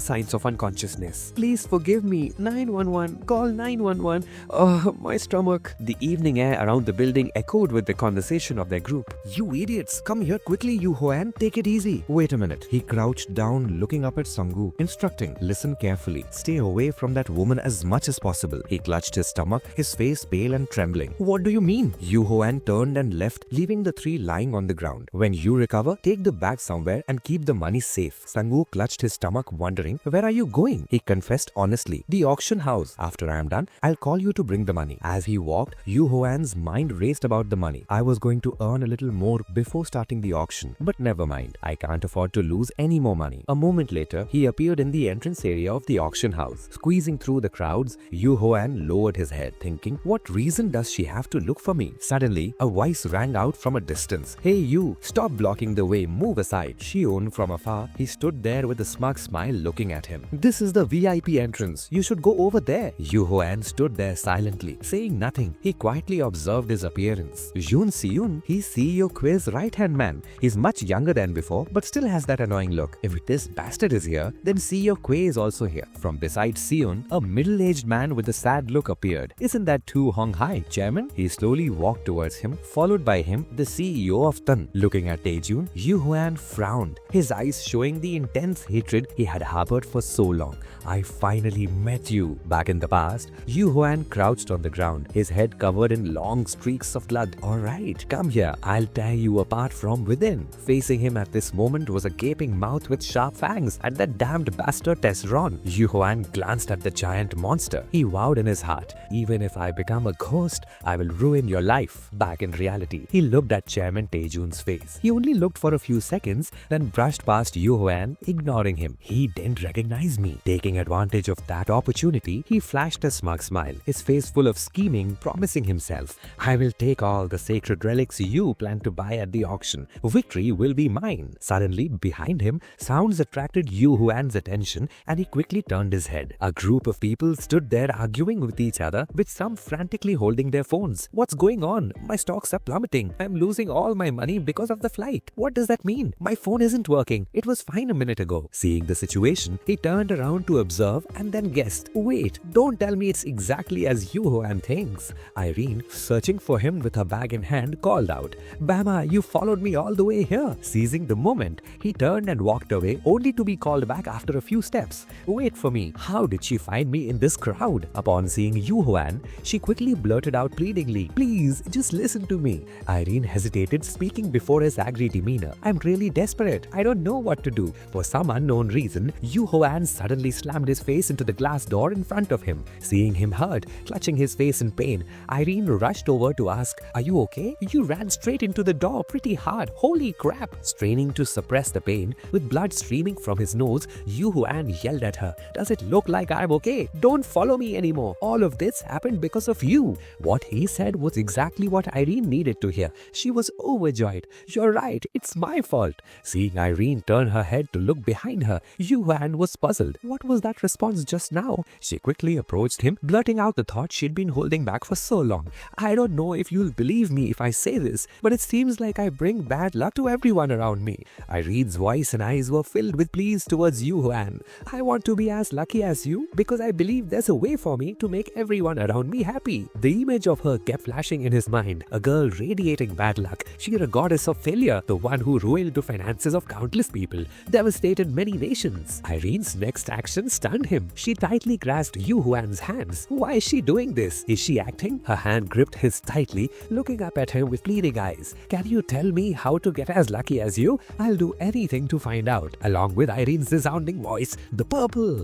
[SPEAKER 3] signs of unconsciousness. Please forgive me. 911. Call 911. Oh, my stomach. The evening air around the building echoed with the conversation of their group. You idiots! Come here quickly, Yoo-Hoen. Take it easy.
[SPEAKER 4] Wait a minute. He crouched down, looking up at Sangwoo, instructing, "Listen carefully. Stay away from that woman as much as possible." He clutched his stomach, his face pale and trembling.
[SPEAKER 3] What do you mean?
[SPEAKER 4] Yoo-Hoen turned and left, leaving the three lying on the ground. When you recover, take the bag somewhere and keep the money safe. Sangwoo clutched his stomach, wondering, "Where are you going?" He confessed honestly, "The auction house. After I am done, I'll call you to bring the money." As he walked, Yoo-Hoen's mind raced about the money. I was going to earn a little more before starting the auction, but never mind. I can't afford to lose any more money. A moment later, he appeared in the entrance area of the auction house. Squeezing through the crowds, Yoo-Hoen lowered his head, thinking, what reason does she have to look for me? Suddenly, a voice rang out from a distance. Hey you, stop blocking the way, move aside. Seon from afar, he stood there with a smug smile looking at him. This is the VIP entrance. You should go over there. Yoo-Hoen stood there silently, saying nothing. He quietly observed his appearance. Yoon Si-yoon, he's CEO Quiz right-hand man. He's much younger than before, but still has that annoying look. If this bastard is here, then CEO Kwei is also here. From beside Seon, a middle-aged man with a sad look appeared. Isn't that Tu Hong-hai, chairman? He slowly walked towards him, followed by him, the CEO of Tan. Looking at Taejun, Yoo-Hoen frowned, his eyes showing the intense hatred he had harbored for so long. I finally met you. Back in the past, Yoo-Hoen crouched on the ground, his head covered in long streaks of blood. Alright, come here, I'll tear you apart from within. Facing him at this moment was a gaping mouth with sharp fangs and that damned bastard Tesron. Yoo-Hoen glanced at the giant monster. He vowed in his heart, even if I become a ghost, I will ruin your life. Back in reality, he looked at Chairman Taejun's face. He only looked for a few seconds, then brushed past Yoo-Hoen, ignoring him. He didn't recognize me. Taking advantage of that opportunity, he flashed a smug smile, his face full of scheming, promising himself, I will take all the sacred relics you plan to buy at the auction. Victory will be mine. Suddenly, behind him, sounds attracted Yoo-Hoen's attention and he quickly turned his head. A group of people stood there arguing with each other, with some frantically holding their phones. What's going on? My stocks are plummeting. I'm losing all my money because of the flight. What does that mean? My phone isn't working. It was fine a minute ago. Seeing the situation, he turned around to observe and then guessed. Wait, don't tell me it's exactly as Yoo-Hoen thinks. Irene, searching for him with her bag in hand, called out, Bama, you followed me all the way here. Seizing the moment, he turned and walked away, only to be called back after a few steps. Wait for me. How did she find me in this crowd? Upon seeing Yoo-Hoen, she quickly blurted out pleadingly, Please, just listen to me. Irene hesitated, speaking before his angry demeanor. I'm really desperate. I don't
[SPEAKER 3] not know what to do. For some unknown reason, Yoo-Heon suddenly slammed his face into the glass door in front of him. Seeing him hurt, clutching his face in pain, Irene rushed over to ask, "Are you okay? You ran straight into the door pretty hard. Holy crap!" Straining to suppress the pain, with blood streaming from his nose, Yoo-Heon yelled at her, "Does it look like I'm okay? Don't follow me anymore. All of this happened because of you." What he said was exactly what Irene needed to hear. She was overjoyed. "You're right, it's my fault." Seeing Irene turn her head to look behind her, Yoo-Heon was puzzled. What was that response just now? She quickly approached him, blurting out the thought she'd been holding back for so long. "I don't know if you'll believe me if I say this, but it seems like I bring bad luck to everyone around me." Irene's voice and eyes were filled with pleas towards Yoo-Heon. "I want to be as lucky as you because I believe there's a way for me to make everyone around me happy." The image of her kept flashing in his mind, a girl radiating bad luck, she a goddess of failure, the one who ruined the finances of countless people, devastated many nations. Irene's next action stunned him. She tightly grasped Yoo-Heon's hands. Why is she doing this? Is she acting? Her hand gripped his tightly, looking up at him with pleading eyes. "Can you tell me how to get as lucky as you? I'll do anything to find out." Along with Irene's resounding voice, "The purple!"